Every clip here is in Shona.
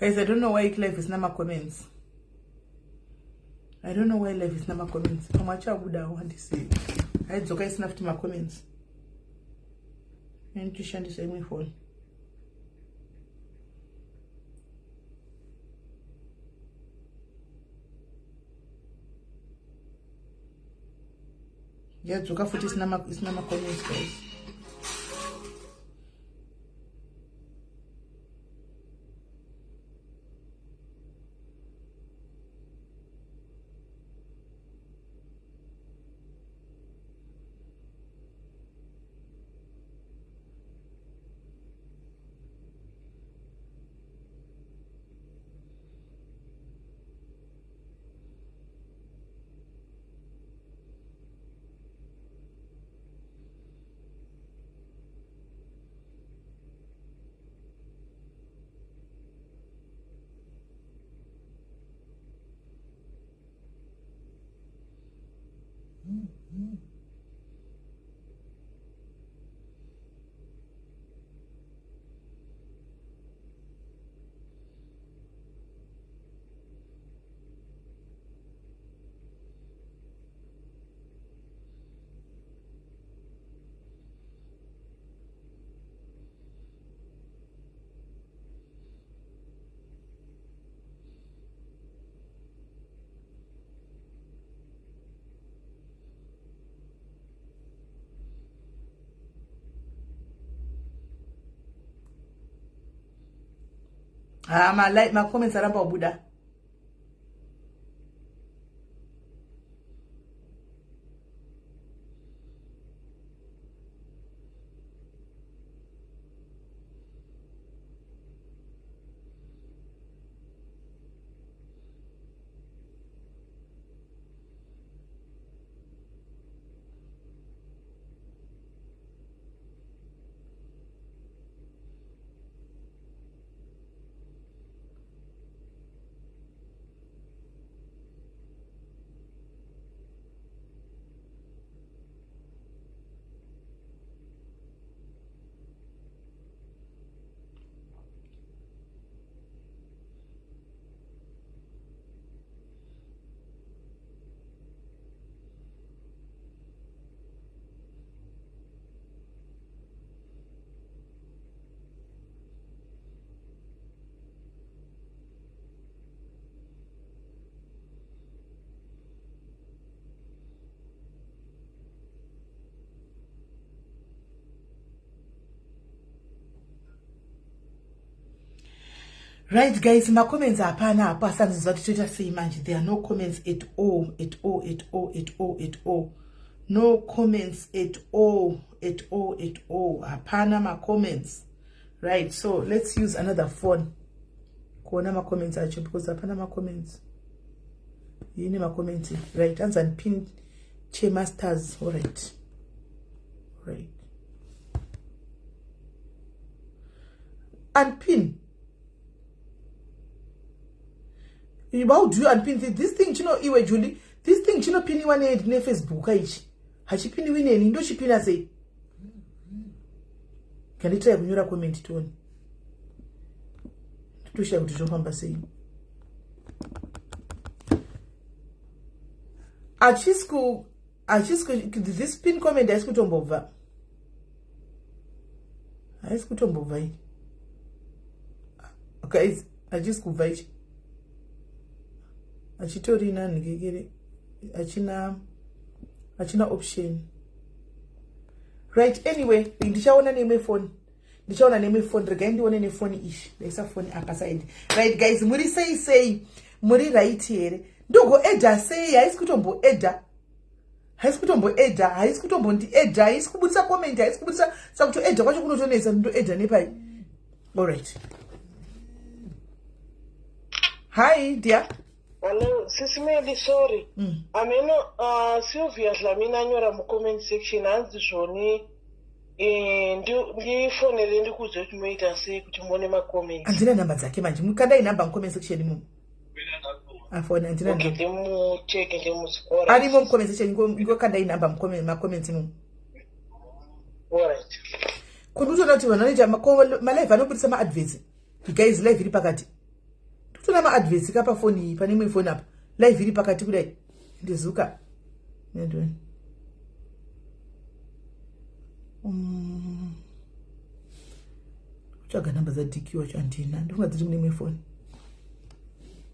Guys, I don't know why live is nama comments. I don't know why live is nama comments. How much I would have want to see. I just guys enough to my comments. And to share this on my phone. Yeah, Zuka foot is nama comments, guys. My comments are about Buddha. Right, guys, my comments are pana person is what Twitter say manje. There are no comments at all. No comments at all. Apana my comments. Right, so let's use another phone. Kuona my comments actually because apana my comments. You need my commenting. Right, and pin Che Masters. Alright. Right. And pin. How do you unpin this thing? You know, Iwe Julie, this thing, you know, pin one in Facebook. Has she pin winning? You know, she pin say. Can you try when you're a comment tone? To share with your saying. At school, this pin comment, I put on Bova. I put on Bova. Okay, I just go vite. Achitorina nigigiri achina option. Right, anyway, ndishaona name phone regaindi one ne phone ish. There's a phone up aside. Right, guys, muri say muri right here. Ndogo Eda say haisikutombo Eda. Haisikutombo ndi Eda, haisikubusa comment, haisikubusa sakuto Eda kwacho kunotonesa ndo Eda nepai. All right. Hi, dear. Hello, Sisimeli, sorry. I mean, Sylvia Lamina nyora mu comment section anzi zvoni ndi phone ndi kuzo kumeita sei kuti muone ma comments. Andina namba dzake manje mukadai namba mu comment section mu. Afona andina namba. Okay, mu check mu score. Ari mu comment section ngo kadai namba mu comments mu. Alright. Kunduzo nati vananja ma live anobudisa ma adverts. You guys live iri pakati. tuna ma-adverts kapa phone iyi pane imwe phone apa live iri pakati kudai ndizuka ndoni kutsvaga namba dzaDQ wacho handina ndofunga dziri mune imwe phone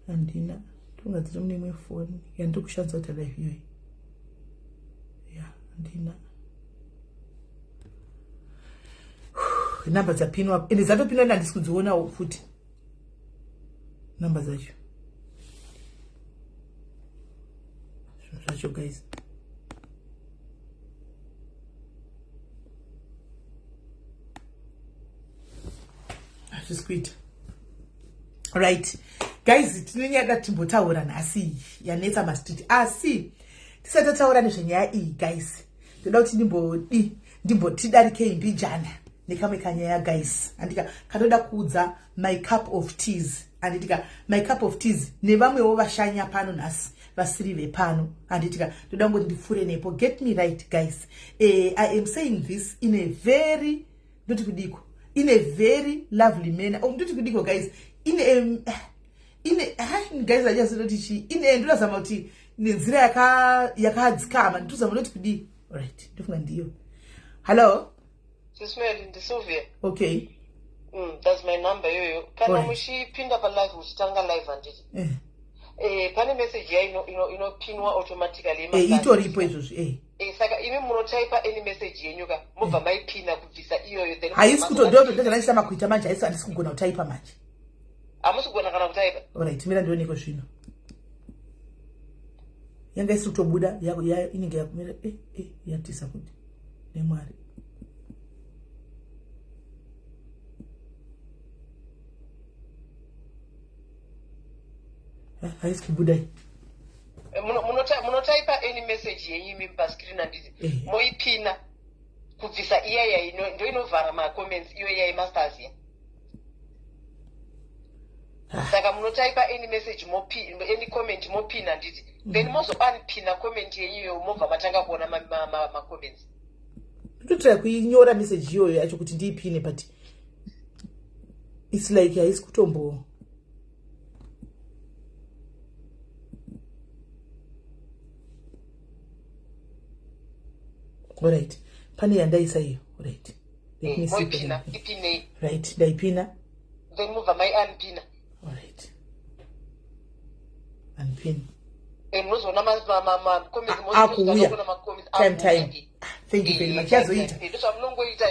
handina ndofunga dziri mune imwe phone yandiri kushandisa kuti live iyoyi ya handina namba dzapinwa ende dzatopinwa ende handisi kudzionawo futi namba dzacho zvacho guys hazvisi kuita right guys tinonyada timbotaura nhasi yanetsa mastreet asi tisati tataura nezvenyaya iyi guys ndoda kuti ndimbotidarikei mbijana nekamwe kanyaya guys andika kanoda kuudza my cup of teas anditika my cup of teas nevamwewo vashanya pano nhasi vasiri vepano anditika ndoda ngoti ndipfure nepo get me right guys. I am saying this in a very ndoti kudiko in a very lovely manner ndoti kudiko guys in a guys ajazoti chi in ndozama kuti nenzira yakadzikama ndozama ndoti kudi right ndofunga ndiyo hello Sismeli ndisuvia. Okay. That's my number yoyo. Kana muchipinda pa live muchitanga live anditi. Pane message ya inopinwa automatically itoripo izvozvi saka imi munotypa any message yenyu ka mubva maipina kubvisa iyoyo then haisi kutondozvandisha makuita manje haisi handisi kugona kutaipa manje hamusi kugona kana kutaipa alright mira ndioneko zvino yanga isi kutobuda inenge yakumira yatisa kuti nemwari haisi kubudai munotypa any message yenyu pascreen anditi moipina kubvisa iyaya ndo inovhara macomments iyo yaimasters ya saka munotypa any message any comment mopina nditi then mozounpina comment yenyuyo mobva matanga kuona macomments ndototrai kuinyora message iyoyo yacho kuti ndiipine but it's like haisi kutombo alright pane yandaisa iyo right let me see ipine right ndaipina then move my unpina alright unpin muzona ma comments akuuya time thank you very much yazoita ndizvo munongoita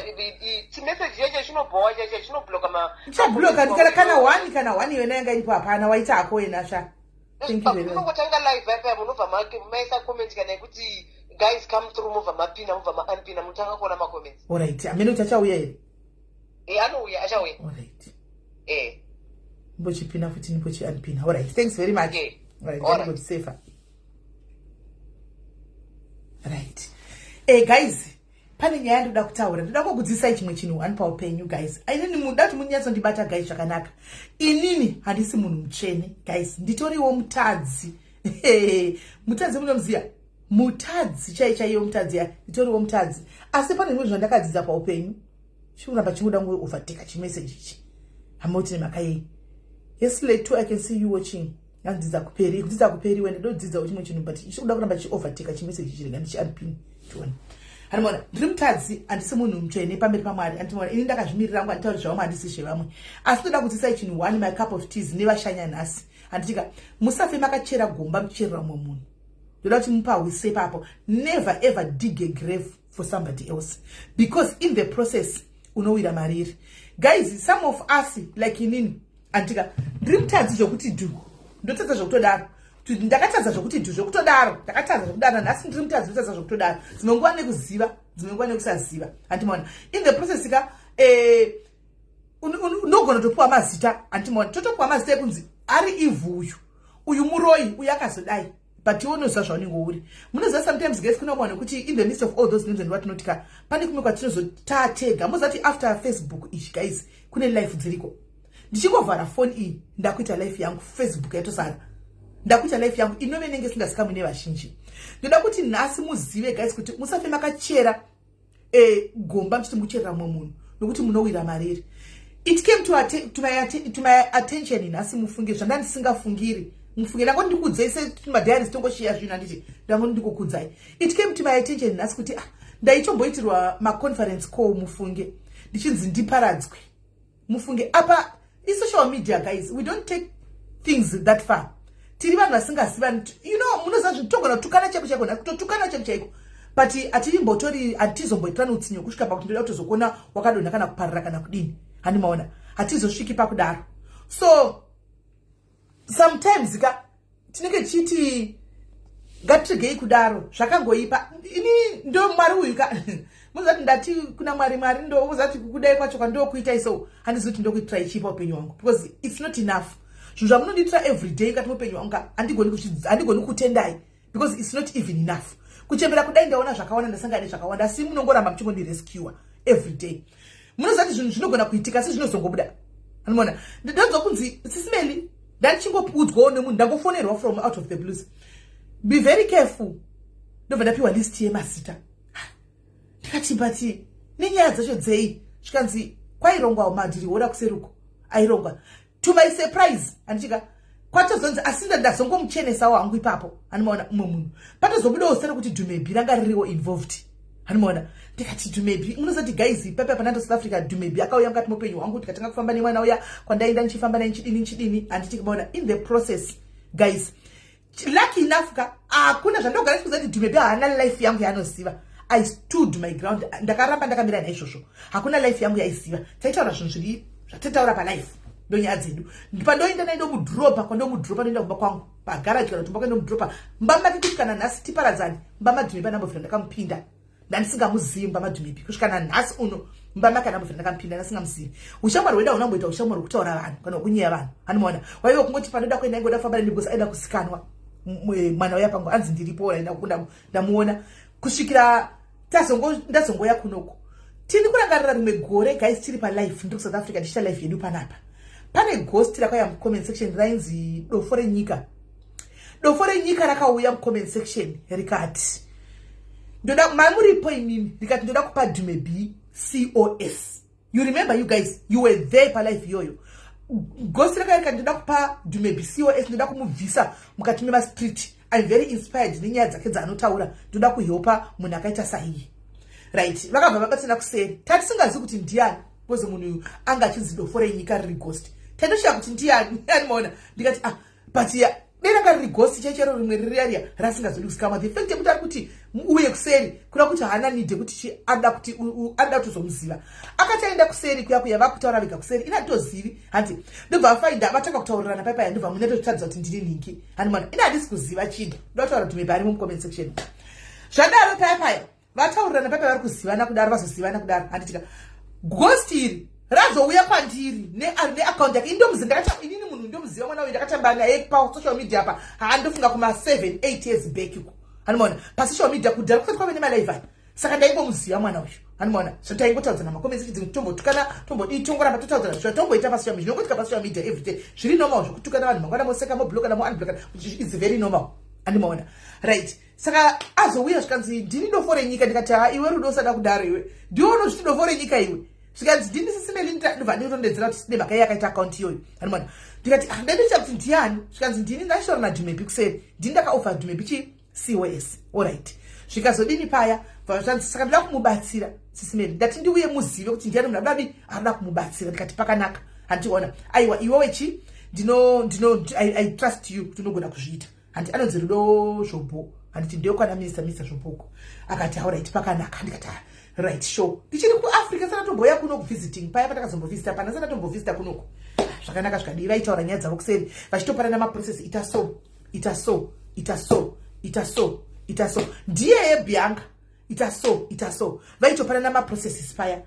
message yacho chinobhowa chacho chinobloka chinobloka kana one yona yanga iripo hapana waita ako wena sha thank you very much munongotanga live apa munobva maisa comment kana yekuti guys come through move mapina unpina mutanga kuona ma comments alright amene uchachauya here anouya achauya alright mbochipina futi nipochi unpina alright thanks very much alright go safer right guys pane nyaya ndoda kutaura ndoda kukudzidzisai chimwe chinhu one paupenyu guys inini muda kuti munyatso ndibata guys zvakanaka inini handisi munhu mutsvene guys nditoriwo mutadzi mutadzi munomuziya mutadzi chaiyo mutadzi ya nditoriwo mutadzi asi pane zvimwe zvandakadzidza paupenyu chikuramba chingoda ngo overtake chimessage ichi hamauti nemakayei yesterday too I can see you watching yandzidza kuperi wende ndodzidza chimwe chinhu but chikuda kuramba chiovertake chimessage ichi renga ndichiunpin chione hanimona ndiri mutadzi handisi munhu mutsvene pamberi paMwari andimona ini ndakazvimirira ngo anditauri zvavamwe handisi zvevamwe asi toda kudzidzisai chinhu one my cup of teas nevashanya nhasi handitika musafe makachera gomba muchicherera mumwe munhu ndoda kuti mupahwise papo never ever dig a grave for somebody else because in the process unowira mariri guys some of us like inini andika ndiri mutadzi zvokuti du ndotadza zvokutodaro ndakatadza zvokuti du zvokutodaro ndakatadza zvokudaro nhasi ndiri mutadzi ndotadza zvokutodaro dzimwe nguva nekuziva dzimwe nguva nekusaziva andimona in the process ka unogona topuwa mazita andimona totopuwa mazita ekunzi ari ivhu uyu muroyi uyu akazodai but you know zvaunenge uri munoziva sometimes guys kunokuwa nekuti in the midst of all those names and what notika pane kumwe kwatinozotega muzati after Facebook ichi guys kune life dziriko ndichingovhara phone iyi ndakuita life yangu Facebook yatosara ndakuita life yangu inove nenge singazikamwe nevazhinji ndoda kuti nhasi muzive guys kuti musafe makachera gomba muchiti mucherera mumwe munhu nokuti munowira mariri it came to my attention inasi mufunge zvandandisingafungiri mufunge ndango ndikudzai semadhayari tongoshiya zvinhu handiti ndango ndikukudzai. It came to my attention inasi kuti ndaitomboitirwa maconference call mufunge ndichinzi ndiparadzwe mufunge apa social media guys, we don't take things that far. Tiri vanhu vasingaziva, munoziva zvinhu togona kutukana chaiko chaiko kutotukana chaiko chaiko, but hatizomboitirana utsinyo kusvika pakuti ndoda kutozokona wakadonha kana kuparira kana kudini, handimaona hatizosviki pakudaro. So sometimes tinenge chiti ngatiregei kudaro zvakangoipa ini ndo Mwari uyu muzati ndati kuna Mwari ndo muzati kudai kwacho kwandokuita iso handizoti ndokuitira ichipa upenyu hwangu, because it's not enough. Zvinhu zvamunonditira every day kati mupenyu hwangu handigoni kutendai, because it's not even enough. Kuchembera kudai ndaona zvakawanda ndasangana nezvakawanda, asi munongoramba muchingondirescue every day. Munozati zvinhu zvinogona kuitika asi zvinozongobuda, handimaona. Ndanzwa kunzi sisimeli ndandichingopudzwawo nemunhu, ndangofonerwa from out of the blues, be very careful. Ndobva ndapiwa list yemazita ndikati but nenyaya dzacho dzei zvikanzi kwairongwa madhiri woda kuseruko airongwa. To my surprise handichika kwatozonzi asi ndazongomuchenesawo hangu ipapo, handimaona umwe munhu patozobudawo sere kuti Dumebi ranga ririwo involved, handimaona. Ndikati Dumebi, munozati guys pepe panando South Africa Dumebi akauya mukati mupenyu hwangu tikatanga kufamba nemwana uya kwandaenda ndichifamba naye nchidini handichikaona in the process guys. Lucky enough hakuna zvandogara chikuzati Dumebi haana life yangu yaanoziva. I stood my ground, ndakaramba ndakamira naizvozvo. Hakuna life yangu yaiziva. Taitaura zvinhu zviri zvatataura palife ndonyaya dzedu. Pandoenda naye ndomudropa, kwandomudropa ndoenda kumba kwangu pagaraji kana tumba ndomudropa mbama kuti kana nhasi tiparadzani mbama Dumebi anambofira ndakamupinda ndandisingamuzivi mbama Dumebi kusvika nanhasi uno mbama kana ambofira ndakampinda ndasingamuzivi. Ushamwari hwedu hunamboita ushamwari hwekutaura vanhu kana hwekunyeya vanhu, handimaona. Waive kungoti panoda kuenda ingoda kufamba nendigosi aida kuzikanwa mwana uya pangu anzi ndiripo aenda kukunda ndamuona kusvikira ndazongoya kunoko. Tiri kurangarira rimwe gore guys tiri palife ndi South Africa ndichita life yedu panapa. Pane ghost rakauya mucomment section rainzi dofo renyika. Dofo renyika rakauya mucomment section rikati ndoda mamuripo inini rikati ndoda kupa Dumebi COS. You remember you guys, you were there palife yoyo. Ghost rakauya ndoda kupa Dumebi COS, ndoda kumubvisa mukati mema street. I'm very inspired nenyaya dzake dzaanotaura, ndoda kuhelpa munhu akaita sahihi. Right, vakabva vabatsina kuseri. Tatisingazivi kuti ndiani, because munhu anga achinzi dofo renyika riri ghost. Tandoshiya kuti ndiani, anomaona. Ndikati but neranga riri ghost chechero rimwe ririya rasingazodi kuzikamwa. The fact yekuti ari kuti uye kuseri kuda kuti haana need yekuti ada kutozomuziva. Akati aenda kuseri kuya vakutaura vega kuseri inatozivi hanti ndobva vafainda vatanga kutaurirana paipai ndobva munatotadza kuti ndiri ningi, handimaona. Ina handisi kuziva chinhu ndotaura Dumebi ari mucomment section zvadaro paipai vataurirana paipai vari kuzivana kudaro vazozivana kudaro. Handitika ghost iri razouya kwandiri neaccount yake indomuziva. Ndakati inini munhu ndomuziva mwana uyu ndakatamba naye pasocial media apa haandofunga kuma 7-8 years back iko, handimaona. Pasocial media kudhara kusati kwave nemalive aya saka ndaingomuziva mwana uyu, handimaona. Zvotaingotaudzana makomenti dzimwe tombotukana tomboditongoramba totaudzana zvatomboita pasocial media nokutika pasocial media every day zviri normal zvokutukana vanhu mangwana moseka mobloka namounbloka is very normal, handimaona. Right, saka azouya zvikanzi ndini dofo renyika. Ndikati iwe rudo usada kudaro iwe ndiono zviti dofo renyika iwe zvikanzi ndini sisimeli ndobva nditondedzera kuti sine mhaka yakaita akaunti iyoyo, handimaona. Ndikati ndandicha kuti ndiani zvikanzi ndini ndashora naDumebi kuseri ndini ndakaofa Dumebi COS. Alright, zvikazodini paya saka ndoda kumubatsira sisimeli ndati ndiuye muzive kuti ndiani munhu ababi anoda kumubatsira. Ndikati pakanaka, handiona aiwa iwewe I trust you kuti unogona kuzviita. Handi anonzi Rudo Zvobo, handiti ndeyokwana Mr Zvoboko. Akati alright pakanaka. Ndikati right sure ndichiri kuAfrica saka tomboya kuno kuvisiting paya patakazombovhisita pana saka tombovhisita kunoko zvakanaka zvikadi vaitaura nyaya dzavo kuseri vachitopana namaprocess ita so ndiye Bianca ita so vaitopana namaprocesses paya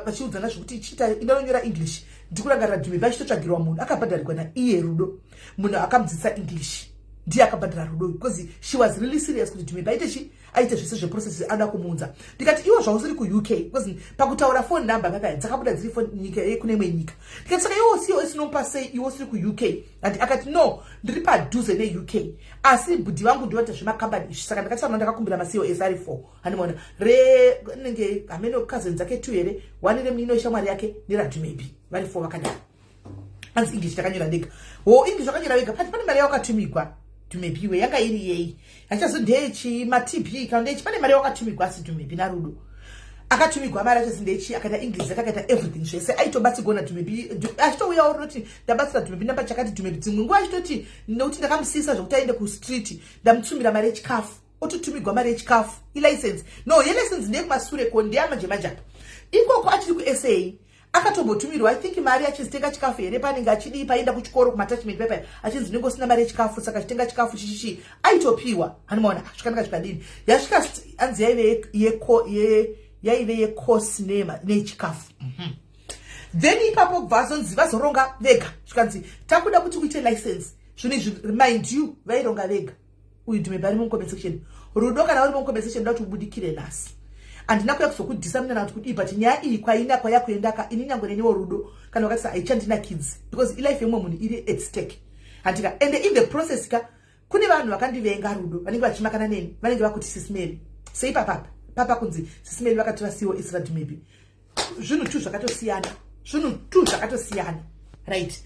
vachiudzana zvokuti chita inonyora English. Ndikurangarira Dumebi vachitotsvagirwa munhu akabhadharirwa naiye Rudo, munhu akamudzidzisa English ndiye akabhadhara Rudo because she was really serious kuti Dumebi aite zvese zveprocess ada kumunza. Ndikati iwo zvausiri kuUK because pakutaura phone number papa dzakabuda dziri phone nyika kune imwe nyika. Ndikati saka iwo COS nompa sei iwo usiri kuUK. And akati no ndiri padhuze neUK asi budhi vangu ndivata zvemakambani saka ndakati ndakakumbira maCOS ari 4 handimaona nenge ameno cousins dzake 2 here 1 remino shamwari yake neradhu maybe vari 4 vakadaro. Anzi English takanyora ndega. English wakanyora wega pane mari yakatumigwa tumepiwe yanga iri yei. Achazondechi maTP kaundechi pane mari yakatumigwa asi tumepi narudo. Akatumigwa mari achazondechi akaita English akaita everything zvese aitobatsigona tumepi achitouya oroti ndabatsira tumepi namba chakati tumepi dzimwe nguva achitoti nokuti ndakamusisa zvokuti aende kustriti ndamutsumira mari yechikafu ototumigwa mari yechikafu ilicense no yelicense ndeyekumasure ko ndeyamajemajapa ikoko achiri kuSA akatombotumirwa I think mari achizitenga chikafu here panenge achidi paenda kuchikoro kumatachment paper achinzi nenge usina mari yechikafu saka chitenga chikafu chichichi aitopiwa hanimaona zvakanaka zvikadini yasvika anzi yaive yecourse nechikafu then ipapo vazonzi vazoronga vega zvikanzi takuda kuti kuite license zvinhu remind you vaironga vega uyu ndimebari mucomment section rudo kana uri mucomment section ndati ubudikire nhasi andina kuya kuzokudhisa muna kuti kudi but nyaya iyi kwaina kwaya kuendaka ini nyangwe nenewo rudo kana wakati aichandina kids because ilife yemwe munhu iri at stake andika and in the process kune vanhu vakandivenga rudo vanenge vachimakana neni vanenge vakuti sisimeli sei papa kunzi sisimeli vakatora COS radhi maybe zvinhu tu zvakatosiyana right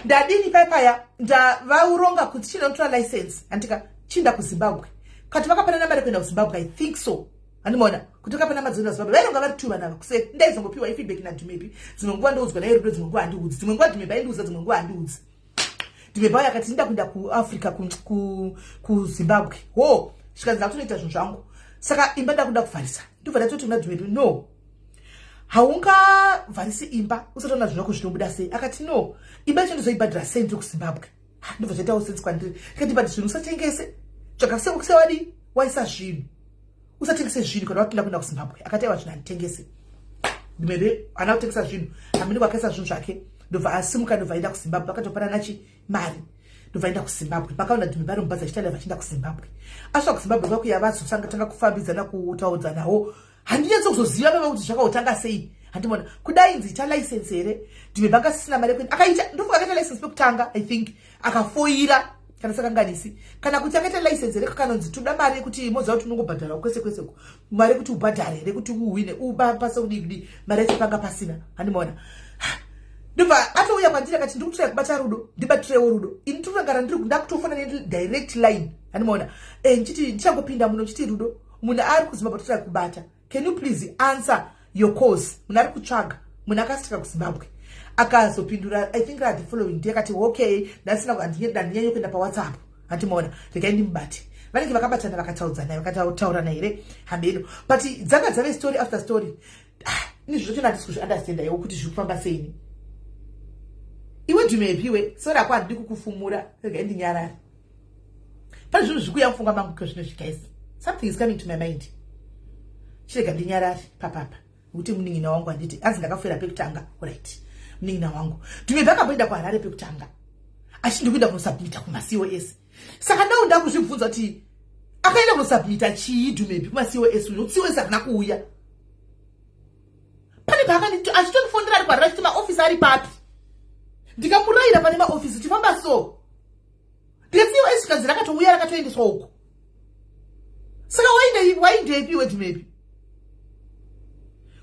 ndadini paya ndavauronga kuti chinotora license andika chinda kuZimbabwe kati vakapanana mari kuenda kuZimbabwe I think so handimaona kuti vakapana madzina Zimbabwe vaironga vari 2 vanava kuse ndaizongopiwa ifeedback naDhumebi dzimwe nguva ndoudzwa naye rudo dzimwe nguva handiudzi dzimwe nguva Dhumebi aindiudza dzimwe nguva handiudzi Dhumebi akati ndida kuenda kuAfrica kuZimbabwe zvikanzi ndakutoita zvinhu zvangu saka imba ndakuda kuvharisa ndobva ndatoti kuna Dhumebi no haungavharisi imba usatoona zvinhu zvako zvinobuda sei akati no imba yacho ndizoibhadhira sei ndiri kuZimbabwe ndobva zvaitawo sense kwandiri ikati but zvinhu usatengese tsvaka waisa zvinhu usatengese zvinhu kana watoda kuenda kuZimbabwe akati aiwa zvinhu handitengese Dhumebi ana kutengesa zvinhu hamini kwakaisa zvinhu zvake ndobva asimuka ndobva aenda kuZimbabwe akatopanana mari ndobva aenda kuZimbabwe pakaona Dhumebi ari mubhazi achitaura vachienda kuZimbabwe asvika kuZimbabwe kwakuya vazotanga kufambidzana kutaudzanawo handinyatso kuzoziva baba kuti zvakautanga sei handimaona kudai nzita license here Dhumebi angasisina mari yekuenda akaita ndofuka akaita license pekutanga I think akafoira kana sakanganisi kana kuti akaita license here kakanonzi toda mari yekuti moziva kuti unongobhadhara kwese mari yekuti ubhadhare here kuti uwine upase kudii mari yacho panga pasina handimaona ndobva atouya kwandiri akati ndiri kutoya kubata rudo ndibatirewo rudo ini totogara ndakutofona direct line handimaona ndichiti ndichangopinda muno chiti rudo munhu ari kuZimbabwe totoya kubata can you please answer your course munhu ari kutsvaga munhu akasvika kuZimbabwe akazopindura I think the following day akati okay handinyanyo kuenda paWhatsApp handimaona regai ndimubate vanenge vakabatana vakataudza naye vakataura naye here hambeno but dzanga dzave story after story ini zvocho handisi kuzviunderstanda iwo kuti zviri kufamba seini iwe Dhumebi iwe sori ako handidi kukufumura regai ndinyarare pane zvinhu zvikuya mufunga mangu kozvinosvika isi something is coming to my mind chirega ndinyarare papapa nekuti munin'ina wangu handiti anzi ndakafera pekutanga right munin'ina wangu Dhumebi akamboenda kuHarare pekutanga achindi kuenda kunosubmita kumaCOS saka ndau ndakuzvibvunza kuti akaenda kunosubmita chii Dhumebi kumaCOS nokuti COS hakuna kuuya pane paakanditi achitondifondera ari kuHarare chiti maofisi ari papi ndikamurayira pane maofisi chifamba so ndikaCOS kanzi rakatouya rakatoendeswa uko saka waindepiwe Dhumebi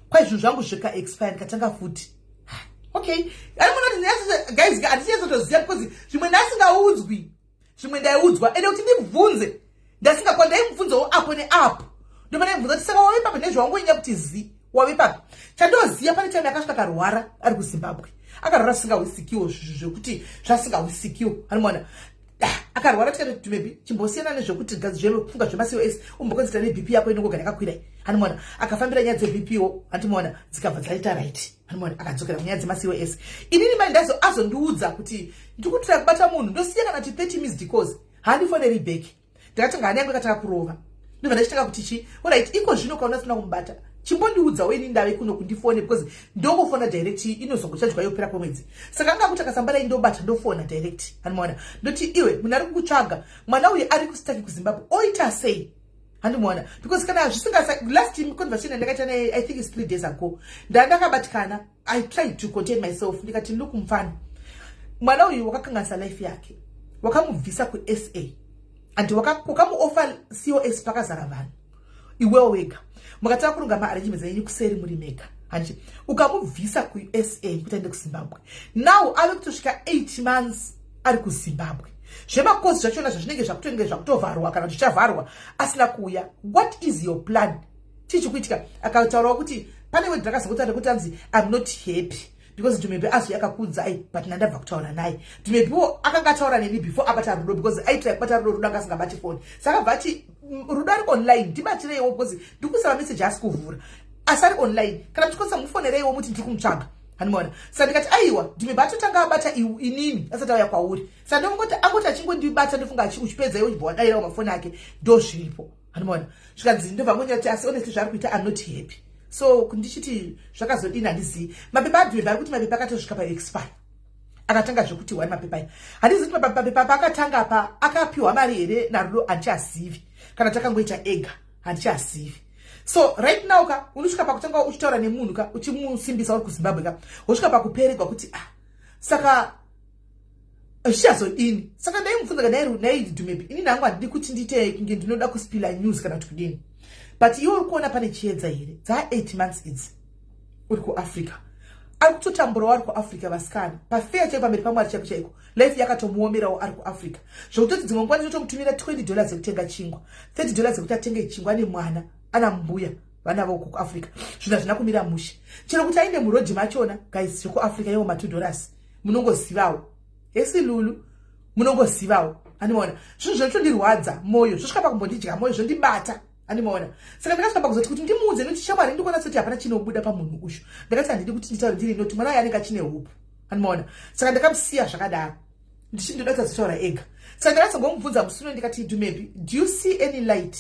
kwai zvinhu zvangu zvikaexpire ndikatanga futi okay ari munoti guys handichenzotoziva because zvimwe ndasingaudzwi zvimwe ndaiudzwa ende kuti ndibvunze ndasingakwa ndaimubvunzawo apo neapo ndoba ndaimubvunza kuti saka wave papo nezvawangoinya kuti wave papo chandoziva pane time yakasvika akarwara ari kuZimbabwe akarwara zvisingahusikiwo zvekuti zvasingahusikiwo hanimona akarwara tikati Dhumebi chimbosiyana nezvekuti zvefunga zvemaCOS umbokonzera neBP yako inongogara yakakwirai hanimona akafambira nyaya dzeBPwo handimaona dzikabva dzaita right hanimona akadzokera munyaya dzemaCOS inini mai azondiudza kuti ndikutoya kubata munhu ndosiya kana kuti 30 missed calls handifoneri back ndakati ngani yangu yakataka kurova ndobva ndachitanga kuti chi alright iko zvino kaona usina kumubata chimbondiudza weni ndave kuno kundifone because ndongofona direct inozongochajwa yopera kwemwedzi saka anga kuti akasambara indobata ndofona direct hanimona ndoti iwe munhu ari kukutsvaga mwana uyu ari kusitaki kuZimbabwe oita sei handimona because kana zvisingasa last time conversation ndakaita naye I think it's 3 days ago ndakabatikana I tried to contain myself ndikati look mfana mwana uyu wakakanganisa life yake wakamubvisa ku SA and wakamuoffer COS pakazara vanhu iwewe wega mukataka kurungama arrangements yenyu kuseri muri mega hanji ukamubvisa ku SA kuti aende kuZimbabwe now ave kutosvika 8 months ari kuZimbabwe zvemakosi zvachona zvazvinenge zvakutenge zvakutovharwa kana zvichavharwa asina kuuya what is your plan chichikuitika akataurawo kuti pane wedu ndakazokutaura kuti anzi I'm not happy because Dumebi azo yakakudzai but ndabva kutaura naye Dumebi akanga ataura neni before abata Rudo because aitira kubata Rudo akasingabati phone saka bati Rudo ari online ndibatirewo because ndikusava message asikuvhura asari online kana tikosa mufonerewo muti ndiri kumutsvaga hanimona saka ndikati aiwa Dumebi atotanga abata inini asati auya kwauri saka ndongoti angoti achingondibata ndofunga uchipedza iwo uchibva wadairawo mafoni ake ndo zviripo hanimona zvikanzi ndobva ngonyati asi honestly zvari kuita I'm not happy so kundichiti zvakazodini handizii mapepa aDumebi ari kuti mapepa akatosvika paexpire akatanga zvekuti wani mapepa handizi kuti mapepa paakatanga pa akapiwa mari here naRudo handichazivi kana takangoita ega handichazivi so right now ka unosvika pakutanga uchitaura nemunhu ka uchimusimbisa uri kuZimbabwe ka wosvika pakuperegwa kuti saka zvichazodini saka ndaimubvunza naye Dumebi ini nangu handidi kuti ndite kunge ndinoda kuspila news kana kuti kudini but iwe uri kuona pane chiedza here dza8 months idzi uri kuAfrica ari kutotamburawo ari kuAfrica vasikana pafair chaipo pamberi paMwari chaiko chaiko life yakatomuomerawo ari kuAfrica zvokutoti dzimwe nguva ndinotomutumira $20 dzekutenga chingwa $30 dzekuti atenge chingwa nemwana ana mbuya vana vauko kuAfrica zvinhu hazvina kumira mushe chero kuti ainde murodhi machona guys zvekuAfrica yewo ma$2 munongozivawo esi lulu munongozivawo handimaona zvinhu zvinotondirwadza moyo zvosvika pakumbondidya moyo zvondibata handimaona saka ndakasvika pakuzoti kuti ndimuudze noti shamwari ndikuona soti hapana chinobuda pamunhu uyu ndakati handidi kuti nditaure ndiri noti mwana yanenge achine hope handimaona saka ndakamusiya zvakadaro ndichindoda kutaura ega saka ndakazongomubvunza musuno ndikati Dumebi do you see any light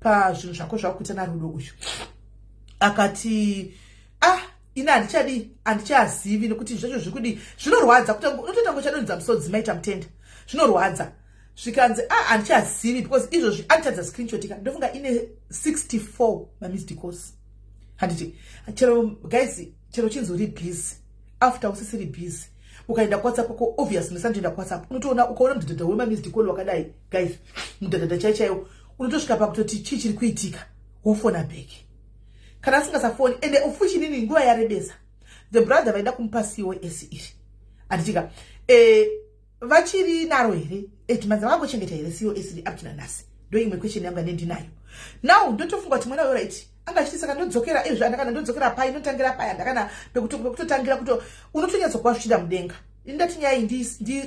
pazvinhu zvako zvakuita naRudo uyu akati ina handichazivi nokuti zvacho zvikudi zvinorwadza kuti unototango chadonza musodzi maita mutenda zvinorwadza zvikanzi handichazivi because izvozvi anditadza screenshot ka ndofunga ine 64 mamised calls handiti chero guys chero chinzori busy after usisiri busy ukaenda kuWhatsApp kwako obviously unosandoenda kuWhatsApp unotoona ukaona mudhadha wemamised call wakadai guys mudhadha chaichaiwo unotosvika pakutoti chii chiri kuitika wofona back kana asingasafoni ende ufuchi nini nguva yarebesa the brother vaida kumupa COS iri anditika vachiri naro here timanza vangochengeta here COS iri up to nanhasi ndo imwe question yangu nendinayo now ndotofunga kuti mwana right angachiti saka ndodzokera izvo andakana ndodzokera pai notangira pai andakana pekutotangira kuto unotonyatsokuwasvida mudenga indati nyaya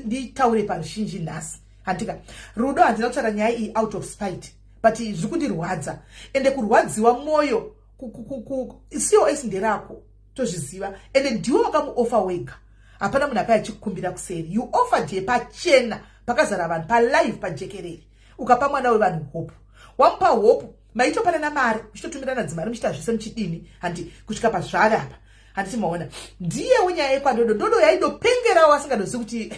nditaure paruzhinji nhasi handika Rudo handina kutaura nyaya iyi out of spite but zviri kundirwadza ende kurwadziwa mwoyo COS nderako tozviziva ende ndiwo wakamuoffer wega hapana munhu akaya chikukumbira kuseri you offered ye pachena pakazara vanhu palive pajekerere ukapa mwana wevanhu hope wamupa hope maitopanana mari muchitotumirana dzimari muchita zvese muchidini handi kusvika pazvari apa handiti maona ndiye wenyaya yekwandodo ndodo yaidopengerawo asingadozivi kuti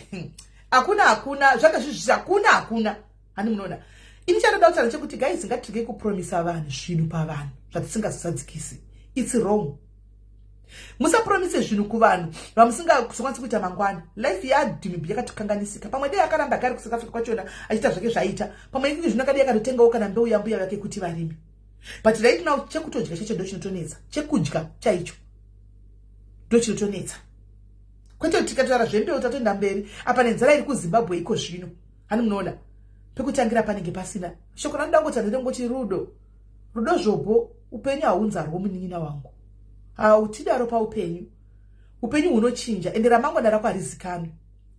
hakuna zvanga zvizvi hakuna handi munoona ini chandoda kutaura chekuti guys ngatirege kupromisa vanhu zvinhu pavanhu zvatisingazosadzikisi it's wrong musapromise zvinhu kuvanhu vamusingazokwanisi kuita mangwana life yaDumebi yakatokanganisika pamwe dei akaramba gari kuSouth Africa kwachona achiita zvake zvaita pamwe ikiki zvino akadai akatotengawo kana mbeu yambuya yake kuti varimi but right now chekutodya chacho ndo chinotonetsa chekudya chaicho ndo chinotonetsa kwete kuti tikataura zvembeu tatoenda mberi apa nenzara iri kuZimbabwe iko zvino hani munoona pekutangira panenge pasina shoko randangotanza ndongoti Rudo zvobo upenyu haunzarwo munin'ina wangu hautidaro paupenyu upenyu hunochinja ende ramangwana rako harizikanwi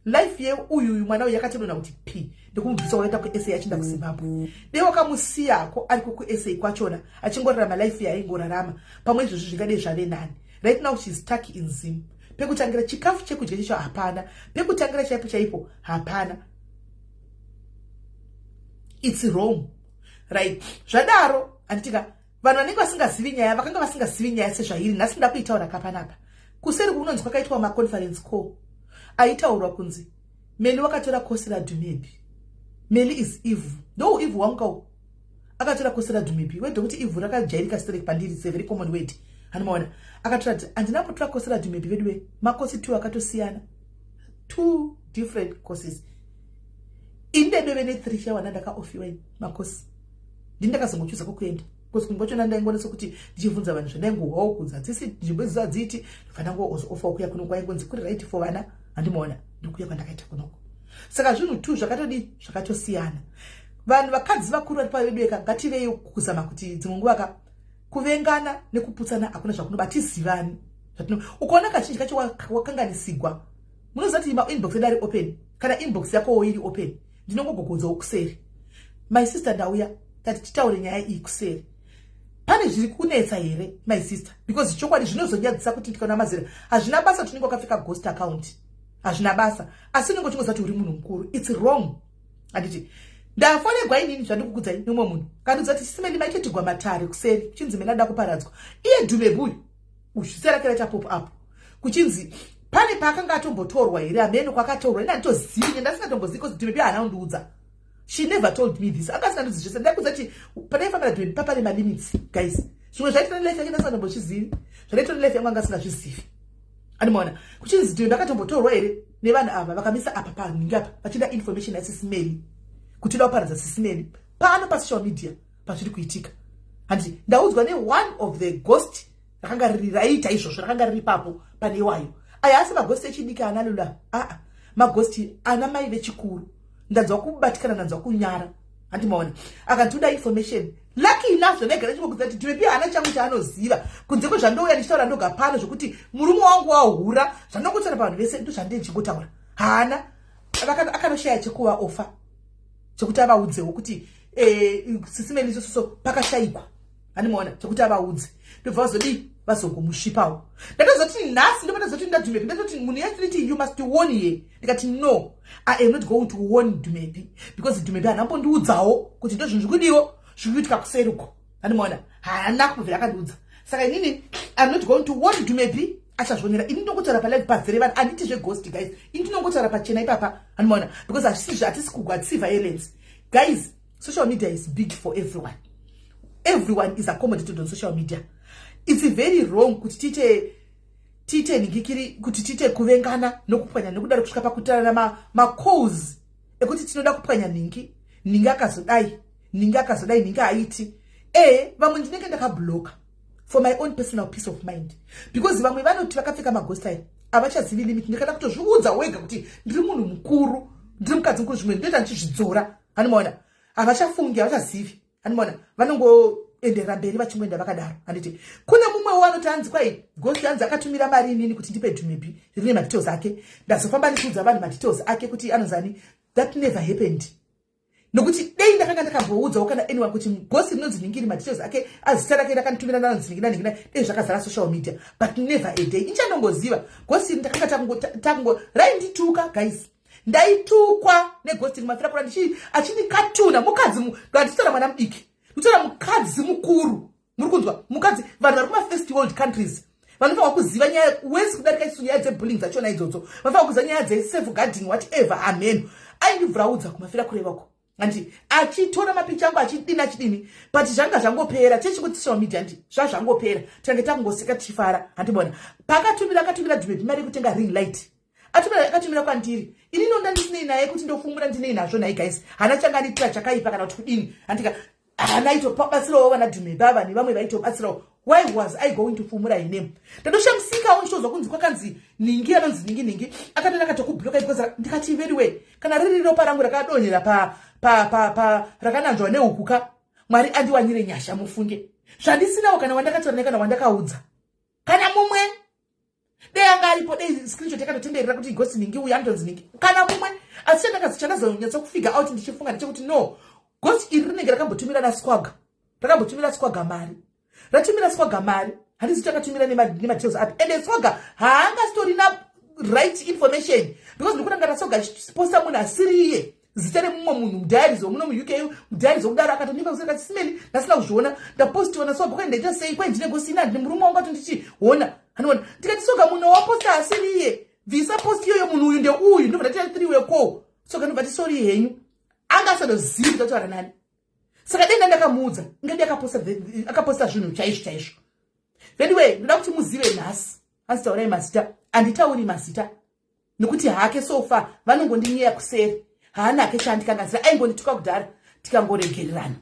life yeuyu mwana uyu yakatodona kuti p ndokumubvisa waita kuSA achinda kuZimbabwe dei wakamusiyako ariko kuSA kwachona achingorarama life yaingorarama pamwe izvozvo zvingadei zvave nani right now she's stuck in Zim pekutangira chikafu chekudya chicho hapana pekutangira chaipo chaipo hapana it's wrong right zvadaro anditika vanhu vanenge vasingazivi nyaya vakanga vasingazivi nyaya sezvairi nhasi nda kuitaura kapanapa kuseri kunonzi kwakaitwa maconference call aitaurwa kunzi Meli wakatora kosi raDumebi Meli is evil ndo evil wangu akatora kosera dhumepi wedho kuti ivhu rakajairika sterek pandiri is a very common word hanimaona akatora kuti andinambotora kosera dhumepi veduwe makosi 2 akatosiyana 2 different courses indedove ne3 shawana ndakaofiwa makosi ndindakazongochuza kokuenda kusikumbachona ndaingonesa kuti ndichivunza vanhu zvandaingohwawo kunza dzisi nzvimbo dzadziti ndofana ngozofa kuya kuno kwaingonzi kuri right for vana handimaona ndikuya kwandakaita kunoko saka zvinhu 2 zvakatodi zvakatosiyana vanhu vakadzi vakuru vari pavedweka ngativei kuzama kuti dzimwe nguva kuvengana nekuputsana hakuna zvakunobatizivani ukaona kazhinji kacho wakanganisigwa munoziva kuti mainbox yedu ari open kana inbox yako iri open ndinongogogodzawo kuseri my sister ndauya tati titaure nyaya iyi kuseri pane zviri kunetsa here my sister because chokwadi zvinozonyadzisa kuti tikaona mazera hazvina basa tunenge wakapfeka ghost account hazvina basa asi unenge uchingoziva kuti uri munhu mukuru it's wrong handiti ndafonerwa inini zvandikukudzai nomwe munhu kandiudza kuti simendi maiketigwa matare kuseri kuchinzi mena da kuparadzwa iye dhumebuyu uzviserakira chapopo apo kuchinzi pane paakanga atombotorwa here amene kwakatorwa ina nditozivi ndasingatombozivi kuti dhumebuyu haana kundiudza. She never told me this. Akasinandudzi zvese ndakuudza kuti padaifambira dhumepi papane malimits guys. Zvimwe zvaita nelife yake ndasingatombochizivi zvakaita nelife yangu anga asingazvizivi animaona kuchinzi dhumepi akatombotorwa here nevanhu ava vakamisa apa paningi apa vachida information yasisimeli kuti daparadza sisimeli pano pasocial media pazviri kuitika handiti ndaudzwa one of the ghost rakanga riri raita izvozvo rakanga riri papo pane iwayo aya asi maghosti echidiki analula maghosti ana mai vechikuru ndanzwa kubatikana ndanzwa kunyara handimaona akandiuda information lucky enough zvandagara chingokudza kuti dhumepi haana changu chaanoziva kunze kwezvandouya ndichitaura ndoga pano zvokuti murume wangu wahura zvandokutaura pavanhu vese ndo zvandichingotaura haana akanoshaya chekuva ofa chekuti avaudzewo kuti sisimeni isoso pakashayikwa handimaona chekuti avaudze ndobva vazodi vazogomushipawo ndatozoti nhasi ndopatazoti ndadhumepi ndatoti munhu yatiniti you must warn here ndikati no I am not going to warn dhumepi because dhumepi hanambondiudzawo kuti ndo zvinhu zvikudiwo zvikuitika kuseri uko handimaona haana kubvira akandiudza saka inini I am not going to warn dhumepi achazvionera ini ndinongotaura palive padzere vanhu handiti zveghost guys ini ndinongotaura pachena ipapa handimaona because hatisi kugwa hatisi violence guys. Social media is big for everyone. Everyone is accommodated on social media. It's very wrong kuti tite ningikiri kuti tite kuvengana nokupwanya nekudaro kusvika pakutarana ma-cause ekuti tinoda kupwanya ningi akazodai ningi haiti vamwe ndinenge ndakabloka for my own personal peace of mind because vamwe vanoti vakapfeka maghost aya havachazivi limit ndikada kutozviudza wega kuti ndiri munhu mukuru ndiri mukadzi mukuru zvimwe ndoita ndichizvidzora handimaona havachafungi havachazivi handimaona vanongoenderera mberi vachingoenda vakadaro handiti kune mumwe wanoti hanzi kwai ghost hanzi akatumira mari inini kuti ndipe dhumepi rine madetails ake ndazofamba ndichiudza vanhu madetails ake kuti anozani that never happened nokuti dei ndakanga ndakamboudzawo kana anyone kuti ghost rinonzi ningiri madetails ake azita rake rakanditumira nanonzi ningina dei zvakazara social media but never a day inchanongoziva ghost ndakanga tango raindituka guys ndaitukwa neghosti mafira kura achindikatuna mukadzi ndanditora mwana mudiki nditora mukadzi mukuru muri kunzwa mukadzi vanhu vari kuma-first world countries vanofanwa kuziva nyaya wesi kudarika isu nyaya dzebullying dzachona idzodzo vanofanwa kuziva nyaya dzesafe-guarding whatever amen aindibvuraudza kumafira kurevako andi achitora mapicha angu achidini but zvanga zvangopera tichingoti social media ndi zvazvangopera tange tangoseka tichifara handibona akatumira dhumepi mari yekutenga ring light akatumira kwandiri ini nonda ndisinei naye kuti ndofumura ndinei nazvo naye guys hana changanitira chakaipa kana kuti kudini handika hana itobatsirawo vana dhumepi ava nevamwe vaitobatsirawo why was I going to fumura ine ndatoshamisikawo ndichozwa kunzi kwakanzi ningi anonzi ningi akatenda katokubloka because ndikati very way kana riri ropa rangu rakadonhera pa rakananzwa nehukuka mwari andiwanyire nyasha mufunge zvandisinawo kana wandakataura kana wandakaudza kana mumwe dei anga aripo dei screenshot yakatotenderera kuti ghost ningi uya andonzi ningi kana mumwe asi chandakazonyatsa kufigure out ndichifunga ndechekuti no ghost iri rinenge rakambotumira squaga mari ratumira squaga mari handisi takatumira nemadetails api ende squaga haangastorina right information because ndikutanga rasoga achiposta munhu asiri iye zita remumwe munhu mudhayarizo muno muuk mudhayarizo kudaro akatonipa kuseka chisimeli ndasina kuzviona ndapostiona soga kwai ndaita sei kwai ndine gosina ndine murume wangu ato ndichiona hanoona ndikati soga munhu waposta asiri iye bvisa post iyoyo munhu uyu ndeuyu ndobva ndatiya 3 weko soga ndobva tisori henyu anga asadozivi kutaura nani saka denda ndakamuudza ngadi akaposta zvinhu chaizvo. Anyway, ndoda kuti muzive nhasi asitaurai mazita, anditauri mazita nekuti hake sofa vanongondinyaya kuseri, haana hake chandikanganzira, aingondituka kudhara tikangoregererana.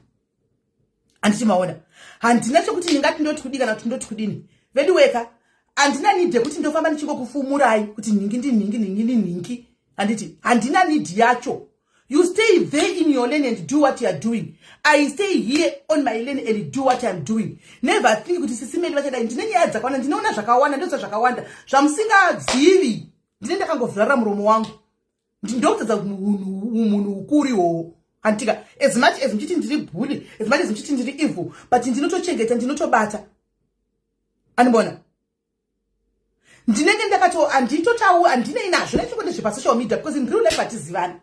Anditi maona handina chekuti ndingati ndoti kudii kana kuti ndoti kudini. Vediweka handina need yekuti ndofamba ndichingokufumurai kuti ningi. Anditi handina need yacho. You stay there in your lane and do what you are doing. I stay here on my lane and do what I'm doing. Never think kuti sisimeni vachadai ndine nyaya dzakawanda, ndinoona zvakawanda, ndoza zvakawanda zvamusingazivi. Ndine ndakangovhara muromo wangu. Ndinotadza munhu ukuriwo. Antika as much as mchiti ndiri bully, as much as mchiti ndiri evil, but ndinotochengeta, ndinotobata. Anibona? Ndinenge ndakato anditotawo andine inazvo nechikondi pa social media because in real life atizivana.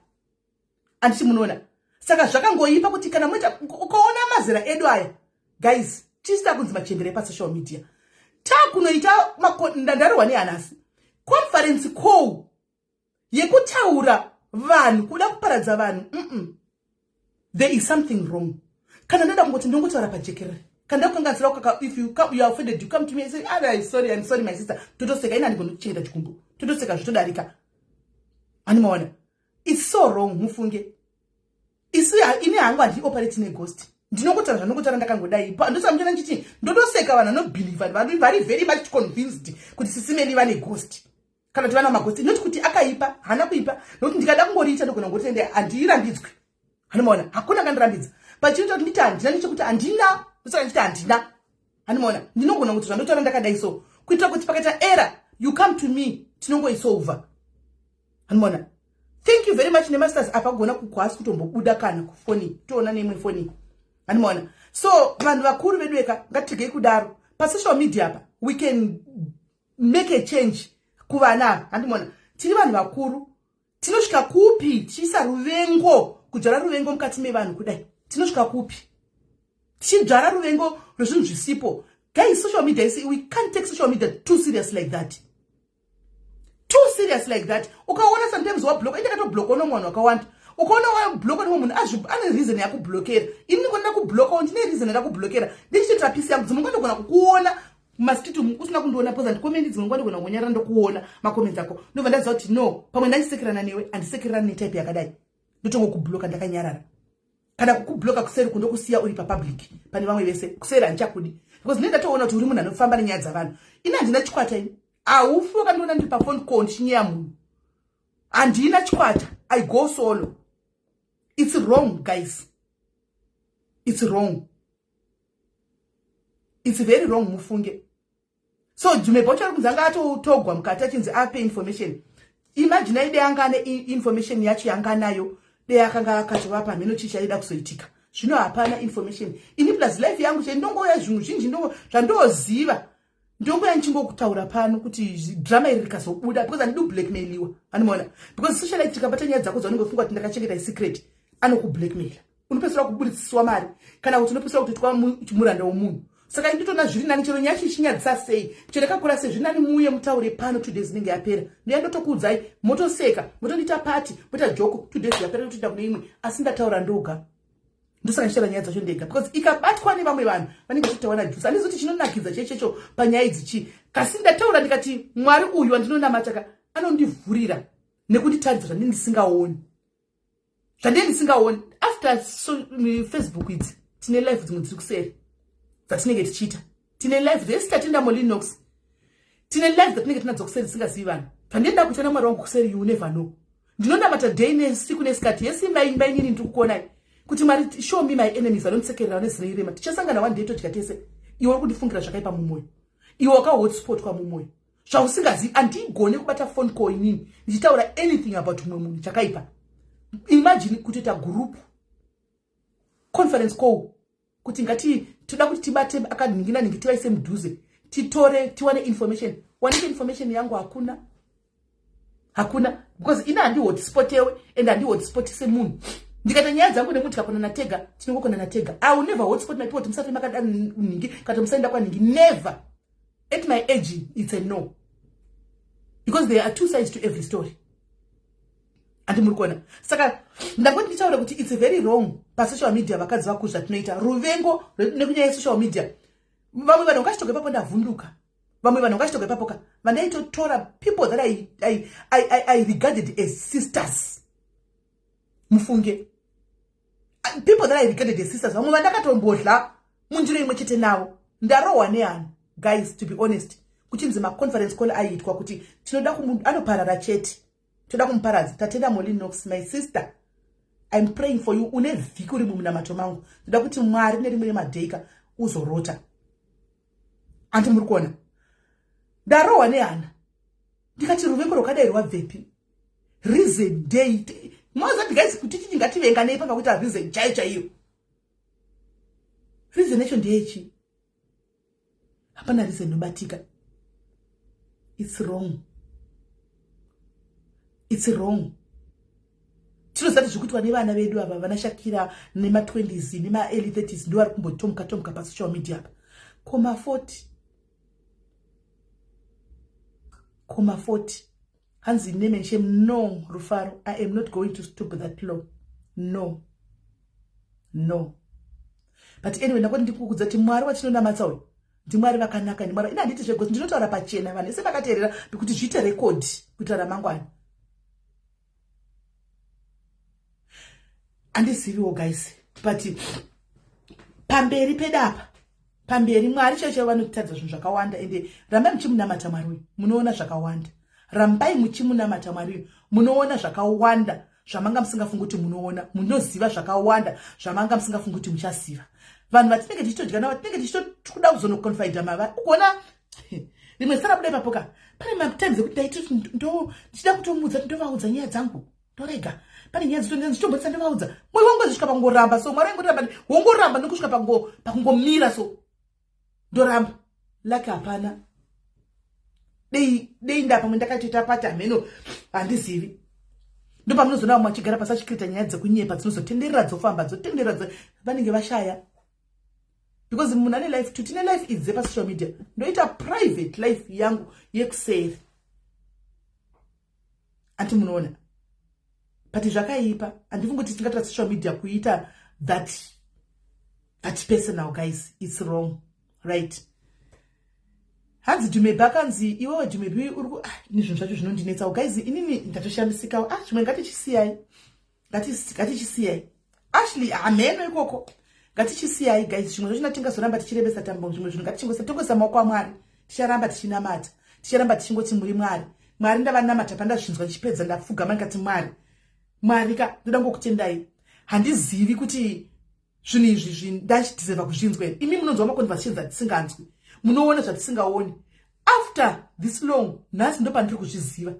Anditi munoona. Saka zvakangoipa kuti kana muita ukaona mazera edu aya, guys, chisita kunzi machembere pa social media. Takunoita ndandarwa neanasi. Conference call yekutaura vanhu kuda kuparadza vanhu. There is something wrong. Kana ndada kungoti ndongotaura pajekerere. Kana ndakanganzira ukaka if you are offended you come to me and say I'm sorry my sister. Totoseka ina ndigono kuchengeta chikumbu. Totoseka zvitodarika. Animaona. It's so wrong mufunge. Isi ine hangu andi operate ne ghost. Ndinongotara zvanongotara ndakangodai. Ndosamjana nchiti ndotoseka vana no believe vanhu very very much convinced kuti sisimeni vane ghost. Kana tivana maghost not kuti akaipa, hana kuipa, nokuti ndikada kungoriita ndogona ngotende andirambidzwe. Hanimona, hakuna kandirambidza. Pachinoita kuti nditi handina nechekuti handina, usaka nditi handina. Hanimona, ndinogona kuti zvandotaura ndakadai so. Kuitira kuti pakaita error, you come to me, tinongoisolva. Hanimona. Thank you very much nemasters apagona kukwasi kutombobuda kana kufoni. Toona nemwe foni. Hanimona. So, vanhu vakuru veduweka ngatigei kudaro. Pa social media apa, we can make a change kuvana. Hanimona. Tiri vanhu vakuru. Tinosvika kupi? Tichisa ruvengo. Kudzvara ruvengo mukati mevanhu kudai. Tinosvika kupi? Tichidzvara ruvengo rwezvinhu zvisipo. Guys, social media, we can't take social media too serious like that. Too serious like that. Ukaona sometimes wa block, ende kato block ono mwana wakawanda. Ukaona wa block ono mwana ane reason ya kublokera. Ini nikona kubloka, ndine reason ya kublokera. Ndichita pisi yangu dzimungwana kona kukuona mastito usina kundiona poza ndikomendi dzimungwana kona kunyara ndokuona makomenti ako. Ndova ndaziva kuti no, pamwe ndachisekerana newe andisekerana netype yakadai. Ndotongo kubloka ndakanyarara. Kana kukubloka kuseri kundokusiya uri pa public pane vamwe vese kuseri anchakudi. Because nenda toona kuti uri munhu anofamba nenyaya dzavanhu. Ina ndina chikwata ini. Aufu kandiona ndi pa phone call ndichinyeya munhu. Andina chikwata. I go solo. It's wrong, guys. It's wrong. It's very wrong mufunge. So Jumebocha kunzanga atotogwa mukati achinzi ape information. Imagine ide yangane information yacho yanganayo de yakanga akachivapa meno chichaida kusoitika. Zvino hapana information. Ini plus life yangu ndongoya zvinhu zhinji zvandoziva. Ndongo yanchingokutaura pano kuti drama iri rikazobuda because andidu blackmailiwa. Animona. Because social life tikabata nyaya dzako dzaunongofunga kuti ndakachengeta secret. Anokublackmaila. Unopesera kuburitsiswa mari kana kuti unopesera kutoitwa muranda womunhu. Saka nditona zviri nani chero nyachi chinyadzisa sei. Chereka se zvinani muye mutaure pano 2 days ninge yapera. Ndiyandotokudzai motoseka, motondita party, mota joko 2 days yapera kuti ndakune imwe asingataura ndoga. Ndosaka nchera nyaya dzacho ndega because ikabatwa nevamwe vanhu vanenge vachitaura juice. Andizoti chinonakidza chechecho panyaya idzi kasi ndataura ndikati Mwari uyu wandinonamata anondivhurira nekunditaridza zvandisingaoni. Zvandisingaoni after Facebook idzi tine live dzimwe dziri kuseri. Dzatinenge tichita. Tine live dzesitatenda Molinox. Tine live dzatinenge tinadzo kuseri singazivi vanhu. Pandenda kuita naMwari wangu kuseri you never know. Ndinonamata day nesiku nesikati yesimba imba inini ndikukuonai. Kuti Mwari show me my enemies vanondisekerera nezirema. Tichasangana one day totikatese. Iwe uri kundifungira zvakaipa mumwoyo. Iwe waka hotspot kwa mumwoyo. Zvausingazivi andigone kubata phone call inini. Ndichitaura anything about mumwe munhu chakaipa. Imagine kutoita group conference call kuti ngati toda kuti tibate akaningira ningitiwaise mudhuze titore tiwane information. Wanike information yangu hakuna because ina handi hotspot ewe and handi hotspot se munhu. Ndikata nyaya dzangu nemuntu tikakona natega tinongokona natega. I will never hotspot my people msati makada ningi kata msaenda kwa ningi never. At my age it's a no. Because there are two sides to every story. andi muri kuona. Saka ndangoti ndichaura kuti it's very wrong pa social media vakadzi vakuzva tunoita ruvengo nekunyaya social media. Vamwe vanhu ngachitoke papo ndavhunduka. Vamwe vanhu ngachitoke papoka vandaitotora people that I regarded as sisters. Mufunge. People that I regarded as sisters. Vamwe vandakatombodla munjiro imwe chete nawo. Ndarohwa neani. Guys, to be honest, kuchinzi ma conference call aitwa kuti tinoda kumunhu anoparara chete. Toda kumuparadza. Tatenda Molly Knox, my sister. I'm praying for you. Une vhiki uri mumunamato mangu. Toda kuti Mwari nerimwe remadheika uzorota. Anti muri kuona. Ndarohwa nehana. Ndikati ruvengo rwakadai rwabvepi. Reason date. Mwaza guys kuti tichingative nganei panga kuti reason chaiyo. Reason yacho ndeyechi. Hapana reason nobatika. It's wrong. It's wrong. Tinozati zvekuti vane vana vedu ava vanashakira nema 20s nema early 30s ndo vari kumbotomka pa social media apa. Koma 40. Hanzi name and shame. No, Rufaro, I am not going to stop that law. No. But anyway, ndakoti ndikukudza kuti Mwari wachinonamatsa uyu ndi Mwari vakanaka, ndi Mwari. Ina nditi zvego ndinotaura pachena vanhu ese vakateerera kuti zviite record kuitira ramangwana. Andisiviwo guys, but pamberi pedapa, pamberi Mwari chaicho vanotadza zvinhu zvakawanda ende rambai muchimunamata Mwari uyu munoona zvakawanda. Rambai muchimunamata Mwari uyu munoona zvakawanda zvamanga musingafungi kuti munoona, munoziva zvakawanda zvamanga musingafungi kuti muchaziva. Vanhu vatinenge tichitodya navo tinenge tichitoda kuzonoconfida mava. Ugoona rimwe sara bude papoka. Pane matimes ekuti ndaiti ndichida kutomudza ndovaudza nyaya dzangu. Torega. Pane nyaya dzichitombotsa ndovaudza. Mwoyo wangu zvisvika pangoramba, so Mwari ngoramba wongoramba nokusvika pangomira so. Ndoramba. Laki hapana. Dei ndapamwe ndakatoita pati ameno handizivi. Ndo pamunozona mwachigara pasachikita nyaya dzekunyepa dzinozotenderera dzofamba vanenge vashaya. Because munhu ane life tutine life idze pa social media. Ndoita private life yangu yekuseri. Anti munoona. But zvakaipa andifungi kuti tingatora social media kuita that personal guys. It's wrong. Right? Hanzi Dumeba kanzi iwewe Dumebi uri zvinhu zvacho zvinondinetsa guys. Inini ndatoshamisika. Zvimwe ngatichisiyayi. Ngatichisiyai. Actually ameno ikoko. Ngatichisiyai guys. Zvimwe zvacho tingasoramba tichirebesa tambo. Zvimwe zvinhu ngatichingosa maoko aMwari. Ticharamba tichinamata. Ticharamba tichingoti muri Mwari. Mwari ndavanamata pandazvinzwa chipedza ndapfugama ndikati Mwari ka ndoda ngokutendai. Handizivi kuti zvinhu izvi ndachitiserva kuzvinzwa. Imi munonzwa maconversations atisinganzwi. Munoona zvatisingaoni. After this long, nhasi ndo pandiri kuzviziva.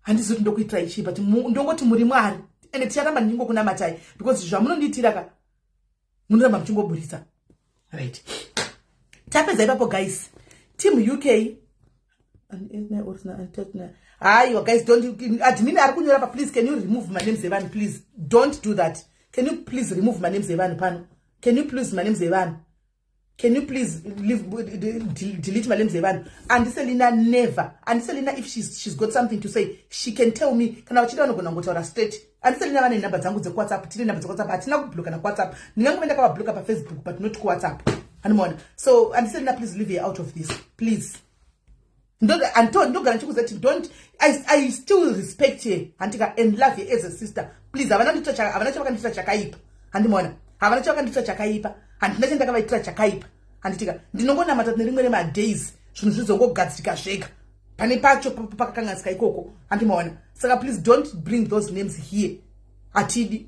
Handizoti ndokuitira ichi, but ndongoti muri Mwari. Ende ticharamba ndingokunamatai because zvamunondiitira ka munoramba muchingoburitsa. Right. Tapedza ipapo guys. Team UK Aiwa guys, don't admin ari kunyora pa, please can you remove my name Zevan, please don't do that. Can you please remove my name Zevan pano? Can you please my name Zevan? Can you please delete my name Zevan? And Selina never. And Selina, if she's got something to say, she can tell me. Kana wachida wanogona ngotaura straight. And Selina vane number dzangu dze WhatsApp, tine number dze WhatsApp, atina kubloka na WhatsApp. Ningangoenda kwa bloka pa Facebook but not kwa WhatsApp. Animona. So and Selina, please leave her out of this. Please. Don't I still respect her Antika and love her as a sister. Please, havana chakandita chakaipa. Handimona. Havana chakandita chakaipa. And ndachenda kavaitira chakaipa. Handitika. Ndinongona matatu nerimwe rema days. Zvinhu zvizongogadzitika zvega. Pane pacho pakakanganisika ikoko. Handimona. Saka please don't bring those names here. Atidi,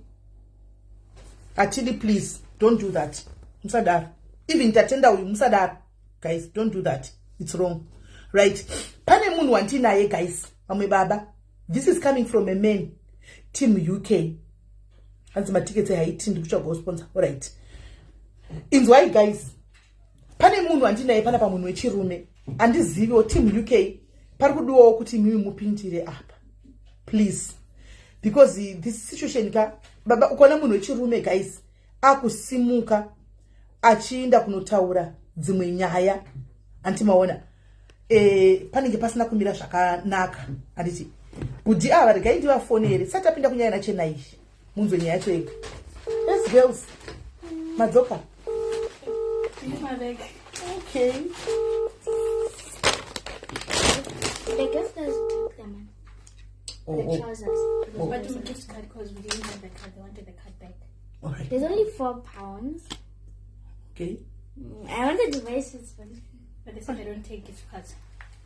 please don't do that. Musadar. Even tatenda uyu musadar. Guys, don't do that. It's wrong. Right? Pane munhu wantinaye guys. Mamwe baba. This is coming from a man. Team UK. Hanzi matickets haiti ndikucha go sponsor. All right. Inzwai guys. Pane munhu wantinaye pana pa munhu wechirume. Andiziviwo Team UK. Pari kudiwawo kuti mimi mupindire apa. Please. Because this situation ka baba ukona munhu wechirume guys. Akusimuka achiinda kunotaura dzimwe nyaya. Antimaona. Panenge pasina kumira zvakanaka. Anditi Budi regai ndivafonere sati apinda kunyaya nachena iyi munzwe nyaya yacho yega. Yes girls. Madzoka. Okay. The girls took them on. The trousers. But we just cut because we didn't have the cut. They wanted the cut back. All right. There's only £4. Okay. I wanted to buy suits, But they said they don't take gift cards.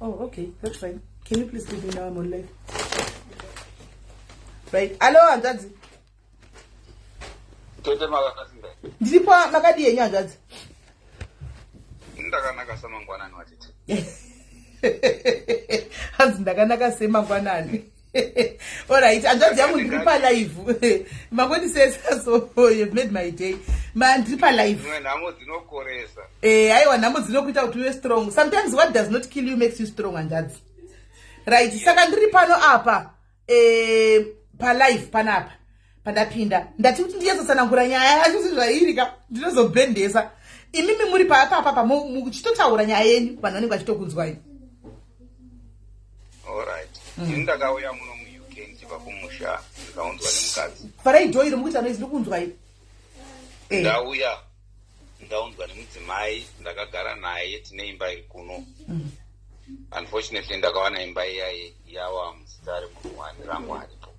Oh, okay. That's fine. Can you please leave me now? I'm on live. Right. Hello, Anjazi. Ndiripo makadi yenyu Anjazi. Ndakanaka samangwanani watete. Hanzi ndakanaka semangwanani. Alright, Anjazi yangu ndiripa live. Mangoni says so you've made my day. Man, ndiripa live. Nhamo dzinokoresa. Aiwa nhamo dzinokuita kuti uve strong. Sometimes what does not kill you makes you strong, Anjazi. Right, saka ndiri pano apa pa live panapa pandapinda ndati kuti ndiyezotsanangura nyaya yacho zvairika ndinozobhendesa imimi muri paapa muchitotaura nyaya yenyu vanhu vanenge vachitokunzwai. Alright. Ndakauya muno mu UK ndichibva kumusha ndikaunzwa nemukadzi. Faraido iro mukuti anoizi ndikunzwai. Ndaunzwa nemudzimai ndakagara naye tine imba iri kuno. Unfortunately ndakawana imba iyaye yawa muzita remunhu wandirambo aripo.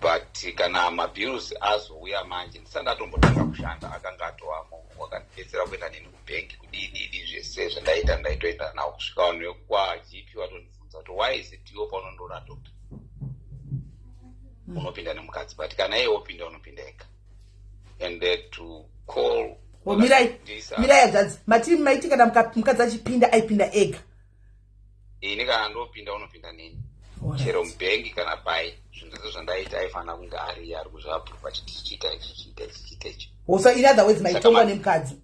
But kana mabills azouya manje ndisandatombotanga kushanda akanga atovamo wakandidetsera kuenda neni kubhengi kudii zvese zvandaita ndaitoenda nawo kusvika vanhu vekwaGP watondibvunza kuti why is it iwo paunondoona doctor unopinda nemukadzi but kana iye wopinda unopinda ega and to call mirai Anjazi matiri maiti kana mukadzi achipinda aipinda ega. Ini kana ndopinda unopinda neni chero mubhengi kana pai zvinhu zvese zvandaita aifanira kunge ari kuzvaapurova chitichiita ichi. So in other words maitongwa nemukadzi.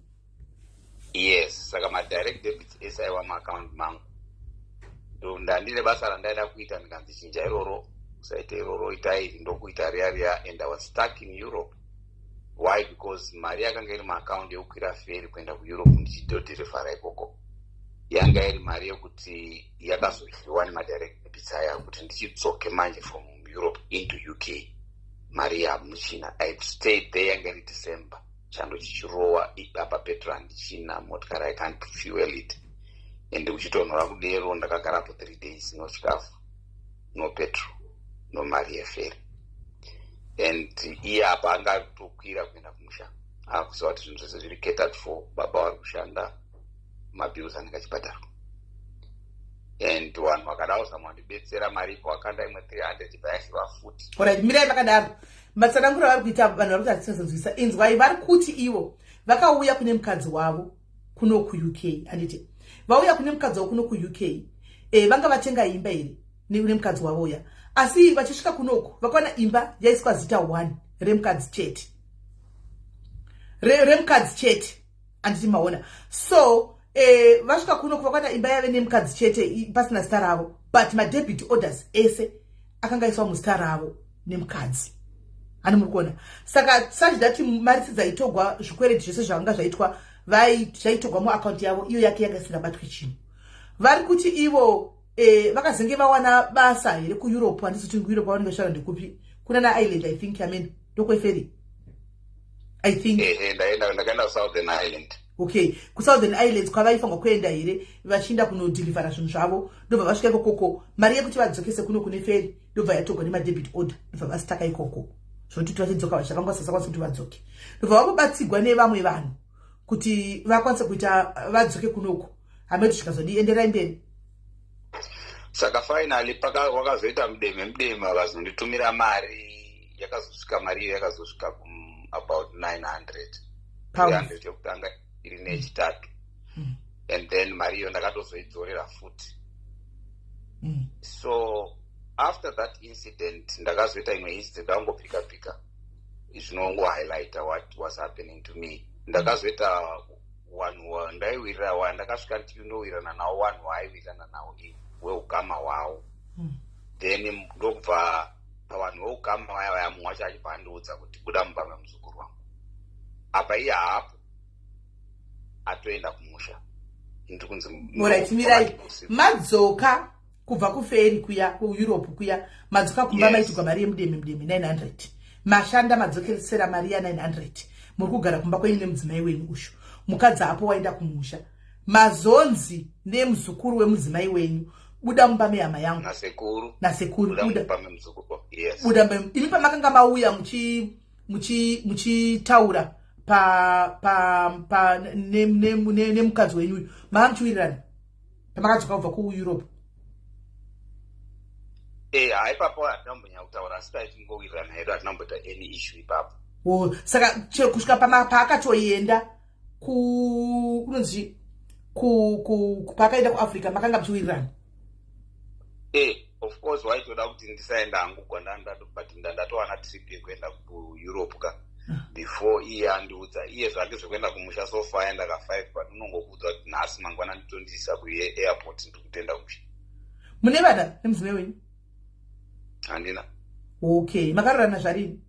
Yes, saka madirect debits ese aiwa maaccount mangu ndo ndandine basa randaida kuita ndikanzi chinja iroro usaite iroro itai iri ndokuita riya and I was stuck in Europe. Why? Because mari yakanga iri maaccount yekukwira feri kuenda kuEurope ndichidhodhirivhara ikoko yanga iri mari yekuti yakazoryiwa nemadirect debits aya kuti ndichidzoke manje from Europe into UK mari yamuchina I stayed there yanga iri December chando chichirowa apa petrol ndichina motikari I can't fuel it and uchitonhora kudero ndakagarapo 3 days no chikafu no petrol no mari yeferi and iye apa angatokwira kuenda kumusha akuziva kuti zvinhu zvese zviri catered for baba vari kushanda mabills anenge achibhadharwa and vanhu vakadawo zama kundibetsera mari ipo wakanda imwe 300 vayashiva futi. Alright, mirai vakadaro matsanangura vari kuita vanhu vari kuti hatisazonzwisa inzwai vari kuti ivo vakauya kune mukadzi wavo kuno kuUK anditi vauya kune mukadzi wavo kuno kuUK vanga vatenga imba here nekune mukadzi wavo uya asi vachisvika kunoko vakaona imba yaiswa zita 1 remukadzi chete remukadzi chete anditi maona so vasvika kunoko vakaona imba yave nemukadzi chete pasina zita ravo but madebit orders ese akanga aiswa muzita ravo nemukadzi ani muri kuona saka sachidati mari dzaitogwa zvikwereti zvese zvanga zvaitwa zvaitogwa muaccount yavo iyo yake yanga isingabatwi chinhu vari kuti ivo vakazenge vawana basa here kuEurope handisi kuti Europe vanenge vashara ndekupi kuna naIreland I think ndokweferi I think ndakaenda Southern Ireland. Okay, kuSouthern Islands kwavaifanwa kuenda here vachienda kunodhilivhara zvinhu zvavo ndobva vasvika ikoko mari yekuti vadzokese kuno kune feri ndobva yatogwa nemadebit order ndobva vasitaka ikoko zvinotuti vachidzoka vachavangwasasakwanisa kuti vadzoke ndobva vakubatsigwa nevamwe vanhu kuti vakwanise kuita vadzoke kunoko hameti zvikazodii enderai mberi. Saka finally wakazoita mudeme vakazonditumira mari yakazosvika mari iyo yakazosvika about 900 yekutanga iri nechitatu and then mari iyo ndakatozoidzorera futi. So after that incident ndakazoita imwe incident ndakangopika zvinongohighlighta what was happening to me. Ndakazoita vanhu ndaiwirira ndakasvika ndinowirirana nawo vanhu vaaiwirirana nawo weukama hwavo then ndokubva pavanhu veukama vaya mumwe wacho achibva andiudza kuti buda mumba memuzukuru wangu apa iye hapo atoenda kumusha ndiri kunzi mirai madzoka kubva kuferi kuya kuEurope kuya madzoka kumba maitirwa mari yemudemi 900 mashanda madzokesera mari ya 900 muri kugara kumba kwenyu nemudzimai wenyu usho mukadzi apo waenda kumusha mazonzi nemuzukuru wemudzimai wenyu buda mumba mehama yangu nasekuru buda imi pamakanga mauya muchitaura nemukadzi wenyu maamuchiwirirana pamakadzoka kubva kuEurope. Haipapo hatinambonya kutaura asi taitingowirirana hedu hatinamboita any issue ipapo. Saka kusvika paakatoenda kunonzi paakaenda kuAfrica makanga muchiwirirana. Of course waitoda kuti ndisaenda hangu but ndatowana trip yekuenda kuEurope ka before iye andiudza iye zvake zvekuenda kumusha sofa aenda ka5 but unongokuudza kuti nhasi mangwana nditondisa kuairport ndikutenda kumusha. Mune vana nemudzimai wenyu? Handina. Okay, makarorana zvarini?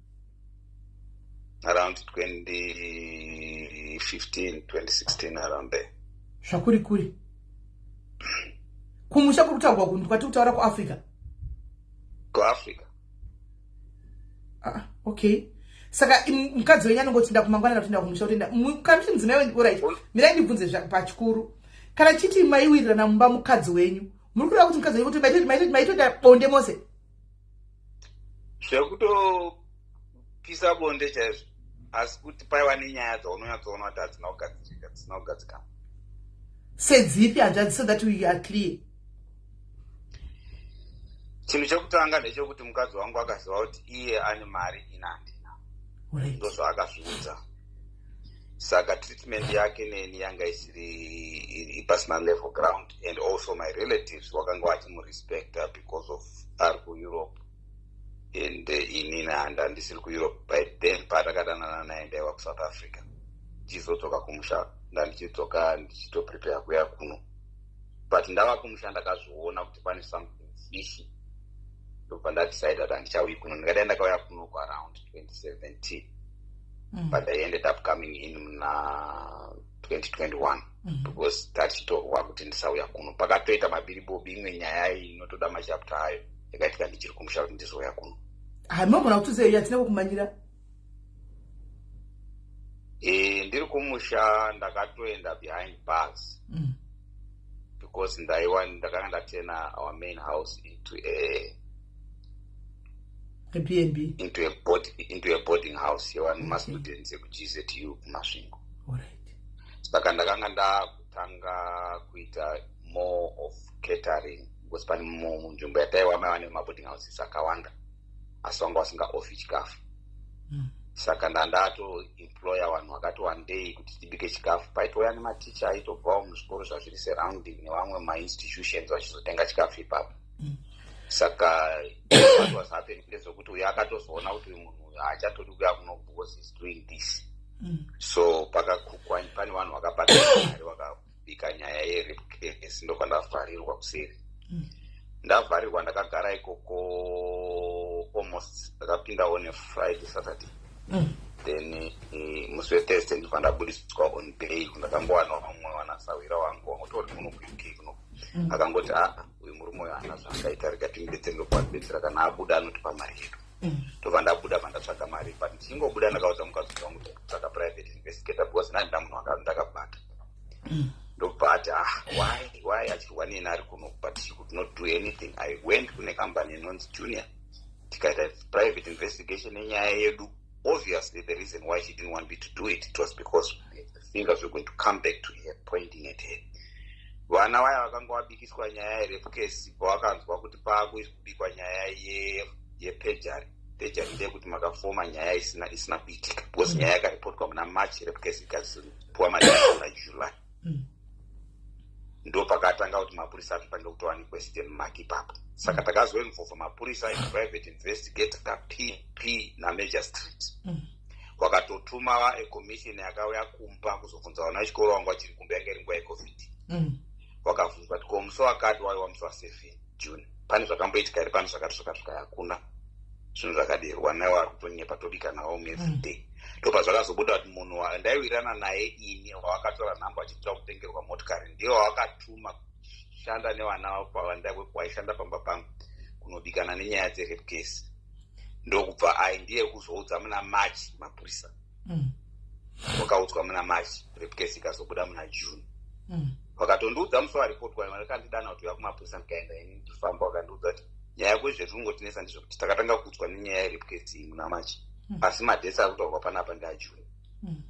Around 2015, 2016 around there. Zvakuri kumusha kuri kutaurwa kunhu kwati kutaura kuAfrica? Kuafrica. Okay. Saka mukadzi wenyu anongoti ndakumangwana ndakuenda kumusha utenda mukamisi mudzimai wenyu right. Mirai ndibvunze pachikuru. Kana chiti maiwirirana mumba mukadzi wenyu muri kuda kuti mukadzi wenyu kuti maitoita bonde mose? Zvekutopisa bonde chaizvo asi kuti paiva nenyaya dzaunonyatsoona kuti hadzina kugadzikana. Sedzipi hanzvadzi so that we are clear? Chinhu chekutanga ndechekuti mukadzi wangu akaziva kuti iye ane mari ina handina. Ndozvaakazviudza. Saka treatment yake neni yanga isiri personal level ground and also my relatives wakanga vachimurespecta because of ari kuEurope. And inini handandisiri kuEurope by then patakadanana naye ndaiva kuSouth Africa. Ndichizodzoka kumusha ndandichidzoka ndichitoprepare kuya kuno. But ndava kumusha ndakazviona kuti pane something fishy. Ndobva ndadecide kuti handichauyi kuno. Ndingadai ndakauya kuno around 2017. But I ended up coming in na 2021 because tachitowa kuti ndisauya kuno. Pakatoita mabiribobi imwe nyaya inotoda machapta ayo. Yakaitika ndichiri kumusha kuti ndizouya kuno. Hamogona kuti yatina kukumanyira? Ndiri kumusha ndakatoenda behind bars. Because ndakanga ndatena our main house into a B&B, into a boarding house yevanhu students ekuGZU kumasvingo. Saka ndakanga ndakutanga kuita more of catering because pane munzvimbo yataiva maiva nemaboarding houses akawanda asi vanga vasingaofi chikafu. Saka ndandatoemploya vanhu vakati one day kuti tibike chikafu. Paitouya nematicha aitobvawo muzvikoro zvazviri surrounding nevamwe mainstitutions vachizotenga chikafu ipapo. Saka what was happening ndezvokuti uyo akatozoona kuti uyu munhu haachatodi kuya kuno because he's doing this. So pakakukwa pane vanhu vakabata mari vakabika nyaya yerape case ndokandavharirwa kuseri. Ndavharirwa ndakagara ikoko almost ndakapindawo neFriday Saturday. Then musi weThursday ndibva ndabudiswa on bail. Ndakambowana vamwe vanasawira vangu vangotori kuno kuUK kuno. Akangoti uyu murume uyu haana zvaakaita rega timudetsere ndokuadetsera kana abuda anotipa mari yedu. Ndobva ndabuda pandatsvaga mari but ndichingobuda ndakaudza mukadzi wangu kuti ndakatsvaga private investigator because ndandida munhu ndakabata. Ndobva ati why achirwa neni ari kuno but she could not do anything. I went kune company inonzi Junior tikaita private investigation yenyaya yedu. Obviously the reason why she didn't want me to do it was because the fingers were going to come back to her pointing at her. Vana vaya vakanga vabikiswa nyaya yerape case pavakanzwa kuti paakubikwa nyaya yeperjury ndeyekuti makafoma nyaya isina kuitika because nyaya yakaripotwa muna March rape case ikazipuwa madai muna July. Ndo pakatanga kuti mapurisa atotange kutowa nequestion mark ipapo. Saka takazoinvolva mapurisa private investigator PP naMagistrate. Wakatotuma commission yakauya kumba kuzobvunza vana vechikoro vangu vachiri kumba yanga iri nguva yeCovid. Wakabvunzwa kuti komusi wakati waiwa musi wa7 June pane zvakamboitika here, pane zvakati hakuna. Zvinhu zvakaderwa naye vari kutonyepa tobika nawo everyday. Ndobva zvakazobuda kuti munhu ndaiwirirana naye ini wawakatora nhamba achitsva kutengerwa motikari ndiye wawakatuma kushanda nevana waishanda pamba pangu kunobikana nenyaya dzerape case. Ndokubva aindiye kuzoudza muna March mapurisa. Wakaudzwa muna March, rape case ikazobuda muna June. Wakatondiudza musi waripoti kwayo vakandidana kuti vakumapurisa ndikaenda ini ndifamba, wakandiudza kuti nyaya yako zvezvinongotinesa ndizvo kuti takatanga kuudzwa nenyaya yerap case iyi muna March, asi madhesi ari kutaurwa panapa ndeaJune.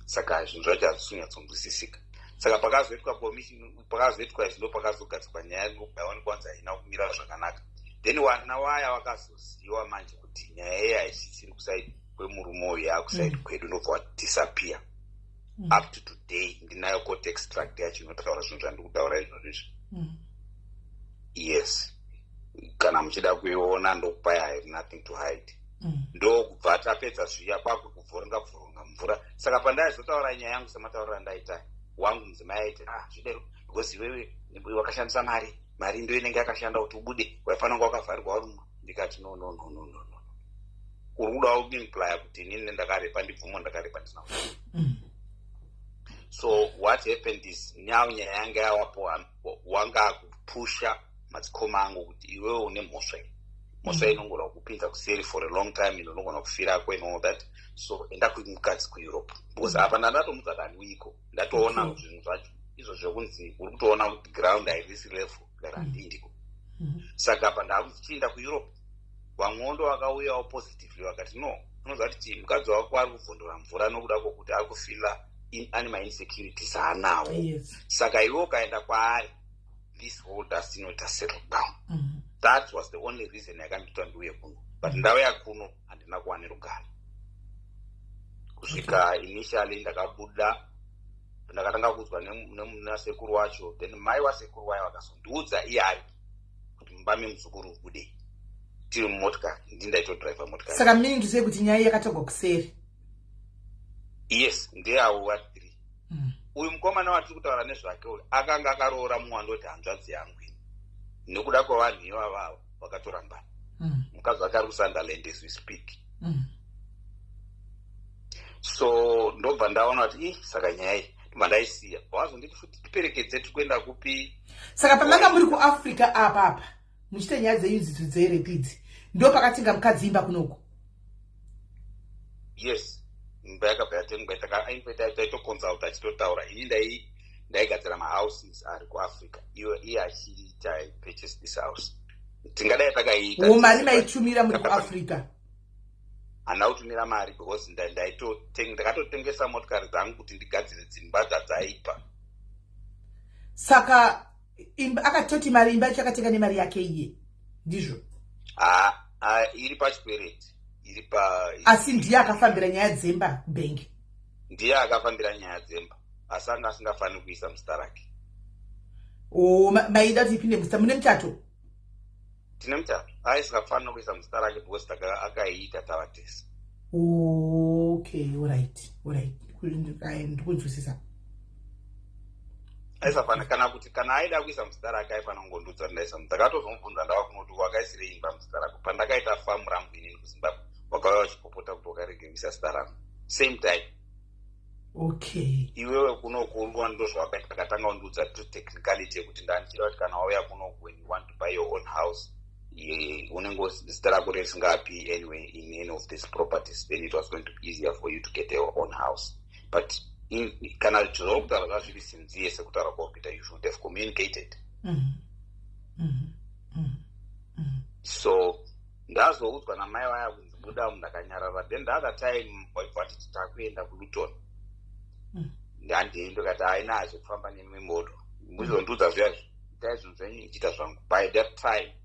Saka zvinhu zvacho hazvisonyatsonzwisisika. Saka pakazoitwa commission, pakazoitwa izvi ndopakazogadzirwa nyaya yekubaona kwanza haina kumira zvakanaka. Then vana vaya vakazoziva manje kuti nyaya iyi haisisiri kusaidi kwemurume uyu yakusaidi kwedu, ndobva wadisappear. Up to today ndinayo court extract yacho inotaura zvinhu zvandiri kutaura izvozvo. Yes, kana muchida kuiona ndokupai, I have nothing to hide. Ndokubva tapedza zviya kwakuvhuronga mvura. Saka pandaizotaura nyaya yangu semataurira ndaita wangu mudzimai aiti zvidero because iwewe wakashandisa mari ndo inenge yakashanda kuti ubude, waifanira wakavharirwa warumwa. Ndikati no, uri kuda kuimplya kuti inini ndakarepa ndibvumo ndakarepa ndisina. So what happened is nyaya yanga yawapo wanga kupusha madzikoma angu kuti iwewe une mhosva inongona kupinza kuseri for a long time, inogona kufirako and all that. So enda kumukadzi kuEurope because apa ndatomudza dani wiko ndatoona zvinhu zvacho izvo zvekunzi uri kutoona kuti ground hairisi level garandindiko. Saka apa ndakuchienda kuEurope, vamwondo vakauyawo positively vakati no, unoziva kuti mukadzi wako ari kuvhondora mvura nokuda kwokuti ari kufila ane mainsecurities aanawo. Saka iwe ukaenda kwaari, this whole dust inoita settle down. That was the only reason yakandita ndiuye kuno, but ndauya kuno handina kuwane rugare. Kusvika initially ndakabuda, ndakatanga kuudzwa nasekuru wacho, then mai wasekuru wayo vakazondiudza iye ari kuti mubame muzukuru ubudei tiri mumotikari, ndindaitodhiraivha motikari. Saka mini ndisei kuti nyaya yakatogwa kuseri. Yes, ndeyawo wa3. Uyu mukomana watiri kutaura nezvake uyu akanga akaroora muwando kuti hanzvadzi yangu ini. Nekuda kwavanhu ivavo vakatorambana. Mukadzi wake ari kuSunderland as we speak. So ndobva ndaona kuti saka nyaya iyi ndobva ndaisiya. Wazonditi futi tiperekedze tikuenda kupi. Saka pamanga muri kuAfrica apa muchite nyaya dzenyu dzidzo dzerape idzi, ndo pakatenga mukadzi imba kunoko. Yes, imba yakabva yatengwa, taitoconsulta achitotaura. Ini ndaigadzira mahouses ari kuAfrica, iye achiita purchase this house. Tingadai takaiita. Mari maitumira muri kuAfrica? Handina kutumira mari because ndakatotengesa motikari dzangu kuti ndigadzire dzimba dzadzaipa. Saka akatoti mari imba yacho akatenga nemari yake iye, ndizvo? Iri pachikwereti. Asi ndiye akafambira nyaya dzemba bengi? Ndiye akafambira nyaya dzemba, asi anga asingafaniri kuisa muzita rake. Maida kuti ipinde muzita, mune mutato? Tine mutato, aisingafanira kuisa muzita rake because akaiita tavatesi. Okay, alright. Ndikunzwisisa. Aisafanira kana kuti kana aida kuisa muzita rake aifanira kungondudza ndaisa muzita. Ndakatozomubvunza ndava kunoti wakaisire imba muzita rako. Pandakaita famu rangu inini kuZimbabwe, wakauya wachipopota kuti wakaregimisa zita rangu. Same time. Okay. Iwewe kunokuulwa ndozvawakaita, takatanga kundiudza technicality yekuti ndandichida kuti kana wauya kunoku when you want to buy your own house, unenge zita rako risingapi anyway in any of these properties, then it was going to be easier for you to get your own house. But kana zvokutaura zvazviri sinziye sekutaura kwakuita, you should have communicated. So ndazoudzwa namai vaya kunzi buda ndakanyarara. Then the other time vaiti takuenda kuLuton, ndandiendo kati haina zvekufamba nemimodo, muzondiudza zviyazvo itai zvinhu zvenyu ichiita zvangu. By that time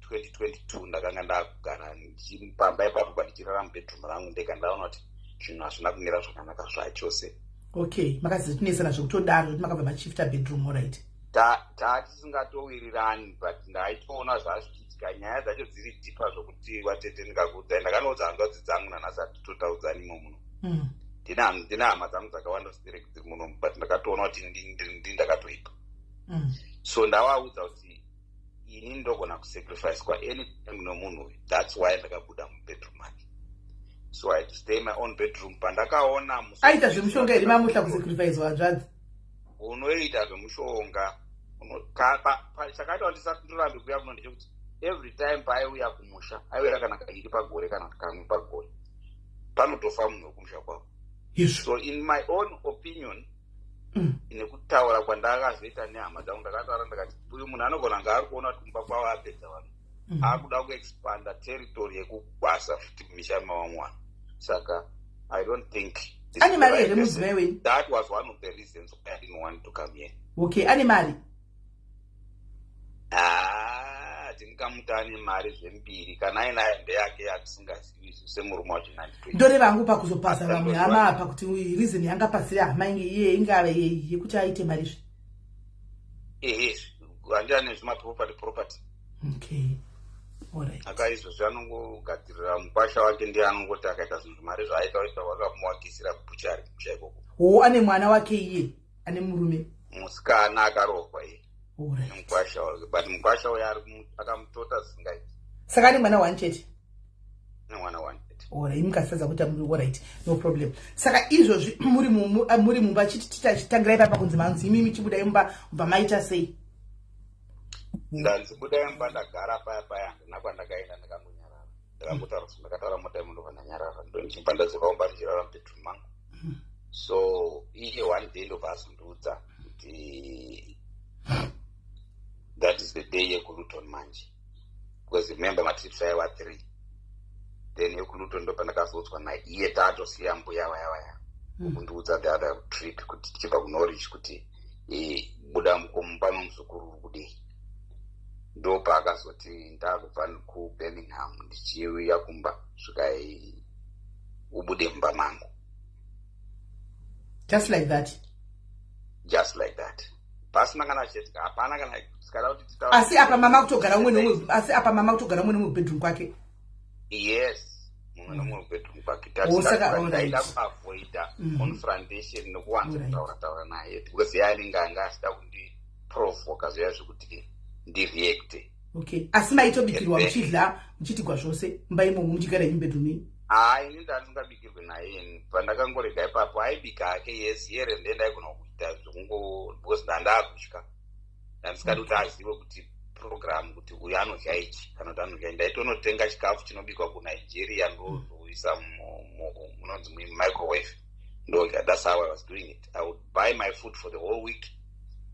2022 ndakanga ndakugara pamba ipapo pandichirara mubedroom rangu, ndaona kuti zvinhu hazvina kumira zvakanaka zvachose. Okay, makazitinesa zvekutodaro kuti makabva machifta bedroom, alright. Tisingatowirani, but ndaitoona zvazvichiitika, nyaya dzacho dziri dhipa zvokuti watete ndikakuudzai. Ndakanoudza hanzvadzi dzangu nanhasi hatitotaudzani imo muno. Ndina hama dzangu dzakawanda dziri muno, but ndakatoona kuti ndakatoipa. So ndavaudza kuti ini ndogona kusacrifice kwaany time nomunhu uyu. That's why ndakabuda mubedroom ake. So I had to stay in my own bedroom. Pandakaona aita zvemushonga here mamuhla kusacrifice hanzvadzi? Unoita zvemushonga chakaita ndisati ndorambe kuuya kuno ndechekuti every time paaiuya kumusha aiuya kana kairi pagore kana kamwe pagore panotofa munhu wekumusha kwavo. So in my own opinion nekutaura kwandakazoita nehama dzangu ndakataura ndakati uyu munhu anogona nga ari kuona kuti kumba kwavo apedza vanhu akuda kuexpanda territory yekukwasa futi kumisha mavamwe vanhu. Saka I don't think ane mari here mudzimai wenyu. That was one of the reasons why I didn't want to come here. Okay, ane mari? Tingamuta ane mari zvembiri kana aina hembe yake yatisingazivi semurume wacho 1920. Ndore vangu pakuzopasa vamwe hama apa kuti reason yanga pasira hama inge iye ingave yekuti aite mari zve. Handina nezvimaproperty. Okay. Alright. Akaizvozvo anongogadzirira mukwasha wake ndiye anongoti akaita zvinhu zvimari zvaaitaita vakamuwakisira kubuchari kumusha ikoko. Ane mwana wake iye ane murume musikana akarohwa iye mukwasha wake, but mukwasha uyo akamutota zisingaiti. Saka ane mwana one chete. Mwana one chete. Alright, mukasadza kuti muri alright, no problem. Saka izvozvi muri mumba chitangirai papa kunzi manzi imi michibuda imba mba maita sei? Ndanzibuda imba ndagara paya handina kwandakaenda ndakangonyarara. Ndakangotaura kuti ndakataura mota yemunhu vandanyarara ndonichimba ndadzikaumba ndichirara mubedroom mangu. So iye one day ndobva azondiudza kuti that is the day yekuLuton manje, because remember matrips aiva 3. Then yekuLuton ndo pandakazodzwa naiye taatosiya mbuya waya kundiudza the other trip kuti tichibva kuNorwich kuti buda mukomba nomuzukuru uri kudei. Ndo paakazoti ndakubva kuBirmingham ndichiuya kumba svika ubude mumba mangu. Just like that. Pasina kana chetika hapana kana sikada kuti titaura. Asi apa mama kutogara umwe nomwe bedroom kwake. Yes, mumwe nomwe bedroom kwake. Ndaida kuavoida confrontation nokuwanza kutaura naye because yaanenge anga asida kundiprovoka zviya zvekuti ndireacte. Okay, asi maitobikirwa muchidla muchitigwa zvose mumba imomo muchigara bedroom iyi? Ini ndandingabikirwe naye pandakangorega ipapo aibika ake yes here ndiye ndaigona kuita zvokungo because ndandakutya ndandisikadi kuti azive kuti program kuti uyu anodya ichi kana kuti anodya ndaitonotenga chikafu chinobikwa kuNigeria ndozoisa munonzi microwave ndodya. That's how I was doing it. I would buy my food for the whole week,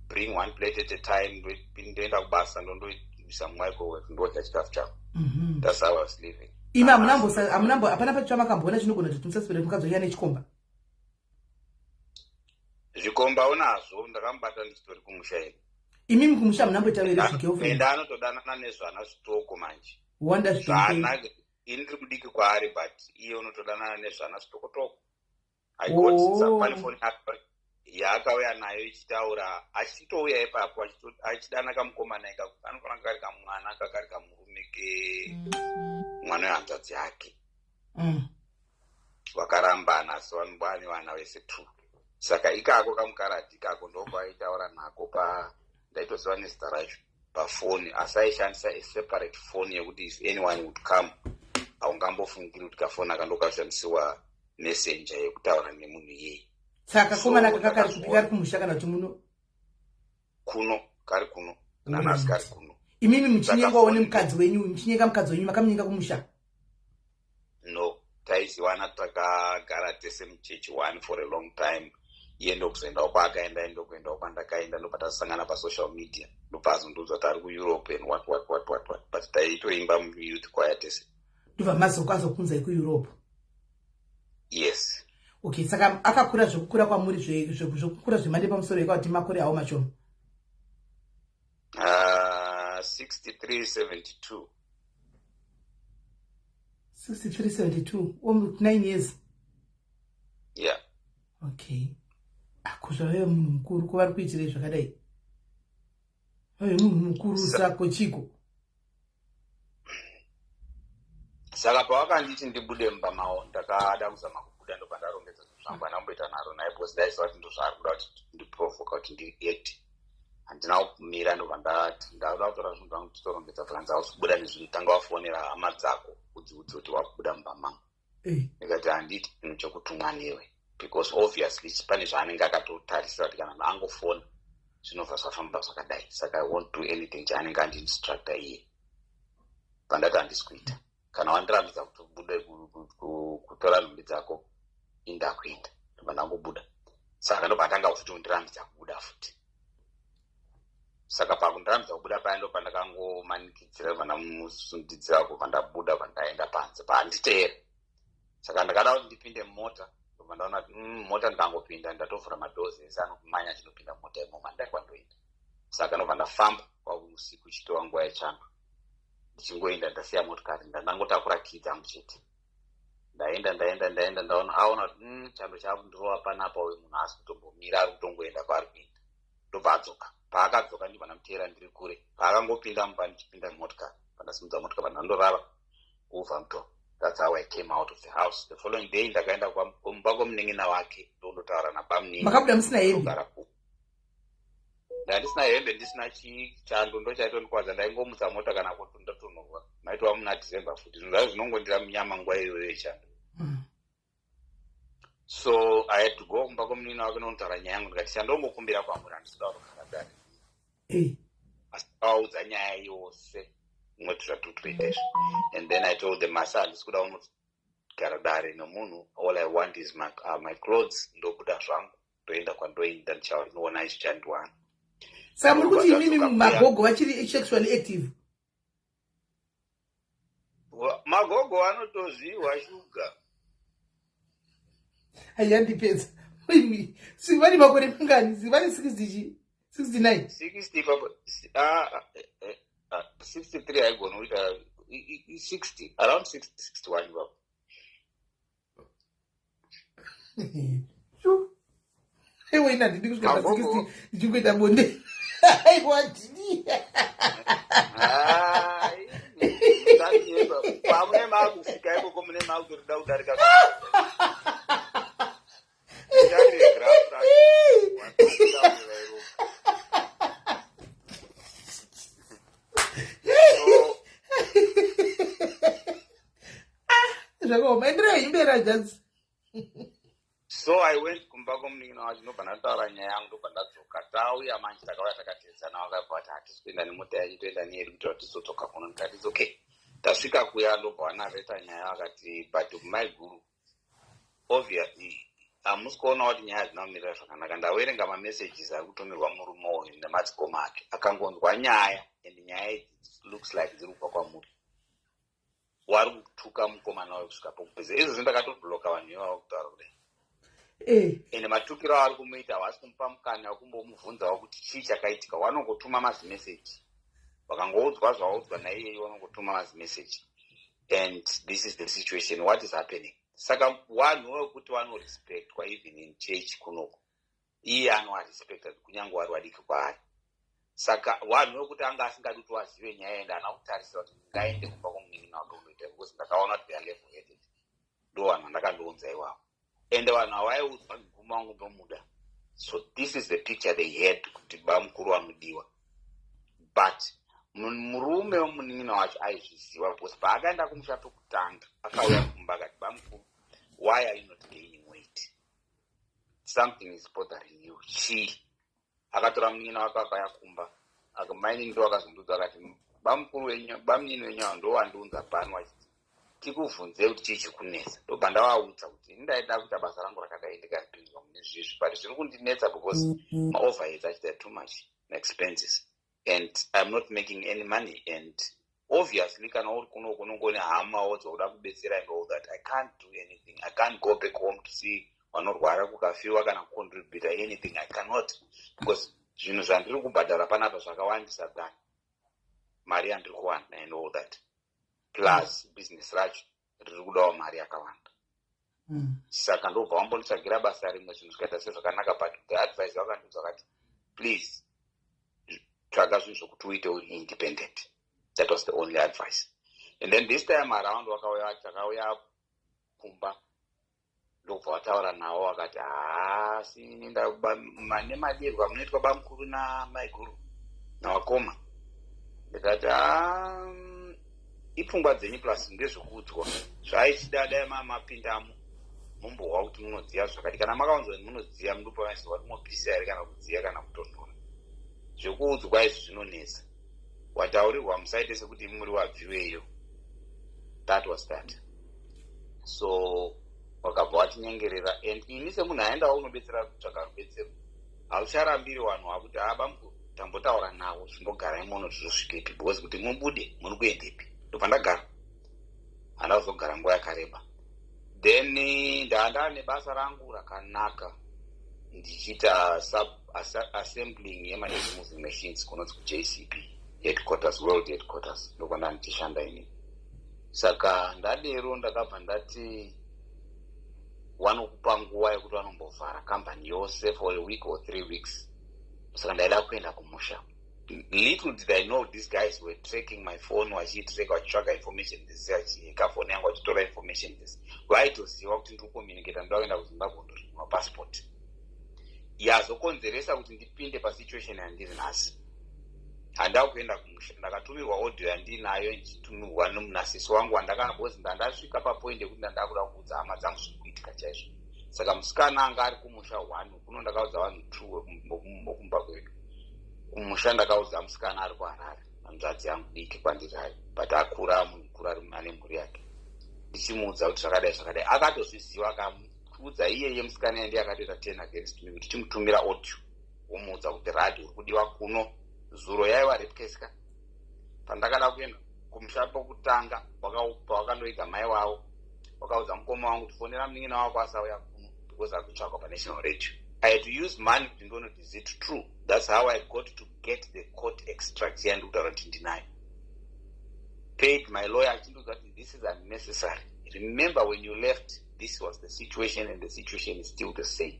bring one plate at a time, ndoenda kubasa ndondoisa mumicrowave ndodya chikafu changu. That's how I was living. Ima amunambo hapana pacho makamboona chinogona kuti musasipere mukazoya nechikomba? Zvikomba unazvo ndakamubata ndichitori kumusha ino. Imimi kumusha munamboita here zvigirlfriend? Ndaanotodanana nezvana zvitoko manje. Wanda zvitoko. Ini ndiri kudiki kwaari but iye unotodanana nezvana zvitokotoko. I got some phone yaakauya nayo ichitaura achitouya ipapo achidana kamukomana ika anofana kari kamwana kakari kamurume mwana wehanzvadzi yake. Vakarambana asi vanobane vana vese 2. Saka ikako kamukarati ikako ndokwaitaura nako ndaitoziva nezita racho pafoni asi aishandisa a separate phone yekuti if anyone would come haungambofungiri kuti kafoni akandokashandisiwa messenger yekutaura nemunhu iyeye. Saka komana kakari kupika ari kumusha kana kuti muno? Kuno, kari kuno. Nanasi kari kuno. Imimi muchinyengawo nemukadzi wenyu, muchinyenga mukadzi wenyu makamunyenga kumusha? No, taiziwana takagara tese muchechi one for a long time. Iye ndokuzoendawo paakaenda ndokuendawo kwandakaenda ndopatasangana pasocial media ndopazondodzwa kuti ari kuEurope and what but taitoimba muyouth choir tese. Ndobva mazokunzai kuEurope? Yes. Okay, saka akakura zvokukura kwamuri zvokukura zvemhando yepamusoro yakati makore awo mashoma? 63-72. 63-72, almost 9 years. Yeah. Okay. Akuzvawe munhu mukuru kuvari kuitirei zvakadai? Ave munhu mukuru sako chiko? Saka pavakanditi ndibude mumba mavo ndakada kuzama kubuda ndopandarongedza zvangu andamboita naro naye because ndaiziva kuti ndozvaari kuda kuti ndiprovoka kuti ndiact. Handina kumira ndobva ndauda kutora zvinhu zvangu titorongedza fukanza kubuda nezvinhu tanga wafonera hama dzako udziudze kuti wakubuda mumba mangu. Ndikati handiti chinhu chokutumwa newe because obviously pane zvaanenge akatotarisira kuti kana angofona zvinobva zvafamba zvakadai. Saka I won't do anything chaanenge andiinstructor iye. Pandati handisi kuita. Kana wandiramidza kuti ubude kutora nhumbi dzako indakuenda ndangobuda. Saka ndobva atanga kuti undiramidza kubuda futi. Saka pakundiramidza kubuda paya ndo pandakangomanikidzira pandamusundidzira pandabuda pandaenda panze panditeera. Saka ndakada kuti ndipinde mumota ndobva ndaona kuti mota ndangopinda ndatovhura madhozi ese anokumanya chinopinda mota imomo handai kwandoenda. Saka ndobva ndafamba pausiku chitova nguva yechando. Ndichingoenda ndasiya motikari ndangotakura kii dzangu chete. Ndaenda ndaona aona kuti chando chakundirova panapa uyu munhu asi kutombomira ari kutongoenda paari kuenda. Ndobva adzoka. Paakadzoka ndibva ndamuteera ndiri kure. Paakangopinda mumba ndichipinda mumotikari. Pandasimudza motikari ndandorara over muto. That's how I came out of the house. The following day ndakaenda kumba kwomunen'ena wake ndondotaura nabamunini. Makabuda musina hembe. Ndandisina hembe ndisina chando ndo chaitondikwadza ndaingomutsa mota kana kuti ndatonhorwa. Maitwa muna December futi. Zvinhu zvinongondira munyama nguva iyoyo yechando. So I had to go kumba kwomunini wake ndondotaura nyaya yangu ndikati chandongokumbira kwamuri handisida kugara dare. Asikaudza nyaya yose. Not to 2-3 days. And then I told them, myself, this could almost get a dare no moon. All I want is my clothes. No good as wrong. To end up doing that child. No nice chant one. Some would see Magogo actually sexually active. Magogo, I not those you, I sugar. I depends. See, what about what it's 60, 69, 60, 63 I go with 60 around 60 61 go. Sure. Hey, wait, not because 60 did you get a bonnet? I want So I went kumbago mnino ajinopanataura nyaya yangu ndopandadzoka tauya manje takauya takatedzana wakabva kuti hatisi nemota yacho toenda neyedu kuti tizotoka kuno ndikati it's okay. Tasvika kuya ndobva wanareta nyaya akati but my guru obviously hamusi kuona kuti nyaya dzinomirira zvakanaka. Ndaverenga mamessages ari kutumirwa murume uyu nemadzikoma ake akangonzwa nyaya and nyaya idzi looks like dziri kubva kwamuri. Wari kutuka mukomana wayo kusvika pokupedza. Izvo zvindakatobhuloka vanhu ivavo kutaura kudai. Ende matukiro avari kumuita havasi kumupa mukana wekumbomubvunzawo kuti chii chakaitika. Wanongotuma mazimeseji. Wakangoudzwa zvawaudzwa naiyeyi wanongotuma mazimeseji. And this is the situation. What is happening? Saka vanhu wekuti vanorespectwa even in church kunoko. Iye anowarespecta kunyange wari wadiki kwaari. Saka vanhu wekuti anga asingadi kuti wazive nyaya ende haana kutarisira kuti ngaende kumba kwomunini wakondoita because ndakaona kuti they are level headed. Ndo vanhu vandakandounza iwavo. Ende vanhu havaiudzwa muguma wangu ndomuda. So this is the picture they had kuti bamukuru vamudiwa. But murume womunini wacho aizviziva because paakaenda kumusha pekutanga akauya kumba akati bamukuru, why are you not gaining weight? Something is bothering you. Chii? Akatora munina wake akauya kumba akamaini ndo akazondudza akati bamunini wenyu ndo wandiunza pano achiti tikubvunze kuti chii chikunetsa. Ndobva ndavaudza kuti ndaida kuita basa rangu rakadai ndikapindwa mune zvizvi but zviri kundinetsa because maoverheads achita too much expenses and I'm not making any money and obviously kana uri kuno kunongone hamawo dzokuda kubetsera and all that I can't do anything. I can't go back home to see vanorwara kukafiwa kana kucontribute anything. I cannot because zvinhu zvandiri kubhadhara panapa zvakawandisa dani mari yandiri kuwana and all that plus business racho riri kudawo mari yakawanda. Saka ndobva wambonditsvagira basa rimwe zvinhu zvikaita sezvakanaka but the advice vakandiudza vakati please tsvaga zvinhu zvokuti uite uri independent. That was the only advice. And then this time around takauya kumba ndobva wataura nawo wakati haasi nemadirwa munoitwa bamukuru namaiguru nawakoma. Ndikati ipfungwa dzenyu plus ndezvokudzwa zvaichida dai mapindamo mumbohwa kuti munodziya zvakati kana makaonzwa kuti munodziya mundopa maziva kuti munopisa here kana kudziya kana kutonhora zvekuudzwa izvi zvinonesa. Wataurirwa musaite sekuti muri wabviweyo. That was that. So wakabva watinyengerera, and ini semunhu aendawo unobetsera kutsvaka rubetsero, haucharambiri vanhu vakuti bambo tambotaura nawo zvimbogarai muno tizosvikepi, because kuti mubude muri kuendepi. Ndobva ndagara, handina kuzogara nguva yakareba. Then ndanga nebasa rangu rakanaka ndichiita assembling yema-moving machines kunonzi kuJCP headquarters, world headquarters, ndokwanda ndichishanda ini. Saka ndadero ndakabva ndati vanokupa nguva yekuti vanombovhara kambani yose for a week or 3 weeks. Saka ndaida kuenda kumusha. Little did I know these guys were tracking my phone, vachitsvaga information this, vachiheka phone yangu vachitora information this. Vaitoziva kuti ndiri kucommunicata ndoda kuenda kuZimbabwe ndorima passport. Yazokonzeresa kuti ndipinde pasituation yandiri nhasi. Handava kuenda kumusha, ndakatumirwa audio yandinayo ndichitumirwa nomunasisi wangu wandakanabozi ndandasvika papoint yekuti ndandakuda kuudza hama dzangu zviri kuitika chaizvo. Saka musikana anga ari kumusha 1, kuno ndakaudza vanhu 2 vokumba kwedu. Kumusha ndakaudza musikana ari kuHarare, hanzvadzi yangu diki kwandiri hayo, but akura munhu ari ane mhuri yake. Ndichimuudza kuti zvakadai, akatozviziva, akaudza iyeye musikana yandiye akatoita 10 against me kuti chimutumira audio womuudza kuti radio uri kudiwa kuno. Zuro yaiva repkeska. Pandakada kuenda kumusha pokutanga wakandoiga mai wavo, wakaudza mukoma wangu kuti fonera munin'ina wako asauya kuno because akutsvakwa paNational Radio. I had to use money kuti ndono, is it true? That's how I got to get the court extracts here ndikutaura kuti ndinayo. Paid my lawyer achindoudza kuti this is unnecessary. Remember when you left, this was the situation and the situation is still the same.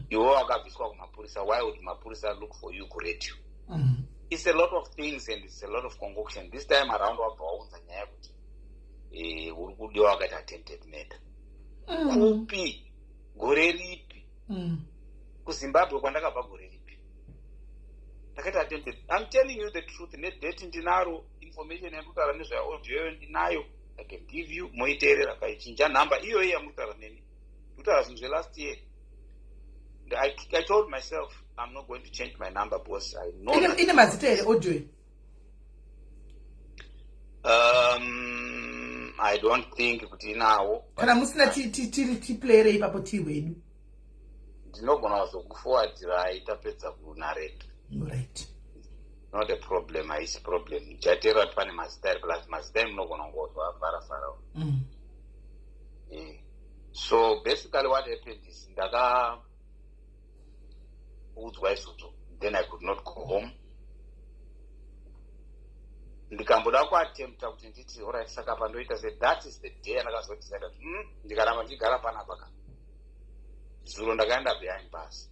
Iwe wakabviswa kumapurisa, why would mapurisa look for you kuredio? It's a lot of things and it's a lot of concoction. This time around wabva waunza nyaya kuti uri kudiwa wakaita attempted murder. Kupi? Gore ripi? KuZimbabwe kwandakabva gore ripi? Ndakaita attempted. I'm telling you the truth. Nedate ndinaro information yandikutaura nezvaaudio ndinayo. I can give you moiteerera kaichinja namba iyoyi yamutaura neni. Ndikutaura zvinhu last year. I told myself I'm not going to change my number because I know ine mazita here audio. I don't think kuti inawo. Kana musina ti player ipapo ti wedu. Ndinogona kuzokuforwardira aitapedza kunareta. Right. Not a problem, haisi problem. Chatera kuti pane mazita plus mazita munogona kungozwa fara. So basically what happened is udzwa izvozvo, then I could not go home. Ndikamboda kuatempta kuti nditi alright, saka pandoita se that is the day andakazodecide kuti ndikaramba ndigara panapa. Zuro ndakaenda behind bus.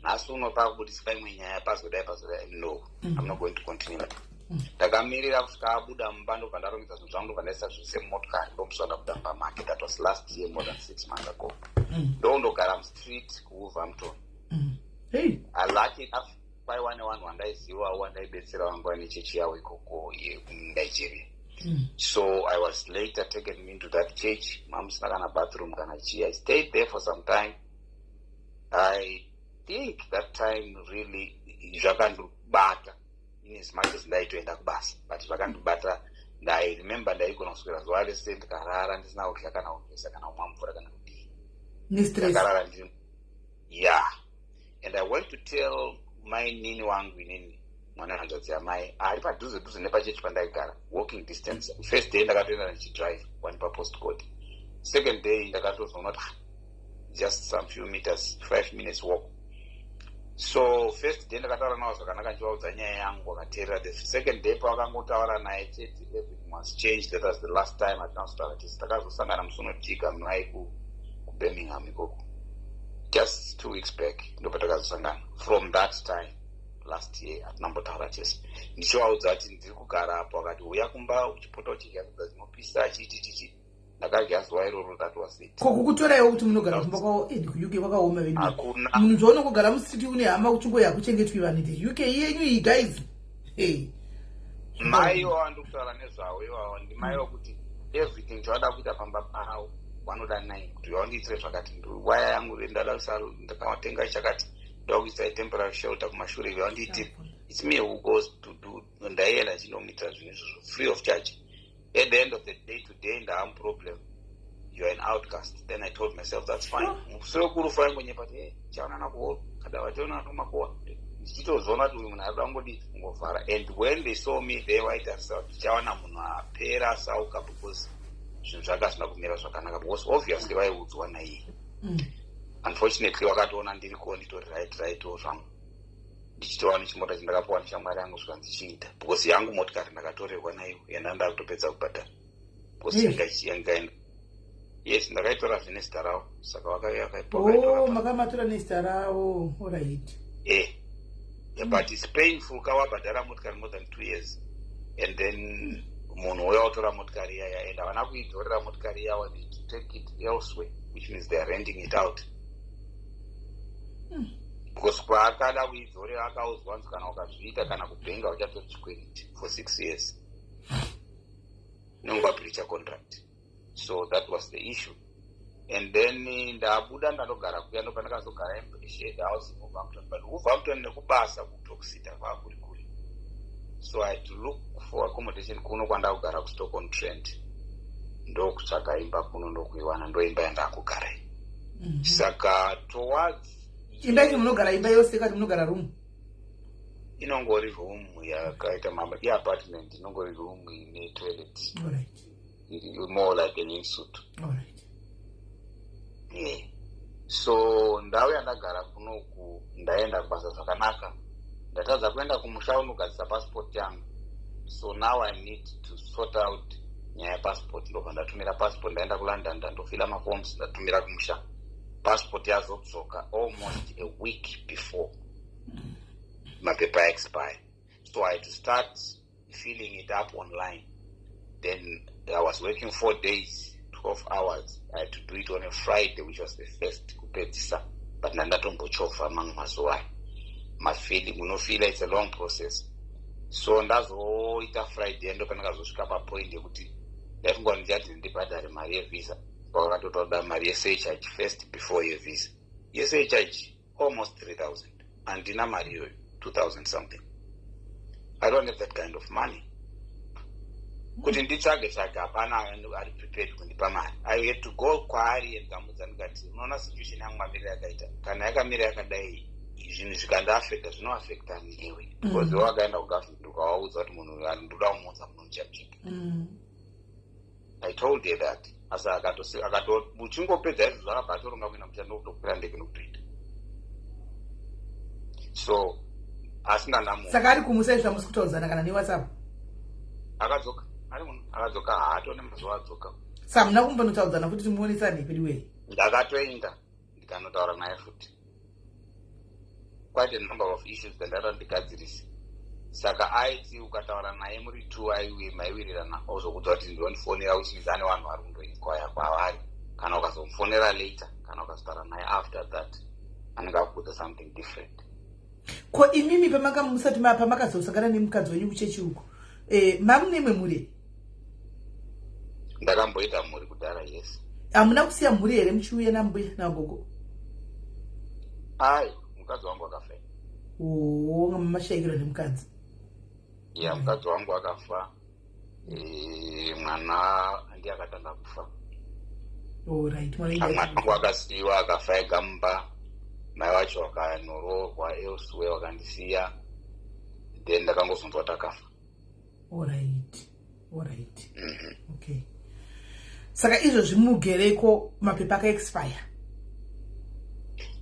Nhasi unopa kubudisika imwe nyaya pazodai. No, I'm not going to continue. Ndakamirira kusvika abuda mumba ndobva ndarongedza zvinhu zvangu ndobva ndaisa zvose mumotokari ndomuswa ndabuda mumarket. That was last year, more than 6 months ago. Ndondogara mustreet kuWolverhampton. Hey. Lucky enough, paiwane vanhu vandaiziva wandaibetsera vanga vane chechi yavo ikoko yeNigeria. So I was later taken into that church. Mamusina kana bathroom kana chi. I stayed there for some time. I think that time really zvakandibata in as much as ndaitoenda kubasa, but zvakandibata. I remember ndaigona kuswera zuva rese ndikarara ndisina kudya kana kugeza kana kumwa mvura kana kudii. Ndakarara ndiri. Yeah. And I went to tell my nini wangu inini mwana hanzvadzi yamai ari padhuze nepachechi pandaigara, walking distance. First day ndakatoenda ndichidrive one pa postcode. Second day ndakatozoona just some few meters, 5 minutes walk. So first day ndakataura nawo zvakanaka ndichivaudza nyaya yangu, wakateerera. The second day pavakangotaura naye chete, everything was changed. That was the last time atinazotaura tisi. Takazosangana musonotika munai kuBirmingham ikoko. Just 2 weeks back, from that time last year at Nambotaura chese. Ndichivaudza kuti ndiri kugara apo, vakati uya kumba uchipota uchidya kudza dzinopisa chichi. Ndakadya zuva iroro, that was it. Kukutoraiwo kuti munogara kumba kwavo kuUK kwakaoma vedu. Hakuna. Munhu zvaona kugara musiti une hama uchingoya kuchengetwi vanhu UK yenyu iyi guys. Hey. Mai wandikutaura nezvavo iwawo ndimai wokuti everything chavada kuita pamba pavo vanoda nai kuti vaundiitire zvakati. Waya yangu ndakatenga chakati, ndokuisa temporary shelter kumashure vaundiitire. it's me who goes to do ndaienda chinomita zvinhu izvozvo free of charge. At the end of the day, today ndaham problem, you're an outcast. Then I told myself that's fine. So kurufai mwenye pati chaona kuo kada wachona kumakoa ndichitozona kuti munhu ari angodi ngovhara. And when they saw me they white as chaona munhu apera sauka because zvinhu zvakasina kumira zvakanaka because obviously vaiudzwa naiye. Unfortunately wakatoona ndiriko nditori right zvangu ndichitowana chimota chandakapiwa neshamwari yangu zvika ndichiita because yangu motikari ndakatorerwa nayo yenda ndakutopedza kubhadhara because ngaenda yes ndakaitora zvine zita ravo saka wakaipa makamatora nezita ravo. Alright. But it's painful kawabhadhara motikari more than 2 years and then munhu uya watora motikari iyaya and havana kuidhorera motikari yavo they take it elsewhere which means they are renting it out. Because kwaakada kuidhorera akaudzwa kuti kana ukazviita kana kubhenga uchatora chikwereti for 6 years nonga breach contract. So that was the issue. And then ndabuda ndandogara kuya ndo pandakazogara shed house in Wolverhampton, but Wolverhampton nekubasa kutokusita kwakurikuri. So I had to look for accommodation kuno kwandakugara kuStoke-on-Trent ndokutsvaga imba kuno ndokuiwana ndoimba yandakugara. Saka towards imba yake munogara imba yose kati munogara room inongori room yakaita mama apartment inongori room ine toilet. Alright. More like an in-suit. Alright. Yeah. So ndau yandagara kunoku ndaenda kubasa zvakanaka ndatadza kuenda kumusha unogadzisa passport yangu. So now I need to sort out nyaya yepassport. Ndobva ndatumira passport ndaenda kuLondon ndandofila maforms ndatumira kumusha. Passport yazodzoka almost a week before mapepa expire. So I had to start filling it up online. Then I was working 4 days, 12 hours. I had to do it on a Friday, which was the first kupedzisa. But nandatombochofa among mazuva. My feeling, feel it's a long process. So ndazoita Friday ndo pandakazosvika papoint yekuti ndaifungwa ndiyati ndibhadhare mari yevisa. Pakatotoda mari yeSearch first before your visa. YeSearch almost 3,000. Andina mari iyoyo 2,000 something. I don't have that kind of money. Kuti nditsvage hapana ari prepared kundipa mari. I had to go kwaari and kamudza ndikati unoona situation yangu mamiriro yakaita kana yakamira yakadai zvinhu zvikandaafecta zvinoafecta newe because wakaenda kugovernment ukawaudza kuti munhu ndoda kumuudza munhu ndichamucheka. I told her that asa akato uchingopedza izvo zvakabva atoronga kuenda mushando kutokwira ndege nokutoita. So asina ndamu saka ari kumusa izvo amusi kutaudzana kana neWhatsApp akadzoka ari munhu akadzoka haatone mazuva adzoka. Saka muna kumbonotaudzana kuti timuonesane pediwei. Ndakatoenda ndikanotaura naye futi quite a number of issues dzandata ndigadzirisa. Saka aiti ukataura naye muri 2 maiwirirana ozokudza kuti ndondifonera which means ane vanhu vari kundoinquire kwavari kana ukazomufonera later kana ukazotaura naye after that anenge akudza something different. Ko imimi musati pamakazosangana nemukadzi wenyu kuchechi uko mamune mhuri? Ndakamboita mhuri kudhara. Yes. Hamuna kusiya mhuri here muchiuya nambuya nagogo? Ai mukadzi wangu akafa. Mamashayikirwa nemukadzi? Yeah, mukadzi wangu akafa. Mwana ndiye akatanga kufa. Alright. Mwana wangu akasiyiwa akafa egamba. Mai wacho wakanorovwa elsewhere wakandisiya. Then ndakangozonzwa kuti akafa. Alright. Okay. Saka izvozvi mugereko mapepa aka-expire?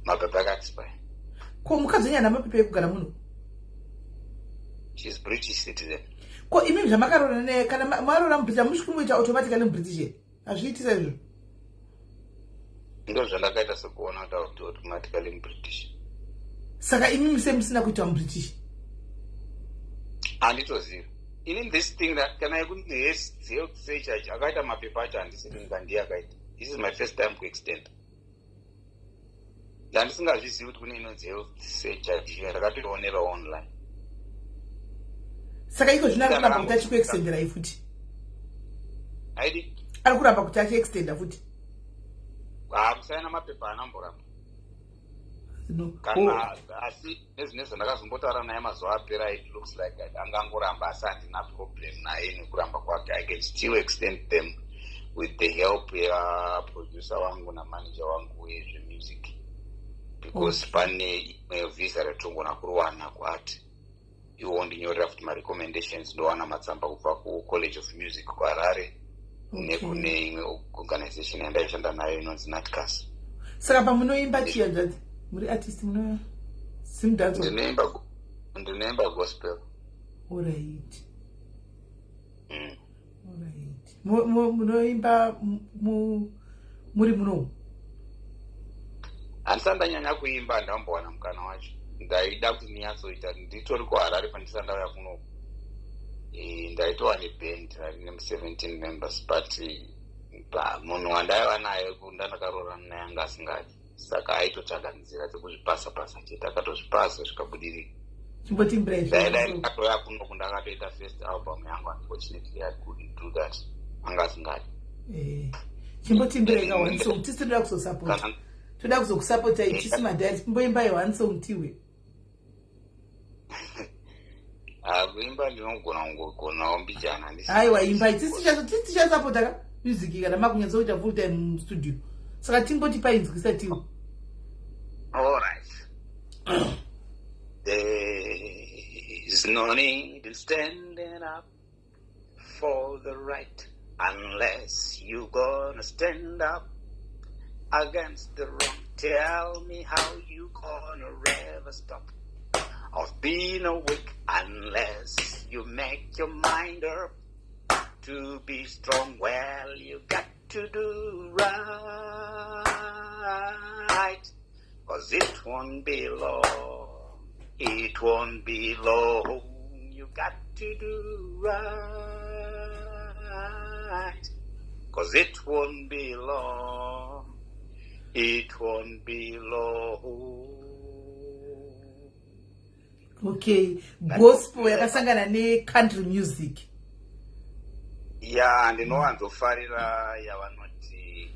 Mapepa aka-expire. Ko mukadzi wenyu hana mapepa ekugara muno? She's British citizen. Ko imi zvamakarora kana marora muBritish hamusvi kumuita automatically muBritish here? Hazviitisa izvo? Ndo zvandakaita sekuona kuti automatically muBritish. Saka imi musina kuita muBritish? Handitozivi. In this thing that can I couldn't say church akaita mapepa acho handisiri ndiye akaita. This is my first time to extend. Ndandisingazvizivi kuti kune inonzi say church ndakatoionera online. Saka iko zvino ari kuramba kuti achikuextendera ifuti? Aidi? Ari kuramba kuti achiextenda futi? Kusaina mapepa anamboramba. no. kana asi nezvine zvandakazombotaura naye mazuva apera, it looks like angangoramba asi handina problem naye nekuramba kwake. I can still extend them with the help producer wangu namanager wangu wezvemusic, because pane imwe visa ratongona kuruwana kwati iwo ndinyorera futi marecommendations, ndowana matsamba kubva kucollege of music kuharare nekune imwe organization yandaishanda nayo inonzi Natcas. Saka pamunoimba chiya zvati muri artist muno simdanzo? Ndinoimba gospel. Alright. Alright. Munoimba muri muno? Handisati ndanyanya kuimba, ndambowana mukana wacho. Ndaida kuti ndinyatsoita, nditori kuharare pandisati ndauya kuno. Ndaitowa neband rine 17 members, but munhu wandaiva naye ndandakaroorana naye anga asingadi, saka aitotsvaga nzira dzekuzvipasa-pasa chete, akatozvipasa zvikabudirira. Chimboti ndaida ndakatoya kuno kundakatoita first album yangu, unfortunately I couldn't do that, anga asingadi. Chimboti mbireka one song, tisi toda kuzosupport. Toda kuzokusupporta tisi madhari, timboimba one song tiwe. Kuimba ndinogona kungogonawo mbijana. Aiwa imba, tisi tichasupporta ka music kana makunyatsoita full time studio. Saka timboti painzwisa tiwe. All right. There's no need in standing up for the right unless you're gonna stand up against the wrong. Tell me how you gonna ever stop of being awake unless you make your mind up to be strong. Well, you got to do right, 'cause it won't be long. It won't be long. You got to do right, 'cause it won't be long. It won't be long. Okay, gospel yakasangana ne-country music. Yeah, ndinowanzofarira yavanoti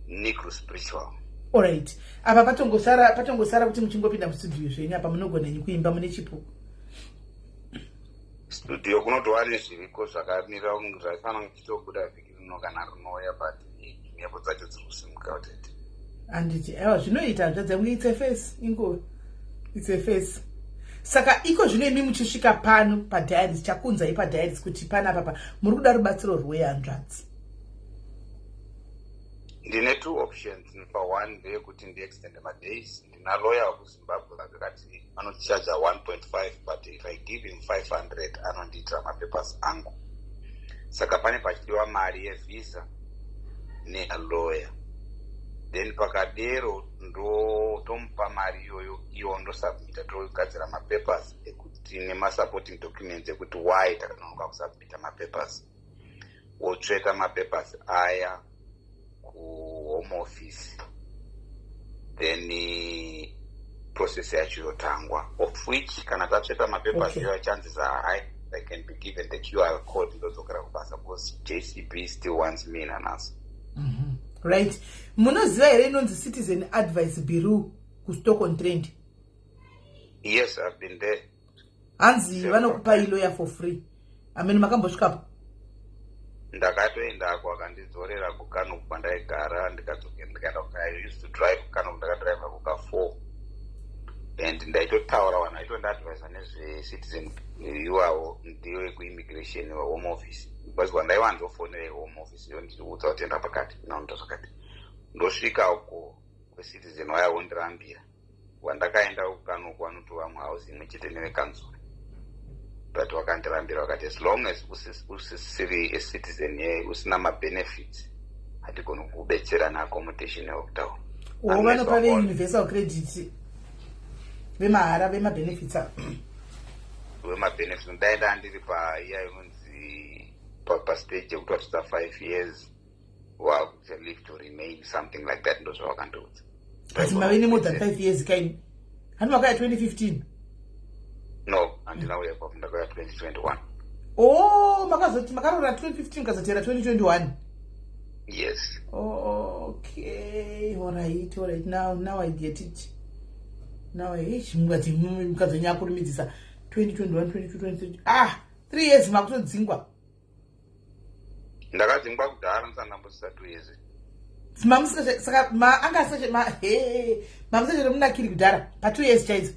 Negro spiritual. Alright. Apa patongosara kuti muchingopinda mustudio zvenyu apa munogona kuimba mune chipo. Studio kunotova nezviriko zvakamira zvaifanira kuchitobuda vhiki rino kana rinouya, but nyepo dzacho dziri kusimuka utete. Handiti aiwa zvinoita zvadzange it's a face ingova. It's a face. Saka iko zvino imi muchisvika pano padiaries chakunzai padiaries kuti pana papa muri kuda rubatsiro rwehanzvadzi. Ndine two options. Number one, ndeyekuti ndi-extend madays. Ndina lawyer wakuZimbabwe akati anochaja 1.5, but if I give him 500 anondiitira mapapers angu. Saka pane pachidiwa mari yevisa nelawyer. Then pakadero ndo tomupa mari iyoyo, iwo ndosubmita, togadzira mapapers ekuti nemasupporting documents ekuti why takanonoka kusubmita mapapers. Wotsveta mapapers aya home office, then process yacho yotangwa, of which kana tatsveta mapapers your chances are high I can be given the QR code ndodzokera kubasa, because JCB still wants me nanas. Right. Munoziva here inonzi Citizen Advice Bureau kuStock-on-Trent? Yes, I've been there. Hanzi vanokupa lawyer for free. Ameni makambosvikapo? Ndakatoendako akandidzorera kuKano kwandaigara, ndikaenda I used to drive kuKano, ndakadrive kuka4, and ndaitotaura vanhu vaitondiadvisa nezveCitizen iwavo ndiwe kuimmigration home office, because kwandaiwanzofonera home office iyo ndichiudza kuti enda pakati naunda zvakati. Ndosvika uko kweCitizen wayavondirambira, wandakaenda kuKano kwanoti vamwe house imwe chete nevekanzuri, but wakandirambira vakati as long as usisiri a-citizen here usina mabenefits hatigoni kukubetsera neaccommodation yokutaura. Vanopa ve-universal credit vemahara vemabenefits vemabenefits. Ndaenda ndiri paiya inonzi pastage yekuti watisa 5 years wakuita leave to remain, something like that, ndo zvavakandiudza. Asi mave nemore than 5 years kaini? Hani makaya 2015? No, handina uya kwapo, ndakauya 2021. Oh, makazoti makarora 2015 kazotera 2021? Yes. Oh, okay. All right. Now I get it. nawe mukadzi wenyu akurumidzisa 2021 22 23 years makutodzingwa. Ndakadzingwa kudhara ndisandambosisa 2 years. Saka mamusachero munakiri kudhara pa2 years chaidzo.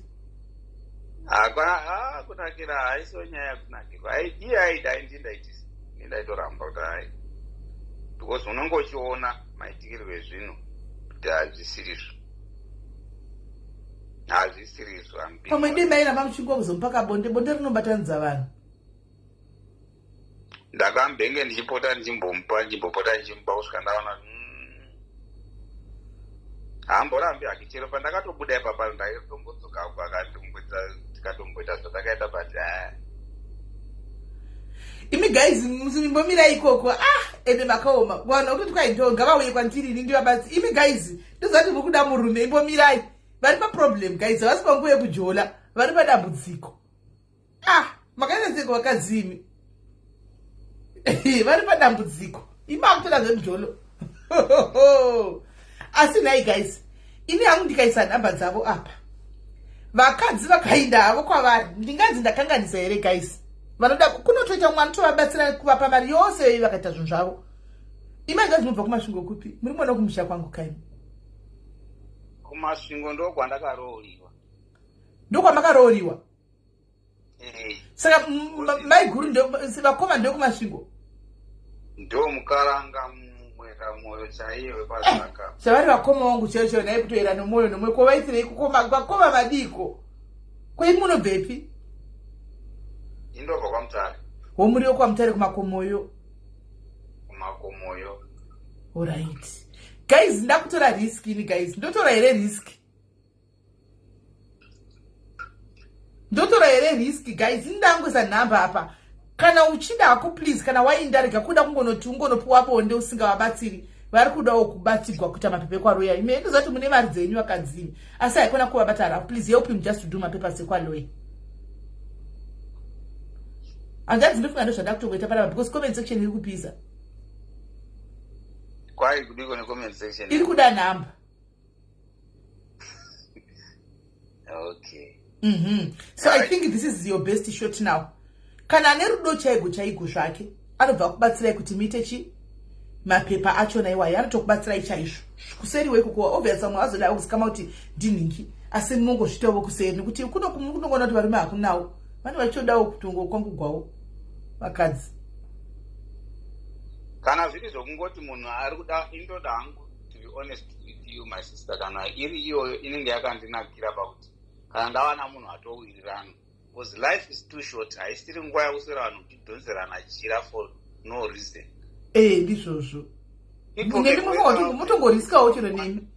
Kunakira haisiwo nyaya kunakirwa. Iye aida ndindaitisa. Ndaitoramba kuti hai. Because unenge uchiona maitikirwo ezvinhu kuti hazvisirizvo. Hazvisirizvo. Pamwe ndimairamba muchingo kuzomupa bonde rinobatanidza vanhu. Ndakambenge ndichipota ndichimbopa kusvika ndaona haamborambi hake. Chero pandakatobuda ipapa ndaitombodzokako tikatomboita zvatakaita but imi guys musimbomira ikoko ende makaoma vanhu vakutoti kwai ndonga vauye kwandiri ndivabatsi. Imi guys ndozati mukuda murume imbomirai. Vari paproblem guys, havasi panguva yekujola, vari padambudziko. Makaita seko vakadzi imi. Vari padambudziko. Imi akutoda zvemujolo. Asi nhai guys, ini hangu ndikaisa nhamba dzavo apa. Vakadzi vakainda havo kwavari, ndinganzi ndakanganisa here guys. Vanoda kunotoita mwana tovabatsira kuvapa mari yose vakaita zvinhu zvavo. Imi guys munobva kumasvingo kupi? Muri mwana kumusha kwangu kaimi. Kumasvingo ndokwandakarooriwa. Ndokwamakarooriwa? Saka maiguru vakoma ndokumasvingo? Ndo mukaranga mweka moyo chaiyo wepazaka. Chavari vakoma wangu chaiyo naye kutoera nomwoyo nomwe kwavaitirei vakoma madiko. Kwai munobvepi? Indobva kwaMutare. Womuriwo kwaMutare kumakomoyo? Kumakomoyo. Alright. Guys, ndakutora risk ini guys. Ndotora here risk. Ndotora here risk guys. Indangoisa nhamba apa. Kana uchida hako please, kana waindarika kuda kungonoti ungonopuwa bonde usingawabatsiri. Vari kudawo kubatirwa kuita mapepe kwaroya. Ime ndozati mune mari dzenyu vakadzimi. Asi haikona kuvabatara. Please help him just to do mapepa sekwaloya. Anganzi ndofunga ndozvada kutongoita panapa because comment section iri kupisa. Kwai kudiko necomment section iri kuda nhamba. Okay. So I think this is your best shot now. Kana ane rudo chaigo zvake anobva kubatsirai kuti muite chi mapepa achona iwayo anotokubatsirai chaizvo. Kuseri ikoko obviously mwe azoda kuzikama kuti ndinhingi asi munongozvitawo kuseri nekuti kunongona kuti varume hakunawo vane vachidawo kutongo kwangugwawo vakadzi. Kana zviri zvokungoti munhu ari kuda indoda hangu to be honest with you my sister, kana iri iyoyo inenge yakandinakira pakuti kana ndawana munhu atowirirana because life is too short. Haisiri nguva yakuswera vanhu kutidhonzerana jira for no reason. Ndizvozvo nemi mutongoriskawo chero nemi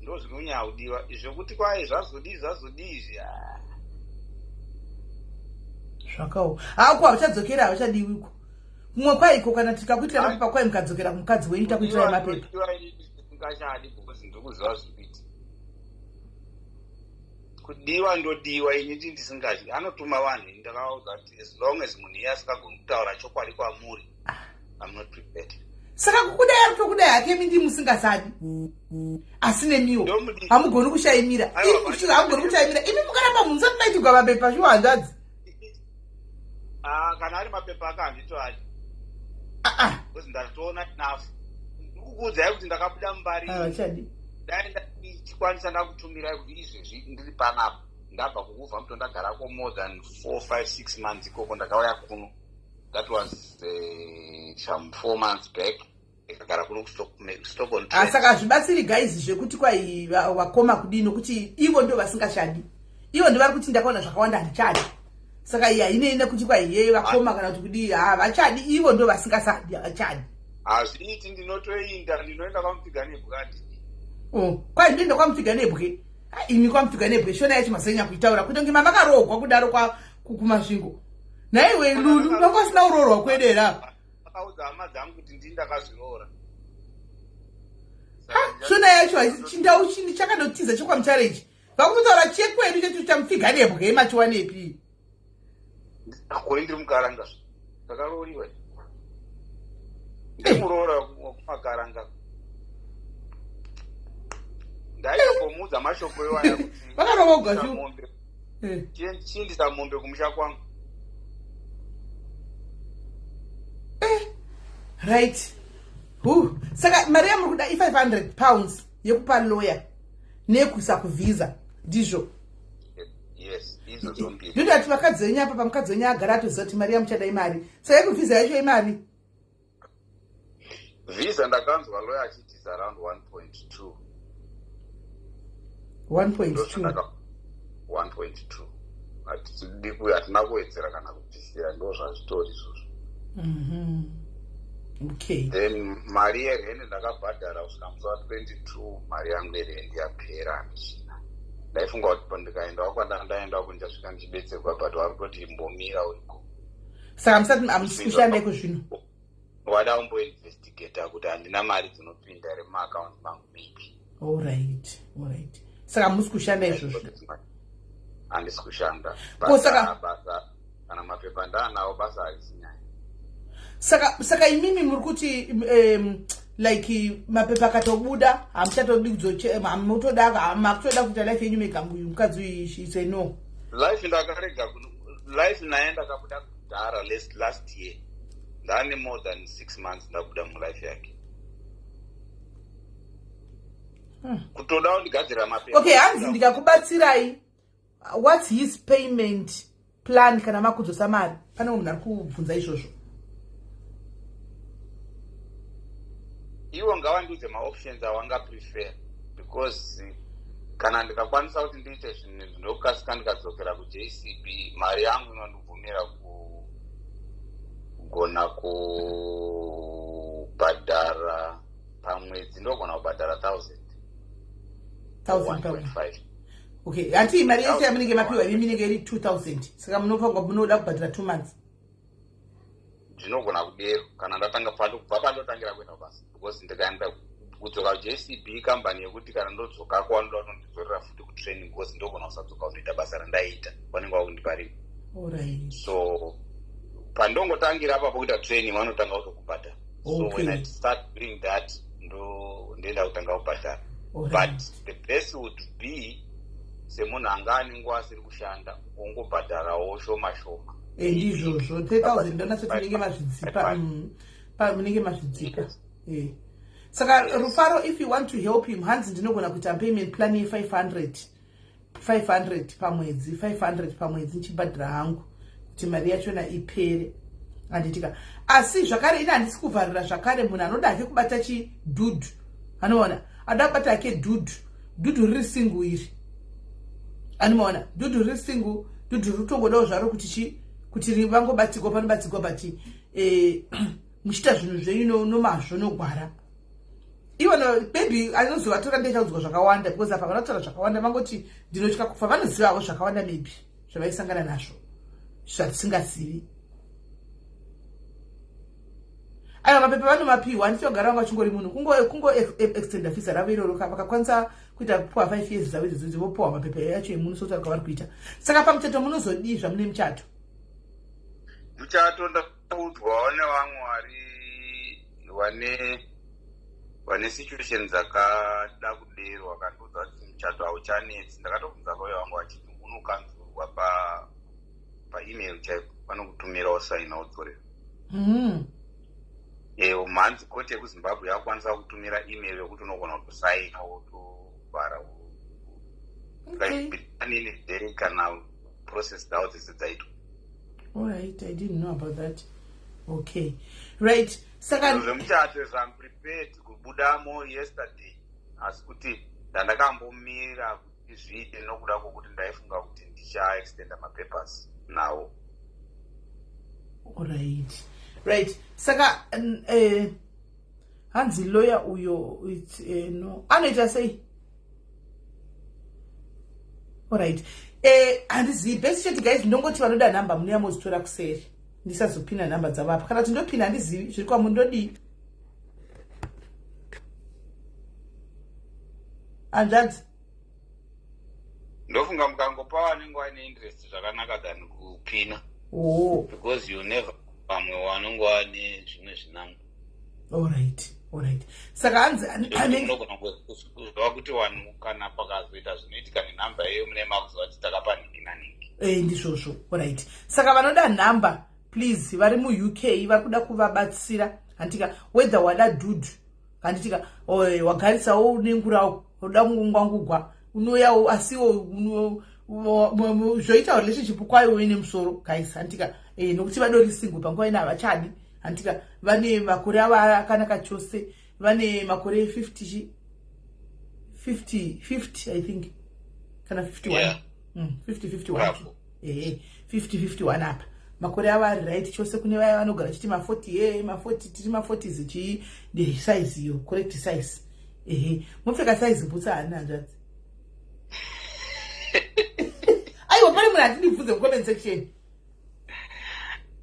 ndo zvinonyanya kudiwa zvokuti kwai zvazodii zvakawo hako havachadzokera havachadiwiko kumwe kwaiko kana tikakuitira mapepa kwai mukadzokera kumukadzi wenyu takuitirai mapepa ingachadi because ndokuziva zvikuiti kudiwa ndodiwa initi ndisingadyi anotuma vanhu ndakavaudza kuti as long as munhu iye asikagoni kutaura chokwadi kwamuri I'm not prepared. Saka kukudai ari kutokudai hake mindi musingasadi asi nemiwo hamugoni kushaimira hamugoni kushaimira imi mukaramba munhu musati maitigwa mapepa shuwa hanzvadzi. Kana ari mapepa akanditoadi because ndatoona enough. Ndikukuudzai kuti ndakabuda mumbari ndaenda ndichikwanisa ndakutumirai kuti izvezvi ndiri panapa ndabva kukubva muto ndagarako more than 4, 5, 6 months ikoko ndakauya kuno. That was some 4 months back. Ndakagara kuno kustockholm. Saka zvibatsiri guys zvekuti kwai wakoma kudino kuti ivo ndio vasingashadi. Ivo ndio vari kuti ndakaona zvakawanda handichadi. Saka ine kuti kwai yeye wakoma kana kuti kudi havachadi ivo ndio vasingasadi havachadi. Hazviiti ndinotoenda ndinoenda kwamupfiga nebwe andini. Kwai ndinoenda kwamupfiga nebwe. Imi kwamupfiga nebwe shona yacho masenya kuitaura kuti nge mama karogwa kudaro kwa kumasvingo. Naiwe lulu ndokwasina urorwa kwedera. Akaudza hama dzangu kuti ndindakazvirora. Shona yacho chindau chini chakanotiza chokwaMutare ichi. Vakutaura chekwedu chetu chamupfiga nebwe machiwanepi. Akoi ndiri mukaranga. Ndakaroriwa. Ndimurora kumakaranga. Ndaiyo ndakambobvunza mashoko iwaya kuti vakarovoga chiendisa mombe kumusha kwangu. Right. Saka mari yamuri kuda i500 yekupa lawyer nekuisa kuvisa ndizvo. Yes, izo zombiri. Ndoti vakadzi venyu apa pamukadzi wenyu agara atoziva kuti mari yamuchada imari. Saka yekuvisa yacho imari. Visa ndakanzwa lawyer achiti is around 1.2. 1.2. 1.2. Hatina kuwedzera kana kubvisira, ndo zvazvitori izvozvo. Okay. Then mari yerende ndakabhadhara kusvika musi wa22, mari yangu yerende yapera handichina. Ndaifunga kuti ndikaendawo kwandaendawo kundichasvika ndichibetserwa, but vari kuti imbomira uriko. Saka musati hamusi kushandaiko zvino? Wada kumboinvestigata kuti handina mari dzinopinda ere mumaakaunti mangu maybe. Alright. Saka musi kushanda izvozvo? Handisi kushanda. Basa kana mapepa ndaanawo basa harisinyaya. Saka imimi muri kuti like mapepa akatobuda hamuchatodi kuzotoda kuita life yenyu mega mukadzi uyiise no. Life ndakarega life naenda kabuda kudhara last year. Ndane more than 6 months ndabuda mulife yake. Kutodawo ndigadzira mapepa. Okay, hanzi ndikakubatsirai, what's his payment plan kana makudzosa mari? Pane munhu ari kubvunza izvozvo. Iwo ngavandiudze maoptions awanga prefer, because kana ndikakwanisa kuti ndiite zvinhu ndokasika ndikadzokera kuJCB, mari yangu inondibvumira kugona kubhadhara pamwedzi, ndogona kubhadhara 1,000. Okay, hati mari yese yamunenge mapiwa iminenge iri 2,000. Saka munoda kubhadhara 2 months. Ndinogona kudero kana ndatanga kubva pandotangira kuenda basa, because ndikaenda kudzoka kuJCB kambani yekuti kana ndodzoka kwanoda kundidzorera futi kutraining, because ndogona kusadzoka kunoita basa randaita vanenge vakundipariwa. Alright. So pandongotangira apa kuita training vanotanga kutokubhadhara. So when I start doing that ndoenda kutanga kubhadhara. But the best would be semunhu anga ane nguva asiri kushanda ongobhadharawo shoma. Ndizvozvo 3,000 ndonasoti munenge mazvidzipa. Saka Rufaro, if you want to help him, hanzi ndinogona kuita payment plan ye 500 pamwedzi, 500 pamwedzi nchibhadhara hangu kuti mari yachona ipere. Anditika asi zvakare ina handisi kuvharira zvakare munhu anoda hake kubata chidhudhu. Anoona ada kubata hake dhudhu riri singu iri. Anoona dhudhu riri singu, dhudhu rutongodawo zvaro kuti vangobatirwa panobatirwa bati muchita zvinhu zvenyu nomazvo nogwara. Iwona maybe anozovatora ndechaudzwa zvakawanda, because apa vanotaura zvakawanda vangoti ndinotya kufa, vanozivawo zvakawanda maybe zvavaisangana nazvo zvatisingazivi. Aya mapepa vanomapiwa, nditogara vanga chingori munhu kungo extenda visa ravo iroro, vakakwanisa kuita puwa 5 years dzavo idzodzo vopuwa mapepa yacho emunhu sotaura kwavari kuita. Saka pamuchato munozodii zvamune muchato? Muchato ndakaudzwawo nevamwe vane situation dzakada kuderwa, vakandiudza kuti muchato hauchanetsi. Ndakatobvunza lawyer wangu vachiti unokanzurwa paemail chaipo, vanokutumirawo saina wodzorera. Mhanzi koti yekuZimbabwe yakwanisa kutumira email yokuti unogona kusaina wotobhara. Anini day kana process dzavo dzese dzaitwa. Alright, I didn't know about that. Okay. Right. Saka zvemuchato I'm prepared kubudamo yesterday. Asi kuti ndandakambomira kuti zviite nokuda kwokuti ndaifunga kuti ndichaextenda mapapers nawo. Alright. Right. Saka hanzi lawyer uyo no anoita sei? Alright. Handizivi best shit guys, ndongoti vanoda namba mune yamozitora kuseri. Ndisazopina namba dzavapa. Kana kuti ndopina handizivi zviri kwamundodi. Anjadzi. Ndofunga mukangopa vanenge vaine interest zvakanaka than kupina. Because you never pamwe vanenge vane zvimwe zvinango. Alright. Saka hanzi unogona kuzwa kuti vanhu kana pakazoita zvinoitika nenhamba iyoyo mune makuziva kuti takapa ningi naningi. Ndizvozvo. Alright. Saka vanoda nhamba please vari muUK vari kuda kuvabatsira handika whether wada dudu handitika wagarisawo unengurawo unoda kungwangugwa unoyawo asiwo zvoita relationship kwayo uine musoro guys handika nokuti vadori single panguva ina havachadi handika vane makore avo akanaka chose vane makore 50 I think kana 51 50 51 apa makore avo ari right chose kune vaya vanogara chiti ma40 tiri ma40s chii size iyo correct size mupfeka size bhutsa hani hanzvadzi aiwa pane munhu atindibvunze mucomment section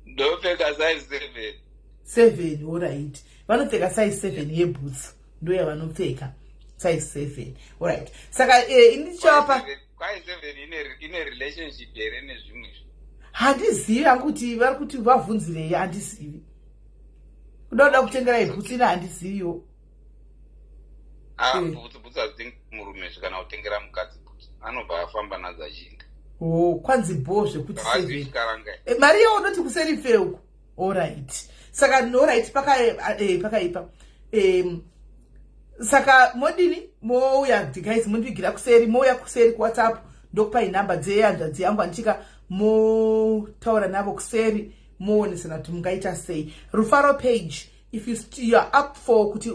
ndopfeka size 7 alright vanopfeka size 7 yebhutsu ndo yavanopfeka size 7 alright saka indichapa kwai 7 ine relationship here nezvimwe handizivi kuti vari kuti vabvunzirei handizivi kuda kutengerai bhutsu ina handiziviwo bhutsu hazvitengi murume kana kutengera mukadzi bhutsu anobva afamba nadzo achinda kwanzi bho zvekuti 7 mari yawo unoti kuseri feuku alright saka alright pakaipa saka modini mouya guys mundivigira kuseri mouya kuseri kuwhatsapp ndokupai nhamba dzehanzvadzi yangu handichika motaura navo kuseri moonesana kuti mungaita sei rufaro page if you are up for kuti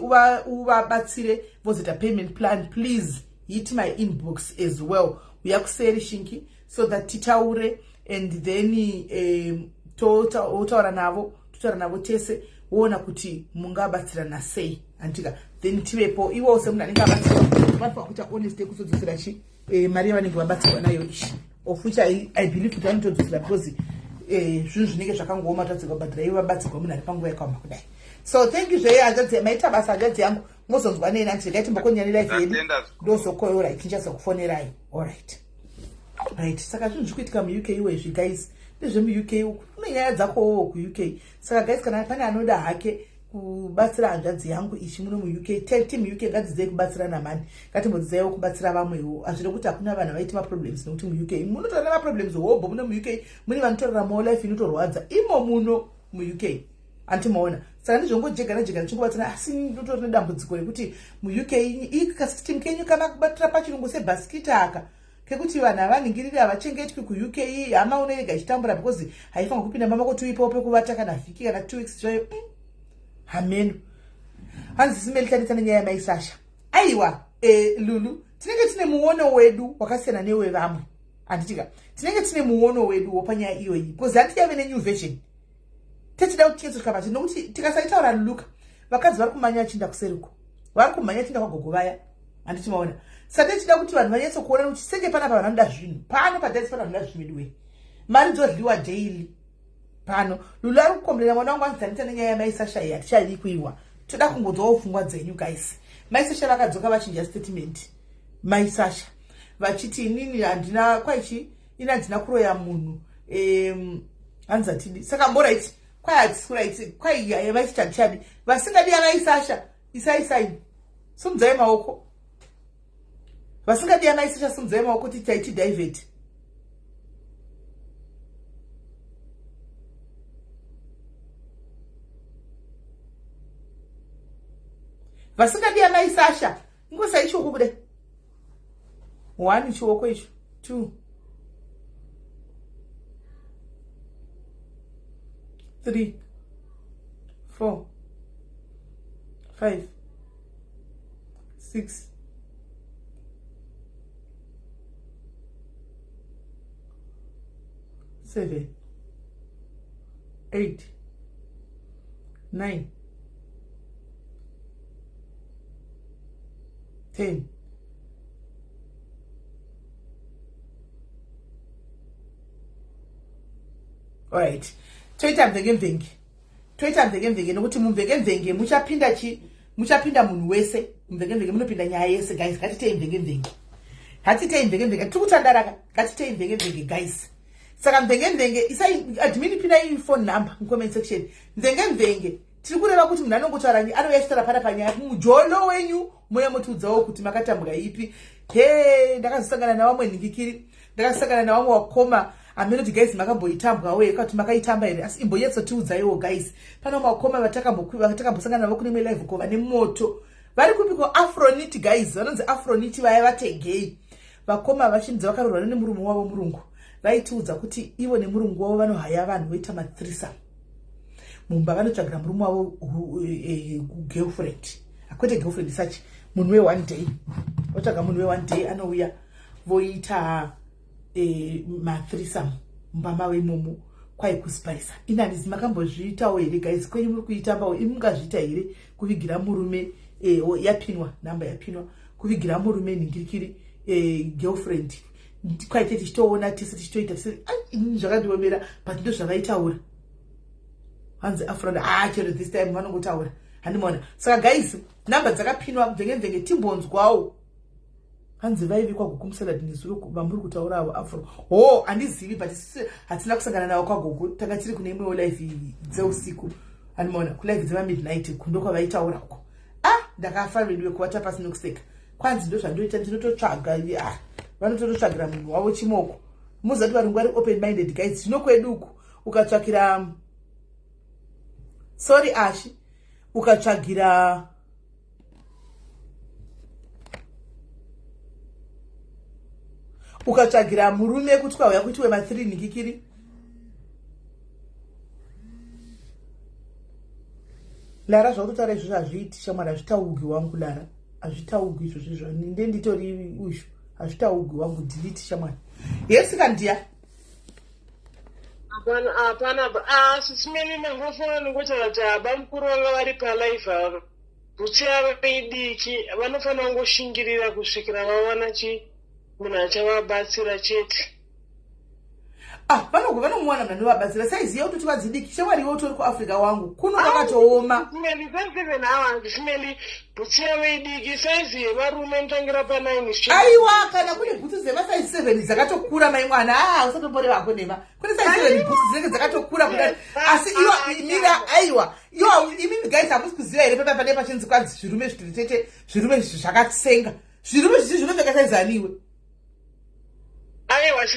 uvabatsire vozoita payment plan please hit my inbox as well uya kuseri shinki so that titaure and then totaura navo tese woona kuti mungabatsirana sei handika then tivepo iwo semunhu anenge abatsirwa vanofanira kuita honest ekuzodzosera mari yavanenge vabatsirwa nayo ishi of which I believe kuti vanotodzosera because zvinhu zvinenge zvakangooma tadzirwa kubhadhira ivo vabatsirwa munhu ari panguva yakaoma kudai so thank you zvei hanzvadzi maita basa hanzvadzi yangu mozonzwa nei nanti regai timbokonyani life yedu ndozokoyo right ndichazokufonerai alright saka zvinhu zviri kuitika muuk iwezvi guys nezvemuuk kune nyaya dzakowo kuuk saka guys kana pane anoda hake kubatsira hanzvadzi yangu ichi muno muuk team uk ngadzidzei kubatsirana mani ngatimbodzidzaiwo kubatsira vamwewo hazviri kuti hakuna vanhu vaiti maproblems nokuti muuk munotora nemaproblems hobho muno muuk mune vanotorera mao life inotorwadza imo muno muuk antimaona saka ndizvongojegana ndichingobatsirana asi ndotori nedambudziko rekuti muuk ikasystem kenyu kana kubatira pachirungu sebhasikita aka kekuti vanhu havaningiriri havachengetwi kuuk hama unoega ichitambura because haifanwa kupinda mamakoti ipawo pekuvata kana vhiki kana 2 weeks zvayo hameno hanzi simelitaritsa nenyaya yamaisasha aiwa lulu tinenge tine muono wedu wakasiyana newevamwe handitika tinenge tine muono wedu wopanyaya iyoyi because handiyave nenew version techida kuti tichedzoka pati nokuti tikasaitaura luluka vakadzi vari kumhanya achinda kuseriko vari kumhanya achinda kwagogo vaya handitimaona saka techida kuti vanhu vanyatsokuona kuti senge panapa vanhu vanoda zvinhu pano padaisi pana vanhu vanoda zvimediwe mari dzodliwa daily pano lulu ari kukomberera mwana wangu anzanisa nenyaya yamaisasha iyi hatichadi kuiwa toda kungodzowo pfungwa dzenyu guys maisasha vakadzoka vachinja statement maisasha vachiti inini handina kwaichi ina handina kuroya munhu hanzi hatidi saka mboraiti kwai hatisuraiti kwai yavaiti hatichadi vasingadi yamaisasha isaisaini sumudzai maoko vasingadi yamaisasha sumudzai maoko kuti taiti divert vasingadi yamaisasha ingosai chioko kudai 1 chioko icho 2 3 4 5 6 7 8 9 10 alright toita mvenge nokuti mumvenge muchapinda munhu wese mvenge munopinda nyaya yese guys ngatitei mvenge tiri kutandaraka ngatitei mvenge guys saka mvenge isai admin pinai phone number mucomment section mvenge tiri kureva kuti munhu anongotaura anouya achitaura pana panyaya mujolo wenyu moya mutiudzawo kuti makatambwa ipi. He, ndakazosangana navamwe nhingikiri, ndakazosangana navamwe wakoma amenoti guys makamboitambwawo yakati makaitamba here, asi imbonyatsotiudzaiwo guys. Pana wakoma vatakambosangana navo kune imwe live ko vane moto vari kupiko Afronit guys, vanonzi Afronit vaya vategei vakoma vachimidza vakarorana nemurume wavo murungu, vaitiudza kuti ivo nemurungu wavo vanohaya vanhu voita mathreesome mumba, vanotsvagira murume wavo girlfriend, akwete girlfriend sachi, munhu we1 day, votsvaga munhu we1 day anouya voita mathreesome mumba mavo imomo kwai kuspicer. Inanizi makambozviitawo here guys? Kwenyu muri kuitambawo? Imi mungazviita here kuvigira murume yapinwa namba yapinwa kuvigira murume nhingirikiri girlfriend kwaite tichitoona tese tichitoita ini zvakandiomera but ndo zvavaitaura hanzi Afronda chero this time vanongotaura handimaona. Saka guys namba dzakapinwa mvenge timbonzwawo hanzi vaivikwa kukumusela dinizuro vamuri kutaurawo Afro. Handizivi but hatina kusangana navo kwagogo, tanga tiri kune imwewo live dzeusiku handimaona, kulive dzema-midnight kundokwa vaitaura uko. Ndakafa vediwe kuwata pasi nokuseka. Kwanzi ndo zvandoita, ndinototsvaga vanototsvagira munhu wavo chimoko. Muzati varungu vari open minded guys. Zvino kweduku ukatsvagira sorry Ashi, ukatsvagira murume kuti kwauya kuitiwe ma3 nhingikiri, Lara zvakutotaura izvozvo hazviiti shamwari, hazvitaugi wangu Lara, hazvitaugi izvozvo nditori uzvo, hazvitaugi wangu, delete shamwari. Yes kandiya hapana sisimeni nangofana nongotaura kuti haba mukuru vanga vari palive ava bvutsi yavo idiki vanofanira kungoshingirira kusvikira vawana munhu achavabatsira chete. Vanomuwana munhu anovabatsira. Saiziva kuti vadzidiki shamwari, iwe utori kuAfrica wangu kuno vakatooma. Simeli 7 hours simeli bvutsi yavo idiki saizi yevarume notangira pa9. Aiwa, kana kune bhutsi dzevasaizi 7 dzakatokura mai mwana, usatomborevako nema. Kune saizi 7 bhutsi dzinenge dzakatokura kudai. Asi iwa mira aiwa. Iwa imi guys hamusi kuziva here pane pachinzi kwanzi zvirume zvitete, zvirume zvakatsenga. Zvirume zvizvi zvinoveka saizi aniwe. Aiwa,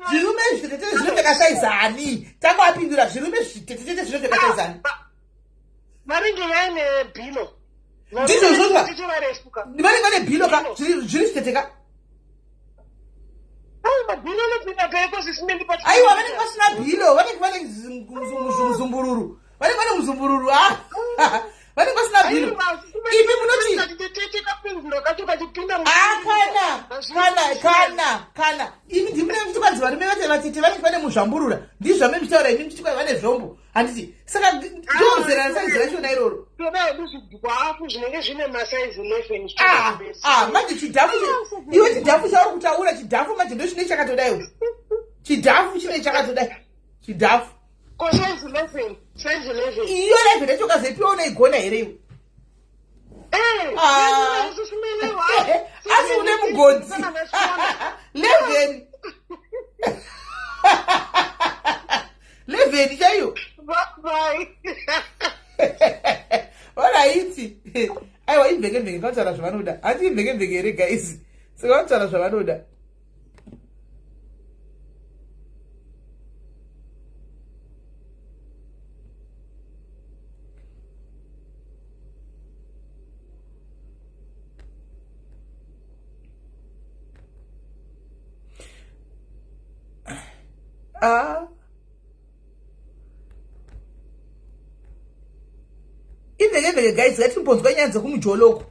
zvirume zvitete zvinoveka saizi ani. Tanga wapindura zvirume zvitete zvinoveka saizi ani. Varinge vaine bhilo. Ndizvo zvozva. Ndivanenge vane bhilo ka zviri zviteteka. Aiwa, vanenge vasina bhilo, vanenge vane muzumbururu. Vanenge vane muzumbururu. Vanenge vasina bhilo. Imi munoti kana imi ndimune mchikwanzi varume vatete vanenge vane muzvamburura. Ndizvo mechitaura imi mchikwanzi vane zvombo. Handiti saka ndozera saizi rachona iroro. Zvidhafu zvinenge zvine masaizi 11. Manje chidhafu iwe chidhafu chauri kutaura chidhafu manje ndo chine chakatodaiwo. Chidhafu chine chakatodai. Chidhafu. Ko saizi 11. Iyo 11 yacho kazoipiwa unaigona here iwe. Asi une mugodzi 11 11 chaiyo. Alright. Aiwa, imvenge kutaura zvavanoda. Hati imvenge here guys. Saka kutaura zvavanoda. Imvenge guys, ngatimbonzwa nyaya dzekumujoloko.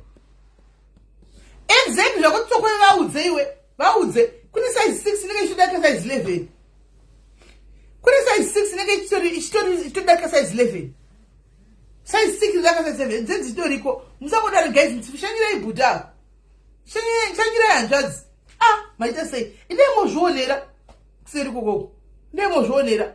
Exactly zvakutokwe vaudze iwe. Vaudze kune size 6 inenge ichidaka size 11. Kune size 6 inenge ichidaka size 11. Size 6 idaka size 7. Dzenzi itoriko. Musangodaro guys, mtishanyira ibuda. Shanyira yanzvadzi. Maita sei? Ndemozvionera. Kuseri kokoko. Ndemozvionera.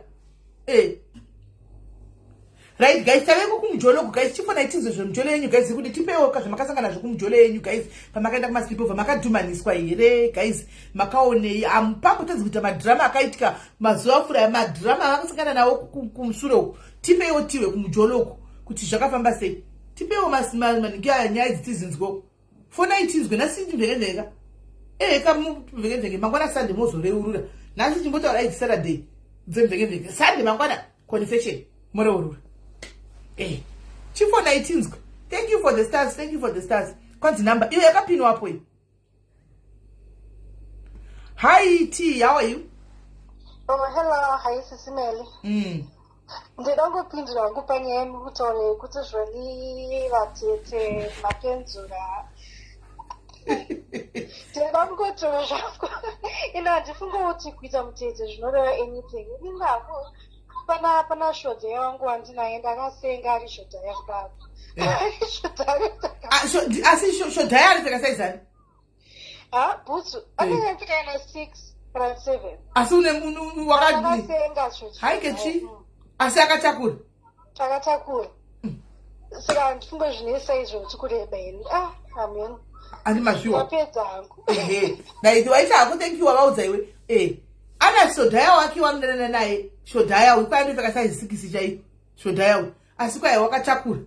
Right guys, taveko kumujolo guys, chifona itizo zvomujolo yenyu guys, kuti tipewo kazvamakasangana nazvo kumujolo yenyu guys, pamakaenda kumaslipover makadhumaniswa here guys, makaonei amupango tadzi kuita madrama akaitika mazuva fura madrama akasangana nawo kumusuro tipeiwo tiwe kumujoloku kuti zvakafamba sei. Tipeiwo manhingi aya nyaya idzi tizinzwo. Fonai tinzwe nhasi ndimvekenzeka. Kamuvekenzeke mangwana Sunday mozoreurura. Nhasi chimbotaura idzi Saturday. Dzemvekenzeke. Sunday mangwana confession moreurura. Chifonai tinzwe. Thank you for the stars. Thank you for the stars. Kwanzi number. Iwe yakapinwa hapo hiyo. Hi T, how are you? Oh, hello, hi Sisimeli. Ndinongopindura hangu panyeni kutaure kuti zvoni vatete mapenzura. Ndinongotora zvangu. Ino handifunga kuti kuita mutete zvinoreva anything. Inavo pana shodha wangu wandinaye ndakasenga ari shodha yakudaro. Asi shodha yari takasaizani? Butsu, anenge yana 6 kana 7. Asi wakadini? Haikechi? Asi akatakura? Akatakura. Saka ndifunga zvinesa izvo tikureba ini. Amen. Ani mashuwa. Wapedza hangu. Naiti waita hako thank you wakaudza iwe. Ana shodha yawo akiwanana naye. Shodha yawo kwani vakasaizi 6 chaiyo. Shodha yawo. Asi kwaye wakatakura.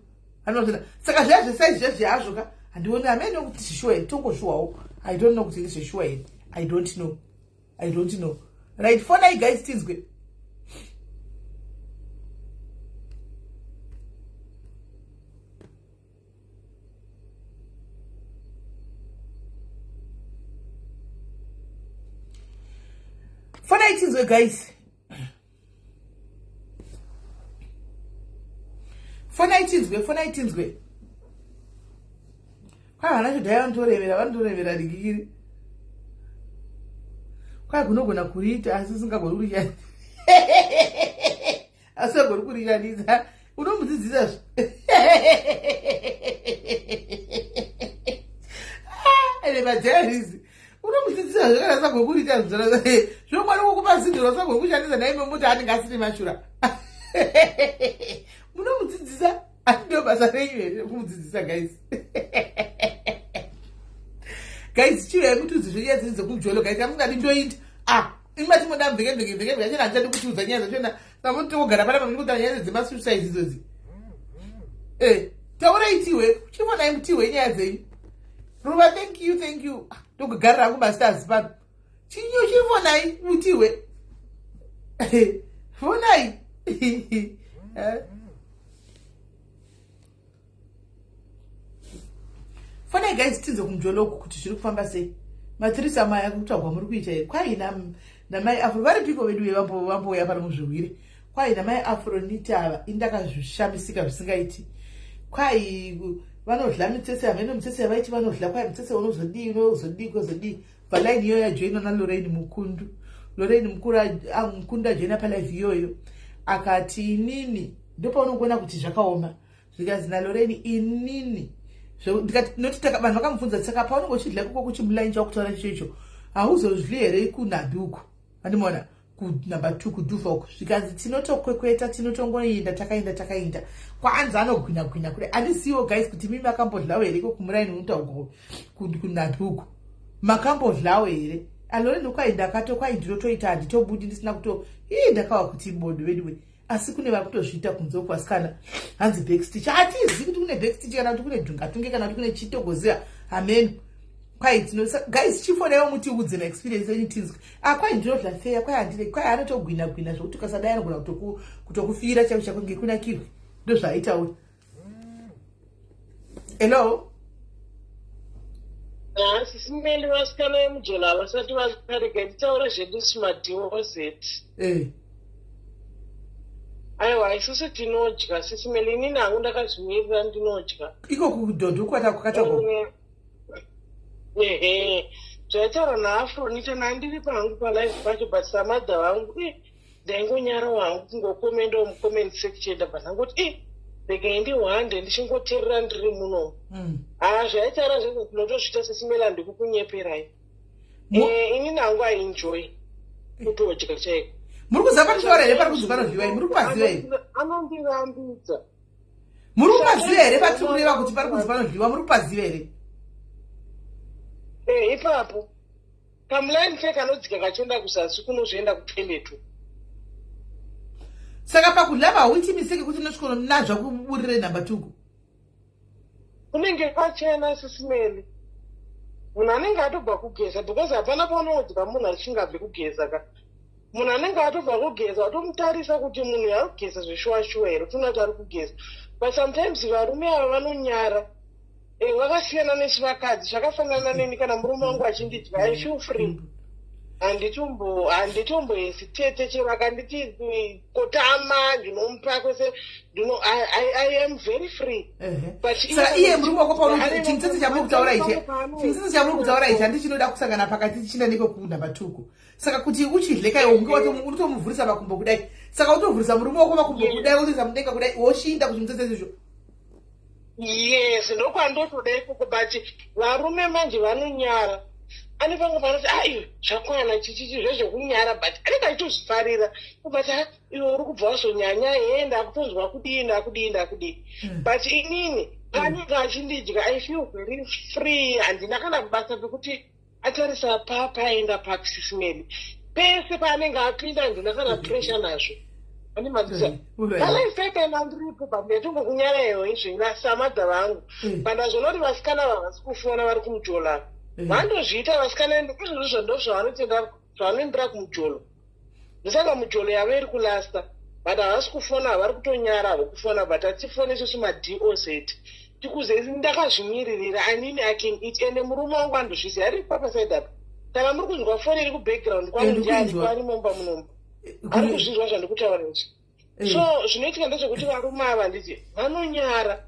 Anotenda. Saka zvazvo saizi hazvo ka. Handioni amene kuti shuwa tongoshuwawo. I don't know kuti this sure. I don't know. Right, for now guys tinzwe. For now tinzwe guys. For now tinzwe. Kwa hana shodha vantorevera rigiri. Kwa kunogona kuriita asi usingagoni kurishandisa. Asi ugoni kurishandisa. Unomudzidzisa majairisi. Unomudzidzisa zvakana asagoni kuriita zvomwana kukupa zindiro asagoni kushandisa naime muti anenge asiri mashura. Munomudzidzisa asi ndo basa renyu kumudzidzisa guys. Guys, chiwe kuti zviya dzinze kumjolo guys amungadi ndoita. Imati moda mveke achina achadi kutuza nyaya zvachona samuti ogara pana pamwe kuti nyaya dzema suicide izodzi. Taura itiwe, chifona imtiwe nyaya dzenyu. Ruba thank you. Tokugarira ku masters pano. Chinyo chifona imtiwe. Fonai. Fonai guys tinzo kumjoloku kuti zviri kufamba sei. Matrisa maya kutsvagwa muri kuita kwai namai afro vari piko vedu vamboya pari muzviwiri. Kwai namai Afronita indakazvishamisika zvisingaiti. Kwai vanodla mitsetse havene mitsetse yavaiti vanodla kwai mitsetse unozodii palaini iyoyo yajoinwa naLorraine Mukundu. Lorraine Mukundu ajoina palive iyoyo akati inini ndopaunogona kuti zvakaoma zvikazi naLorraine inini notitaka vanhu vakamubvunza saka paunenge uchidla kuko kuchimulaini chakutaura chicho hauzozvili here kunhabhi uko andimona kunumber 2 kudhufa uko zvikazi tinotokwekweta tinotongoenda takaenda kwanza anogwinya kudai handisiwo guys kuti mimi makambodlawo here iko kumulaini unotaurwa kunhabhi uko makambodlawo here aloreni kwaenda kato kwai ndinotoita handitobudi ndisina ndakawa kuti ibodo weduwe asi kune vari kutozviita kunze uko asikana hanzi backstage hatizivi kuti kune backstage kana kuti kune dhungatunge kana kuti kune chitogoziva amen kwai guys chifonawo muti udze na experience yenyu tinzwe kwai ndinodla feya kwai handire kwai anotogwinya zvokuti ukasadai anogona kutokufira chaivo chako ngekunakirwe ndo zvaaitauri. Hello Sisimeli vasikana vemujolo vasati vakarega nditaura zvedu smadhiwozeti. Aiwa isusu tinodya Sisimeli inini hangu ndakazvimirira ndinodya. Iko kudhodho kwakachagwa. Zvaitaura naAfronita nandiri pangu palive pacho but samadha vangu ndaingonyara wangu kungokomendawo mucomment section ndabva ndangoti regai ndihwande ndichingoteerera ndiri munomu. Zvaitaura zvese tinotozviita Sisimeli handikukunyeperai. Inini hangu aenjoy kutodya chaiko. Muri kuziva pachitora here pari kunzi panodliwa muri kupaziva here? Anondirambidza. Muri kupaziva here patiri kureva kuti pari kunzi panodliwa muri kupaziva here? Ipapo kamulaini kanodzika kachienda kuzasi kunozvoenda kutoiletu. saka pakudlava hauiti miseke kuti unosvikona nazva kuburire number 2 unenge pachena sisimeli munhu anenge atobva kugeza because hapana paunoudza munhu achingabve kugeza ka munhu anenge atobva kugeza watomutarisa kuti munhu ari kugeza zveshuwa here utoona kuti ari kugeza but sometimes varume ava vanonyara vakasiyana nesivakadzi zvakafanana neni kana murume wangu achindidya I feel free handitombohesitete chero akanditi kotama ndinomupa kwese I am very free but saka iye murume wako pauno chimitsetse chamuri kutaura ichi handichinoda kusangana pakati tichina neko kunamba 2 saka kuti uchidleka iwo unge utomuvhurisa makumbo kudai saka utovhurisa murume wako makumbo kudai wotoisa mudenga kudai woshinda kuchimitsetse izvozvo yes ndokwandotoda ikoko but varume manje vanonyara ane pamwe panoti iwe zvakwana chichichi zvezvekunyara but anenge achitozvifarira but iwe uri kubva wazonyanya ndakutonzwa kudii but inini anenge achindidya I feel very free handina kana kubasa pekuti atarisa paenda pakusisimeli pese paanenge apinda handina kana pressure nazvo ani madzisa kana ifekena ndiripo pandetongokunyara iwo izvinasamadza vangu pandazvonoti vasikana vavasi kufona vari kumujolava vandozviita vasikana izvozvo ndo zvavanoendera kumujolo ndosaka mujolo yavo iri kulasta but havasi kufona havari kutonyara havo kufona but hatifone isusu maDoz tikuze ndakazvimiririra anini I can eat ende murume wangu andozviziva ari papasaidi apa kana muri kunzwa foni iri kubackground kwari momba munomba ari kuzvinzwa zvandikutaura izvi so zvinoitika ndezvekuti varume ava nditi vanonyara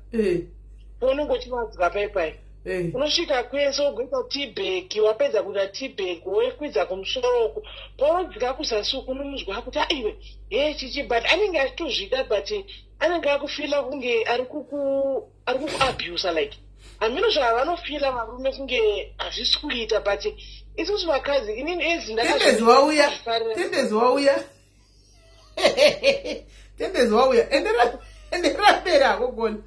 paunongochivadzika paipai unosvika kwese wogoita tibheki wapedza kuita tibheki wokwidza kumusoro paunodzika kuzasi unomunzwa kuti aiwe chichi but anenge achitozvida but anenge akufila kunge ari kukuabhusa like hamino zvavanofila varume kunge hazvisi kuita but isusu vakadzi inini tendezi wauya enderapera akogona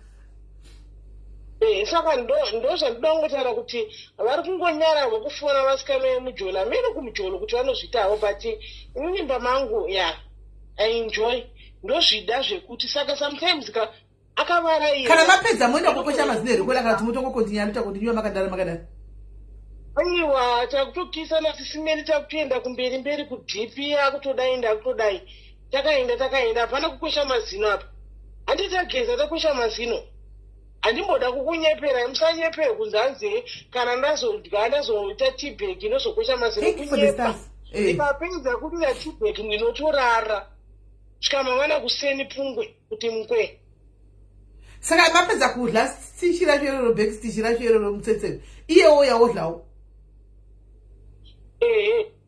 saka ndo zvandinoda kungotaura kuti vari kungonyara vokufona vasikana vemujolo hamene kumujolo kuti vanozviitawo but munyimba mangu I enjoy ndozvida zvekuti saka sometimes akavara kana mapedza moenda kokosha mazina erikola kana timotongokontinya anoita kuti niwe makadara aiwa takutokisana sisimeni takutoenda kumberi kudhipi akutodai ndakutodai takaenda hapana kukwesha mazino apa handiti tageza takwesha mazino handimboda kukunyepera musanyepere kunzanzi kana ndazodya ndazoita tibheki inozokwesha mazino kunyepa ikapedza kuita tibheki ndinotorara svika mangwana kuseni pungwe kuti mukwe saka mapedza kudla stichi racho iroro bheki stichi racho iroro mutsetsero iyewo yaodlawo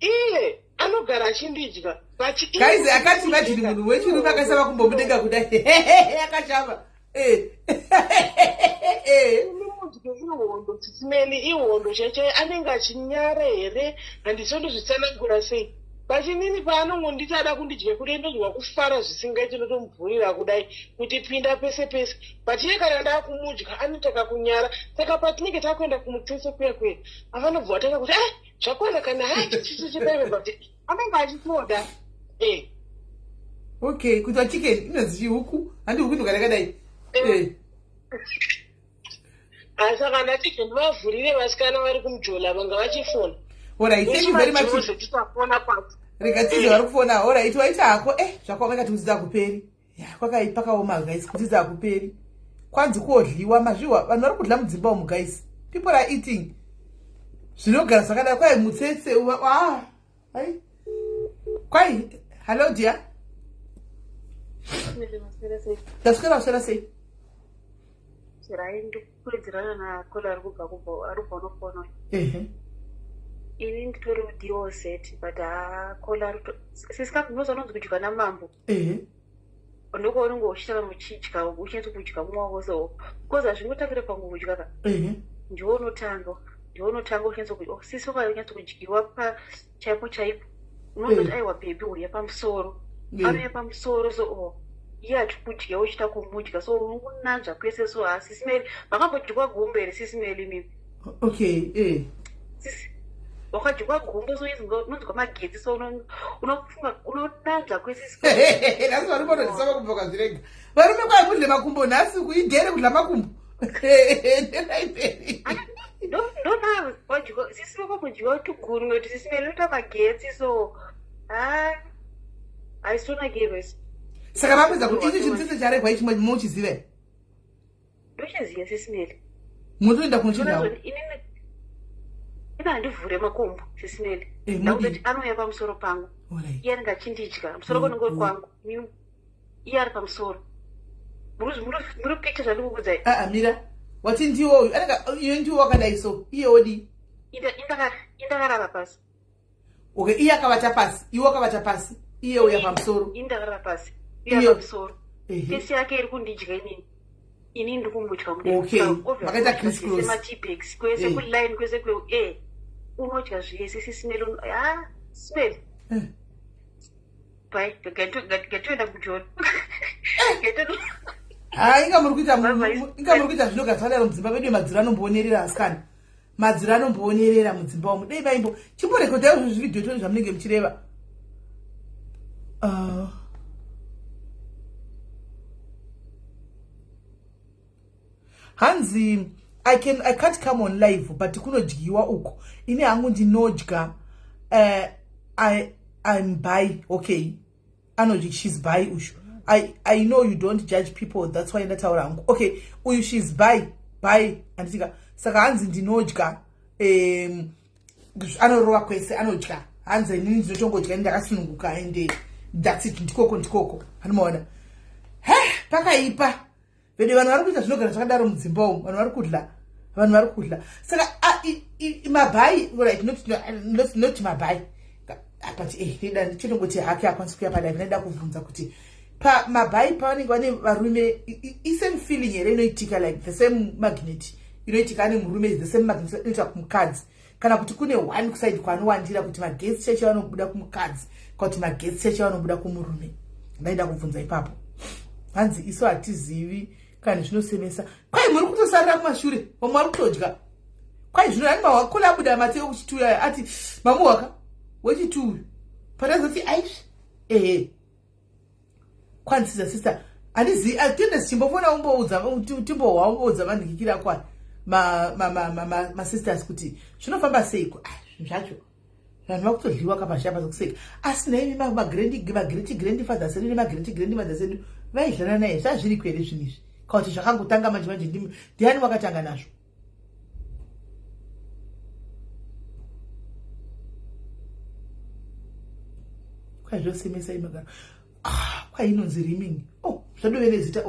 iye anogara achindidya guys akati imagine munhu wechirume akaisava kumbomudenga kudai akashava ihondo tisimeni ihondo cheche anenge achinyara here handisondozvitsanangura sei pachinini paanongonditi ada kundidya kudai ndozwa kufara zvisingaiti ndotomubvurira kudai kuti pinda pese pese but iye kana ndaakumudya anotaka kunyara saka patinenge takuenda kumutsetse kuya avanobva watanga kuti zvakwana kana chichichi chidaive but anenge achitoda okay kuti chicken inonzi chihuku handi huku ndokanakadai asi kana chicken vavhurire vasikana vari kumujola vanga vachifona alright thank you very much titafona pasi rega tize vari kufona alright waita hako zvakaomeka kuti akuperi pakaoma guys kuti akuperi kwanzi kodliwa mazviwa vanhu vari kudla mudzimba umu guys people are eating zvinogara zvakadai kwai mutsetse kwai hello dear ndaswera uswera sei ndikuedzerana nakola ari kubva ari kubva unofona ini nditori muDoz but kola sisikamboza unonzi kudya namambo ndoko unenge uchitava muchidya uchinatso kudya mumwavo so because hazvingotakira pangu kudya ka ndiwonotanga uchinatso kudya sisi ukanyatso kudyiwa chaipo unozoti aiwa bhebhi uriya pamusoro anoya pamusoro so iye achikudya uchita kumudya so unonanzva kwese so hasisimeli makambodyiwa gombe resisimeli mimi okay wakadyiwa gombo unonzwa magetsi so unofunga unonanza kwesisi nhasi varume vanodisa makumbo kazvirega varume kwaimudle makumbo nhasi kuidhere kudla makumbo ndona wadyiwa sisi vakamudyiwa tuguru ngekuti sisi melota magetsi so haisitonakerwesi saka vapedza kuti ichi chinhu chese charegwa ichi muchizive ndochiziva sisimele mutoenda kunochindau ina handivhure makumbo sisimele ndakutoti anouya pamusoro pangu iye anenge achindidya musoro kwanenge uri kwangu iye ari pamusoro muri picture zvandikukudzai mira wati ndiwoyu iyo ndiwo wakadai so iye wodi indakarara pasi okay iye akavata pasi iwe wakavata pasi iye uya pamusoro indakarara pasi iye pamusoro pesi yake iri kundidya ini ndikumudya makaita criss kwese kuline kwese unodya zvese sisimele simele bai ngatoenda kujoni inga muri kuita zvinoga zvadaro mudzimba medu madziro anomboonerera asikana madziro anomboonerera mudzimba umu dei vaimbo chimborekodai izvo zvividhio toni zvamunenge muchireva hanzi I can't come on live but kunodyiwa uko ine hangu ndinodya I'm bi okay anodyi she's bi ushu I know you don't judge people that's why ndataura hangu okay uyu she's bi anditika saka hanzi ndinodya anorova kwese anodya hanzi inini ndinotongodya ndakasununguka ende that's it ndikoko hanomaona pakaipa vede vanhu vari kuita zvinogara zvakadaro mudzimba umu vanhu vari kudla saka mabai right not mabai but neda ndichitongoti hake akwanisa kuya padai ndinoda kubvunza kuti pamabai pavanenge vane varume isame feeling here inoitika like the same magnet inoitika ane murume the same magnet inoita kumukadzi kana kuti kune one kuside kwaanowandira kuti magetsi cheche vanobuda kumukadzi kana kuti magetsi cheche vanobuda kumurume ndaida kubvunza ipapo hanzi isu hatizivi kana zvinosemesa kwai muri kutosarira kumashure vamwe vari kutodya kwai zvino ani mawakole abuda mateo kuchituyu aya ati mamuwaka wechituyu patazoti aishi kwanisiza sister handizivi atende chimbofona timboudza mandikikira kwai masisters kuti zvinofamba sei zvacho vanhu vakutodliwa kapashapa zokuseka asi naimi magreti grandfathers edu nemagreti grandmothers edu vaidlana naye zvazviri kwere zvinizvi kana kuti zvakangotanga manje ndiani wakatanga nazvo kwai zvosemesa imagara kwai inonzi riming zvadove nezita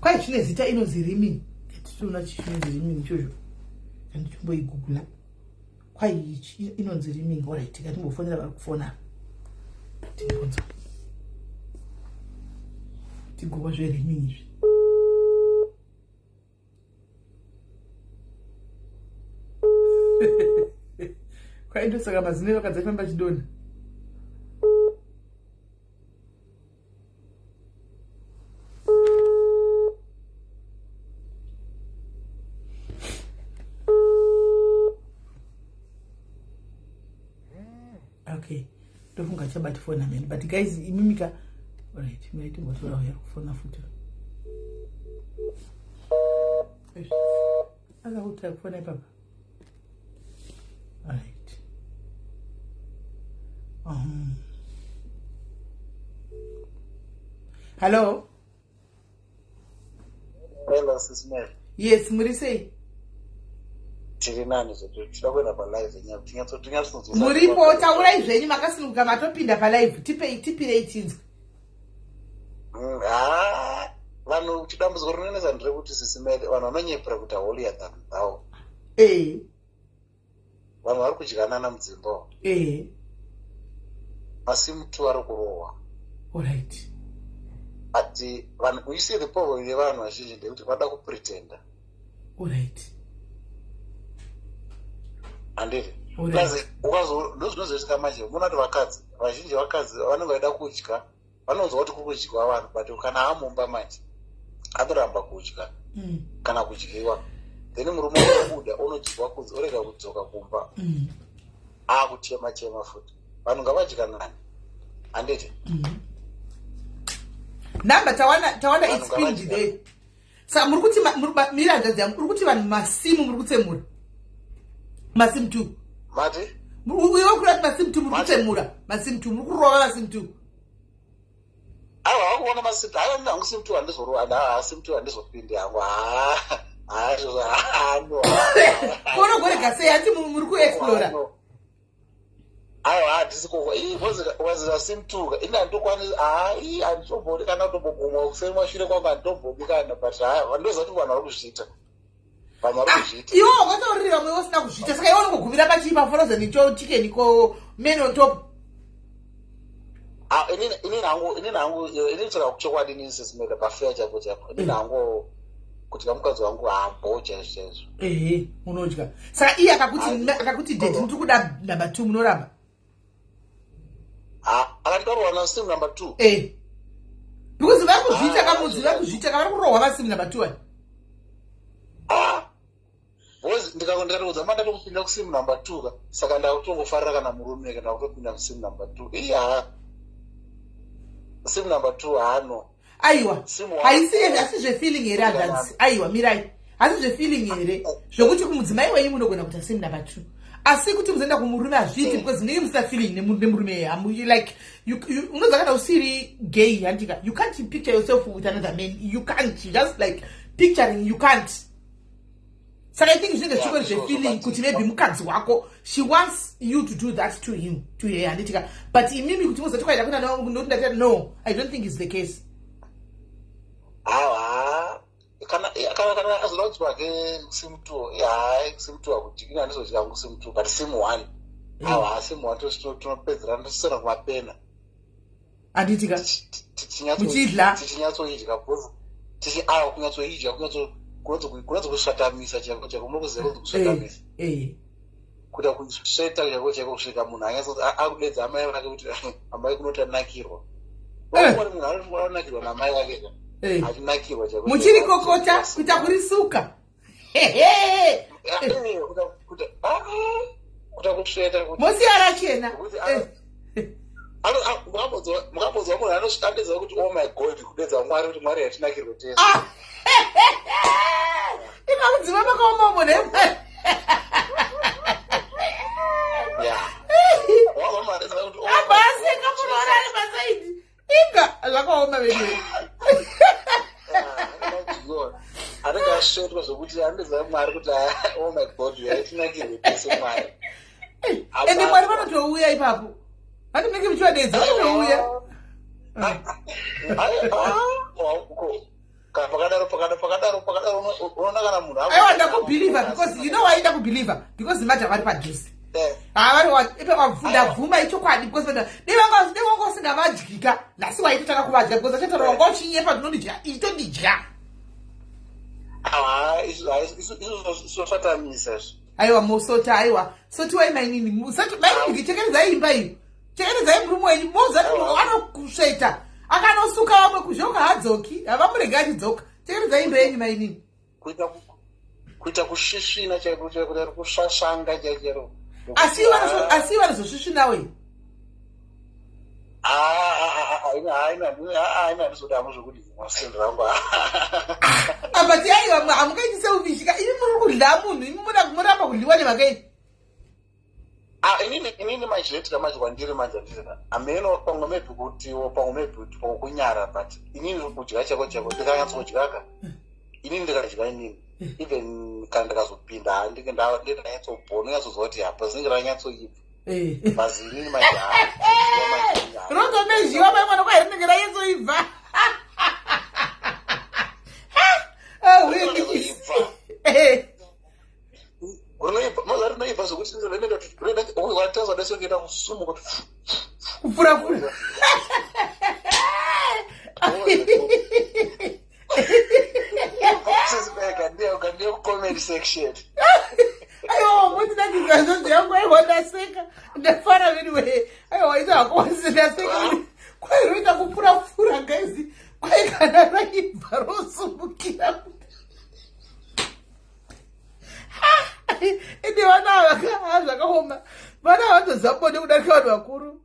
kwai zvine zita inonzi riming titoona chinonzi riming ichozvo andichimboigugula kwai inonzi riming alright ngatimbofonera vari kufona tibvunza tigova zveriming izvi kwai ndosaka mazino evakadzi afamba chidona okay ndofunga chabati fona meni but guys imimika alright maiti mbotora uya kufona futi akakuta kufona ipapa alright hello sister yes muri sei tiri nani tinoda kuenda palive muripo taurai zvenyu makasununguka matopinda palive tipirei tinzwe vanhu chidambudziko rinonesa nderekuti sisimele vanhu vanonyepera kuti holier than thou vanhu vari kudyanana mudzimba asi mutu vari kurohwa alright ati vanhu you see the problem yevanhu vazhinji ndekuti vada kupretenda alright handiti ndozvinozoitika manje munati vakadzi vazhinji vakadzi vanenge vaida kudya vanonzwa kuti kukudyiwa vanhu but kana amumba manje anoramba kudya kana kudyiwa then murume unobuda unodyiwa kunze orega kudzoka kumba akuchema futi vanhu ngavadya nani handiti namba tawana it's pinned there saka muri kuti mira ndadzi muri kuti vanhu masimu muri kutsemura masimu 2 mati uyo kurati masimu 2 muri kutsemura masimu 2 muri kurova masimu 2 awa wakuona masimu hayo nangu simu 2 handizorova simu 2 handizopindi yangu kono gorega sei hati muri kuexplora ayo handisiko wazira sim 2 ina ndokwanisa handitombooni kana kutombogumwa kuseri mashure kwangu handitombomi kana but vandozati vanhu vari kuzviita vanhu vari kuzviita iwo wakatoriri vamwe usina kuzviita saka iwo nongogumira pachipa frozen chicken ko men on top inini hangu inini taura chokwadi inini sesimeka pafea chako inini hangu kuti kamukadzi wangu haambocha chaizvo unodya saka iye akakuti date ndiri kuda number 2 munoramba akandikarohwa na sim number 2 because vari kuzviita kamudzi vari kuzviita kavari kurohwa vasim number 2 ndikatoudza mandati kupinda kusim number 2 saka ndakutongofarira kana murume kana kutopinda kusim number 2 sim number 2 haano aiwa hasi zvefeeling here adhanzi aiwa mirai hasi zvefeeling here zvokuti kumudzimai wenyu munogona kuita sim number 2 asi kuti muzoenda kumurume hazviti because ndinenge musina feeling nemurume like unonza kana usiri gay handika you can't picture yourself with another man you can't just like picturing you can't saka I think zvinenge zvikori zvefeeling kuti maybe mukadzi wako she wants you to do that to him to her handitika but imimi kuti muzoti kwaita kuna nokuti ndatira no I don't think it's the case kana azoda kuti pake sim 2 sim 2 akuti ina ndizodya ngu sim 2 but sim 1 sim 1 tinopedzera ndisera kumapena handitika muchidla tichinyatsoidya bcause kunyatsoidya kunatso kusvatamisa chako chako munokuziva kuti kusvatamisa kuda kusveta chako chako kusvika munhu akudedza amai vake kuti amai kunotanakirwa munhu anonakirwa namai vake achinakirwa chako muchiri kokota kuita kurisuka kuda kusveta mosiyara chena mukambodzwa munhu anosvitandedza kuti oh my god kudedza mwari kuti mwari yatinakirwa tese ikamudziva makaoma munhu abaseka munoona ari masaidi inga zvakaoma venei atingasvetwa zvokuti andedza mwari kuti oh my god yatinakirwe tese mwari ende mwari vanotouya ipapo vatinenge muchivadedza vanotouya pakadaro unoona kana munhu aiwa ndakubhilivha because you know why ndakubhilivha because madha vari padhuze ndabvuma ichokwadi because nevango usingavadyika nhasi waitotanga kuvadya because achataura wanga uchinyepa tinondidya itondidya isofatamisa aiwa mosota aiwa sotiwai mainini mainini chekeredzai imba iyo chekeredzai murume wenyu mozati munhu anokusveta akanosuka vamwe kuzhoka hadzoki havamurega achidzoka chekeredzai imba yenyu mainini kuita kusvisvina chaiko chaiko kusvasvanga chaikero asi vanozosvisvinawe haina ndizoda muzvokuti masendangu but aiwa hamukaiti seuvishika imi muri kudla munhu imi muramba kudliwa nemakaiti inini machiretika macho kwandiri manje andizina ameno pamwe maybe kutiwo pamwe maybe kuti kunyara but inini kudya chako chako ndikanyatsodyaka inini ndikadya inini even kana ndikazopinda handike ndanyatsobhona unyatsozva kuti hapa zinenge ranyatsoibva basi inini manje rondomezhiwa maimwana kwairi rinenge ranyatsoibva rinoibva zvokuti watazwa desongenda kusumuka kupfurapfura comment section aiwa motinakizazvozvo yangu aiwa ndaseka ndafara anyway aiwa ita hakuwasi ndaseka kwairoita kupfurapfura gaizi kwai kana raibva rosumukira ende vana zvakaoma vana vanozabone kudarika vanhu vakuru.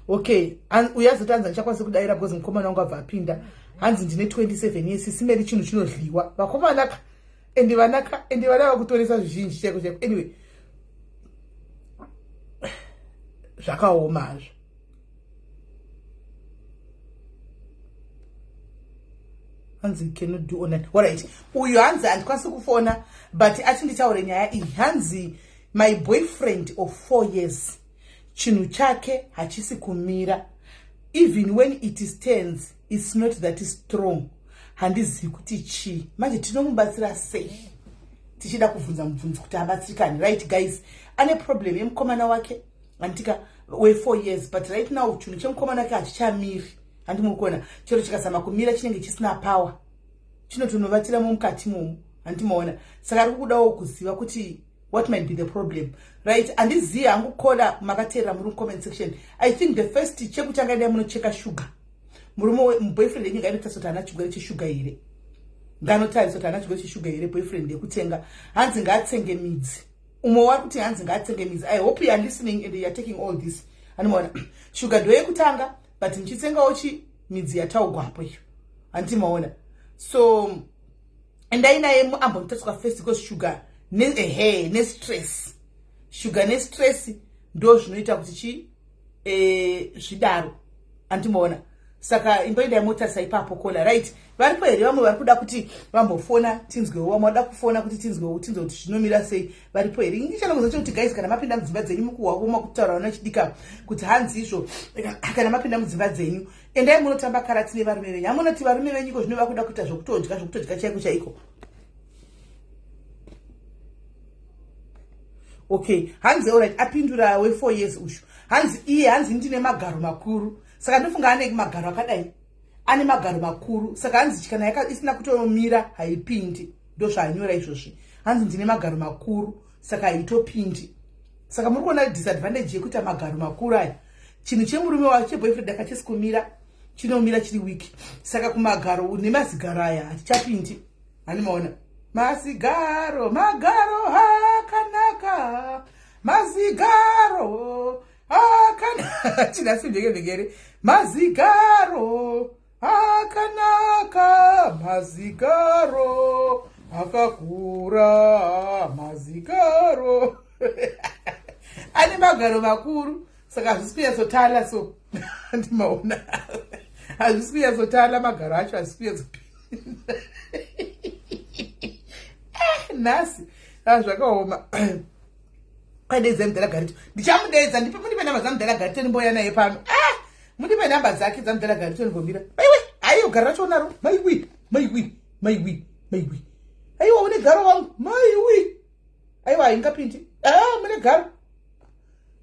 Okay, uyazoti hanzi ndichakwanisa kudaira because mukomana wangu abva apinda. Hanzi ndine 27 years, simeri chinhu chinodliwa. Vakomanaka ende vana vakutoresa zvizhinji cheko cheko. Anyway, zvakaomazvo. Hanzi cannot do online. Alright. Uyu hanzi handikwanisi kufona, but ati nditaure nyaya iyi. Hanzi my boyfriend of 4 years. Chinhu chake hachisi kumira. Even when it stands, it's not that strong. Handizivi kuti chi. Manje tinomubatsira sei? Tichida kuvhunza mubvunzo kuti abatsirikane. Right guys? Ane problem yemukomana wake. Antika we 4 years, but right now chinhu chemukomana wake hachichamiri. Handi mukona. Chero chikazama kumira chinenge chisina power. Chinotonovatira mukati momu. Handi muona. Saka ari kudawo kuziva kuti what might be the problem, right? And this year I'm gonna makatera mu comment section. I think the first chekutanga ndi munocheka sugar. Murumo boyfriend yenyu ngaita sota ana chigwere che sugar ire. Ngano tari sota ana chigwere che sugar ire boyfriend yekutenga. Hanzi ngatsenge midzi. Umwe wari kuti hanzi ngatsenge midzi. I hope you are listening and you are taking all this. Anoona sugar ndo yekutanga but mchitsengawo chi midzi yataugwapo iyo. Antimaona. So and I am ambontatswa first because sugar ne stress. Sugar ne stress ndo zvinoita kuti chi zvidaro. Antimaona. Saka imboenda yemota saipapo kola, right? Varipo here vamwe vari kuda kuti vambofona tinzwe, vamwe vada kufona kuti tinzwe kuti zvinomira sei. Varipo here. Ndichana kuzoita kuti guys kana mapinda mudzimba dzenyu mukuhwa kutaura unachidika kuti hanzi izvo kana mapinda mudzimba dzenyu endai munotamba karati nevarume venyu. Hamunoti varume venyu ko zvinova kuda kuita zvokutodya chaiko chaiko. Okay, hanzi alright apindura we 4 years ushu. Hanzi iye hanzi ndine magaro makuru. Saka ndofunga ane magaro akadai. Ane magaro makuru. Saka hanzi chikana isina kutomira haipindi. Ndo zvanyora izvozvi. Hanzi ndine magaro makuru. Saka haitopindi. Saka muri kuona disadvantage yekuti magaro makuru aya. Chinhu chemurume wake boyfriend akachisi kumira. Chinomira chiri wiki. Saka kumagaro nemazigaro aya hatichapindi. Hanimaona. Mazigaro, magaro hakanaka. Mazigaro hakanaka. China simbegere. Mazigaro hakanaka. Mazigaro hakakura. Mazigaro. Ane magaro makuru. Saka hazvisiku zotala so. Ndimaona. Hazvisiku zotala magaro acho hazvisiku zopinda. Nasi zvakaoma. Kwaidedza mudhara garito. Ndichamudedza ndipe namba dzamudhara garito ndimboya naye pano. Mundipe namba dzake dzamudhara garito ndimbomira. Maiwe, aiyo garo racho naro. Maiwi. Aiwa une garo wangu. Maiwi. Aiwa haingapindi. Mune garo.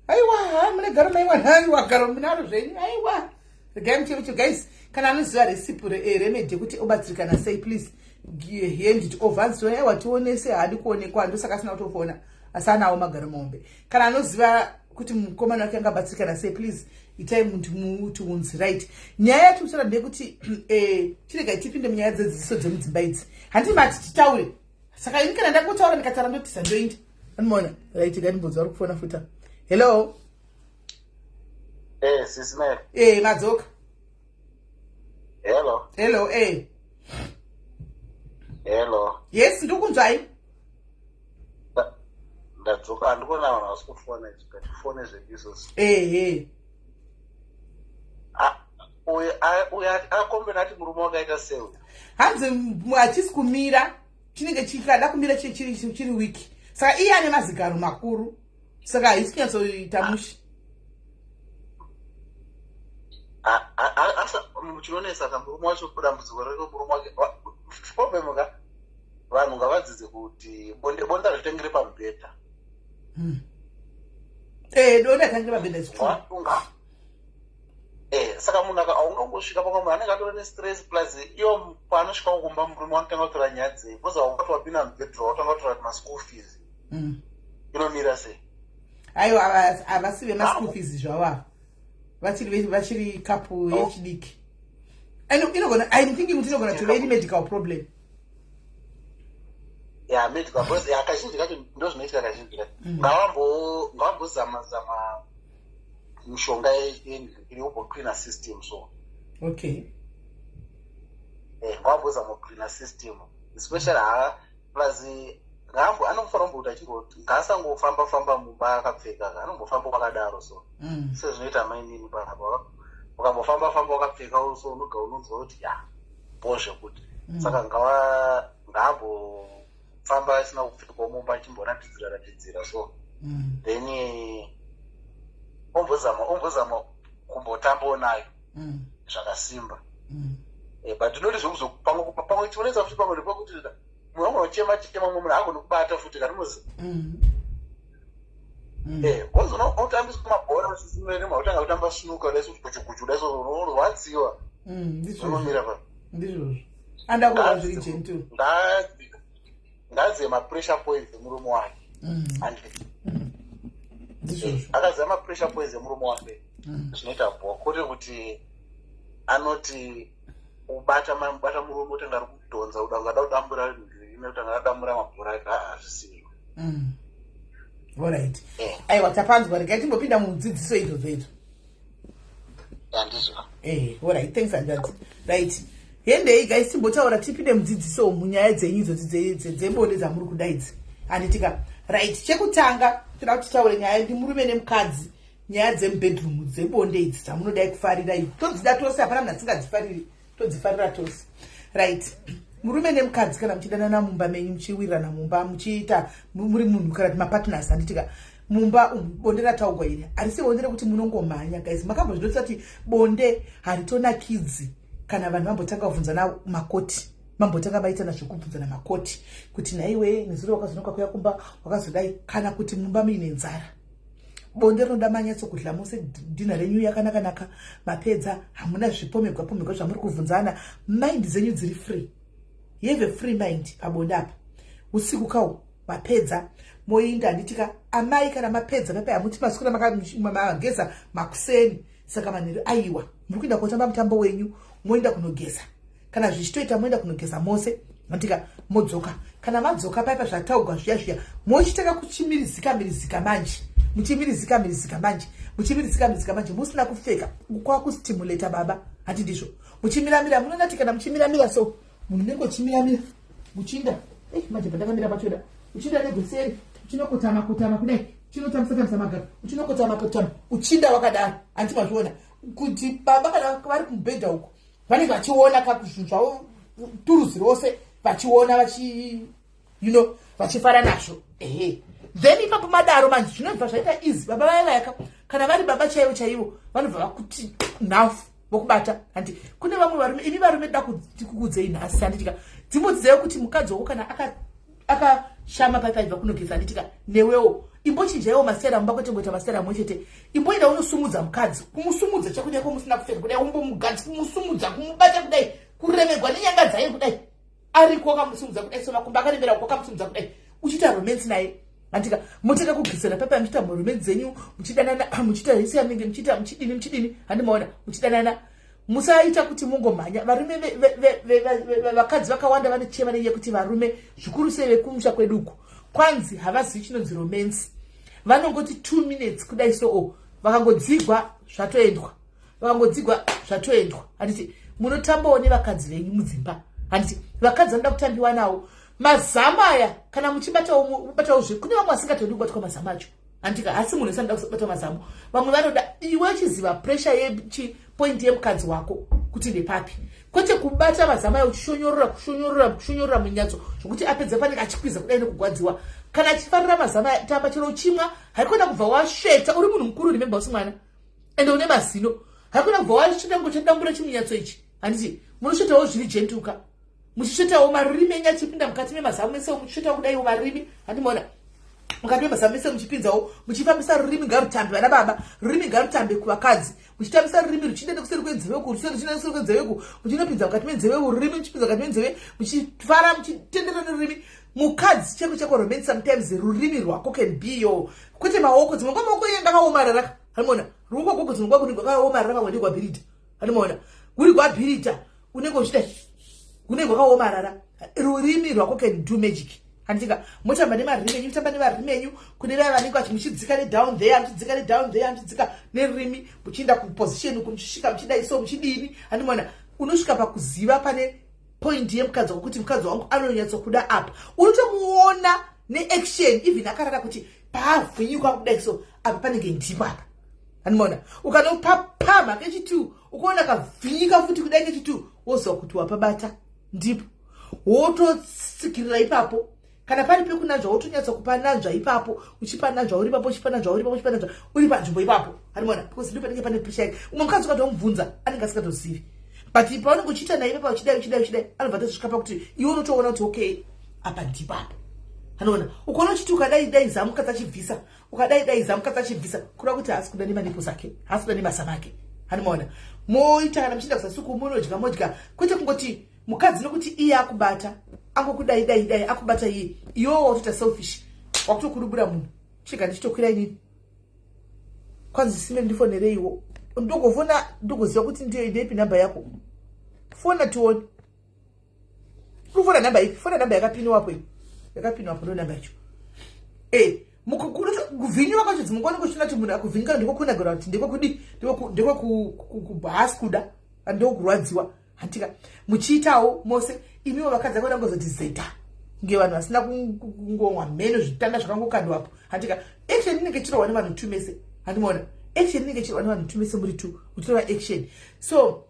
Aiwa, mune garo maiwa. Aiwa garo munaro zvenyu. Aiwa. Regai muchemuche guys. Kana anoziva recipe remedy kuti obatsirikana sei please. Hand it over. So wationese hadi kuonekwa ndosaka sina kutofona asanawo magaro mombe. Kana anoziva kuti mukomana wake angabatsirikana sei please itai muntu muunzi, right? Nyaya yacho kusara ndekuti chirega tipinde munyaya dzedzidziso dzemudzimba idzi. Handimati titaure. Saka ini kana ndakutaura ndikataura ndotisa ndoindi. Unoona? Right, ngandibvunza vari kufona futa. Hello. Sisi Mary. Madzoka. Hello. Hello. Hello. Yes, ndokunzwai. Ndadzoka andikona vanhu vasi kufona fone zvebisos. Uyo akakombena ati murume wakaita sei? Hanzi hachisi kumira. Chinenge chikada kumira chiri wiki. Saka iye ane mazigaro makuru. Saka haisi kunyatsoita mushi. Asa muchinonesa ka murume wacho kudambudziko rero murume wake problem ka vanhu ngavadzidze kuti bonda ritengere pamubhedha. Donda tangire pamubhedha zvikuru. Saka munhu aungangosvika pamwe munhu anenge atori nestress plus iyo paanosvika kukumba murume wanotanga kutora nyaya dzei bcause haungati wapinda mubhedha watanga kutora maschool fees. Inomira sei? Aiwa havasive maschool fees zvavo. Vachiri couple yechidiki. I'm thinking it's not going to be any medical problem. medical because kazhinji kacho ndo zvinoitika kazhinji kacho ngavambozama mishonga iriubo cleaner system so okay ngavambozama cleaner system especially plazi ngambo anofanira kumboita achingoti ngaasangofamba mumba akapfeka anombofamba wakadaro so sezvinoita mainini panapa ukambofamba wakapfeka so unoga unonzwa kuti bozve kuti saka ngambofamba asina kupfeka mumba achimboratidzira so then ombozama kumbotambawo nayo zvakasimba but ndinoti pamwe chionesa futi pamwe ndepekuti mumwe uchema munhu agone kubata futi kana muzi wazona utambisa mabhora uchisimene mautanga kutamba snuka leso kuchukuchu leso rwadziwa unomira pa ndizvo andakura zviri gentle ngazi ma-pressure points emurume wake akaziva ma-pressure points emurume wake zvinoita bhokuri kuti anoti ubata murume utanga ari kudhonza udangada kudambura utanga adambura mabhora ake hazvisizvo alright aiwa tapanzwa regai timbopinda mudzidziso idzodzo idzo handizvo alright thanks hanzvadzi right hendei guys timbotaura tipinde mudzidziso munyaya dzenyu idzodzi dzembonde dzamuri kuda idzi handitika right chekutanga toda kuti taure nyaya ndimurume nemukadzi nyaya dzemubedroom dzebonde idzi dzamunodai kufarira idzi todzida tose hapana munhu asingadzifariri todzifarira tose right murume nemukadzi kana muchidanana mumba menyu muchiwirirana mumba muchiita muri munhu kana kuti mapartners handitika mumba bonde rataugwa iri harisi bonde rekuti munongomhanya guys makambozvinotsa kuti bonde haritonakidzi kana vanhu vambotanga kubvunzana makoti mambotanga maitana zvekubvunzana makoti kuti naiwe nezuro wakazonoka kuya kumba wakazodai kana kuti mumba muine nzara bonde rinoda manyatsokudla mose dhina renyu yakanaka mapedza hamuna zvipomegwa zvamuri kubvunzana mind dzenyu dziri free you have a free mind pabonde apa usiku kawo mapedza moinda handitika amai kana mapedza pepe hamuti masukura mageza makuseni saka manheru aiwa muri kuenda kotamba mutambo wenyu moenda kunogeza kana zvichitoita moenda kunogeza mose handitika modzoka kana madzoka paipa zvataugwa zviya mochitanga kuchimirizika manje muchimirizika manje musina kupfeka kwakustimulata baba hati ndizvo muchimiramira munonati kana muchimiramira so munhu nengochimiramira muchinda manje pandakamira pachoda uchinda negweseri uchinokotama kudai uchinotamisa magaro uchinokotama uchinda wakadaro handi mazviona kuti baba kana vari kumubhedha uko vanenge vachiona kakuzvavo turuzi rose vachiona vachifara nazvo then ipapo madaro manje zvinobva zvaita easy baba vayavayaka kana vari baba chaivo vanobva vakuti nhafu vokubata handi kune vamwe varume ini varume da kukudzei nhasi handitika dzimbodzidzei kuti mukadzi wako kana akashama paibva kunogeza handitika newewo imbochinjaiwo masera mumba kwete ngoita masera amwe chete imboenda unosumudza mukadzi kumusumudza chakudai komusina kupfeka kudai umbomugadzi kumusumudza kumubata kudai kuremegwa nenyanga dzaye kudai ariko wakamusumudza kudai somakumba akarembera wakamusumudza kudai uchiita romance naye handika moteka kugisana papa muchiita romance dzenyu muchidanana muchiita hisi yanenge muchiita muchidini handimaona muchidanana musaita kuti mungomhanya varume vakadzi vakawanda vanochema nenyaya kuti varume zvikuru sei vekumusha kweduku kwanzi havazivi chinonzi romance vanongoti 2 minutes kudai so vakangodzigwa zvatoendwa handiti munotambawo nevakadzi venyu mudzimba handiti vakadzi vanoda kutambiwa nawo mazama aya kana muchibatawo zve kune vamwe vasingatodi kubatwa mazama acho handika asi munhu asanoda kubata mazamo vamwe vanoda iwe uchiziva pressure point yemukadzi wako kuti ndepapi kwete kubata mazama ayo uchishonyorora munyatso zvokuti apedza panenge achikwiza kudai nekugwadziwa kana achifarira mazama aya tamba chero uchimwa haikona kubva wasveta uri munhu mukuru rememba usi mwana ende une mazino haikona kubva wachidambura chimunyatso ichi handiti munosvetawo zviri jentuka muchisvetawo marimi enyu achipinda mukati memazamu ese muchisvetawo kudaiwo marimi handimaona mukati memazamu ese muchipinzawo muchifambisa rurimi ngarutambe vana baba rurimi ngarutambe kuvakadzi muchitambisa rurimi ruchienda kuseri kwenzeveku ruchienda kuseri kwenzeveku muchinopinza mukati menzeveku rurimi muchipinza mukati menzeve muchifara muchitendera nerurimi mukadzi cheko romance sometimes rurimi rwako can be yo kwete maoko dzimwe maoko enga akaomarara handimaona ruoko gogo dzimwe kwako rwakaomarara pamwe ndegwabhirita handimaona guri gwabhirita unenge uchida unenge wakaomarara rurimi rwako can do magic handika motamba nemarimi enyu mutamba nemarimi enyu kune vaya vanenge vachi muchidzika nedown there muchidzika nedown there muchidzika nerimi muchienda kuposition muchisvika muchidaiso muchidini handimona unosvika pakuziva pane point yemukadzi wekuti mukadzi wangu anonyatsokuda apa unotomuona neaction even akarara kuti paavhinyuka kudaiso apa panenge ndipo apa handimona ukanopapama kechitu ukaona kavhinyika futi kudai kechitu woziva kuti wapabata ndipo wototsikirira ipapo kana pari pekunanzva wotonyatsa kupa nanzva ipapo uchipa nanzva uri papo uchipa nanzva uri papo uchipa nanzva uri panzvimbo ipapo handimona because ndipo panenge pane pressure yake umwe mukadzi ukatomubvunza anenge asingatozivi but paunenge uchiita naye ipapo uchidai anobva atosvika pakuti iwe unotoona kuti okay apa ndipo apa handimona ukaona uchiti ukadai zamu mukadzi achibvisa ukadai zamu mukadzi achibvisa kureva kuti haasi kuda nemanipo zake haasi kuda nemasa make handimona moita kana muchienda kusasuku modya kwete kungoti mukadzi nokuti iye akubata angokudai akubata iye iwewo watoita selfish wakutokudubura munhu chiga ndichitokwira inini kwanzi sime ndifonere iwo ndogofona ndogoziva kuti ndiyo inepi namba yako fona tione kufona namba ipi fona namba yakapiniwapo ndo namba yacho kuvhinywa kwacho dzimungwana kuchina kuti munhu akuvhinyika ndikokunagura kuti ndekokubhaasi kuda ndokurwadziwa handika muchiitawo mose imiwo vakadzi akuda ngozoti zeta ngevanhu vasina kungomwa mheno zvitanda zvakangokandwapo handika action inenge ichirwa nevanhu tu mese handimona action inenge ichirwa nevanhu tu mese muri tu uchitora action so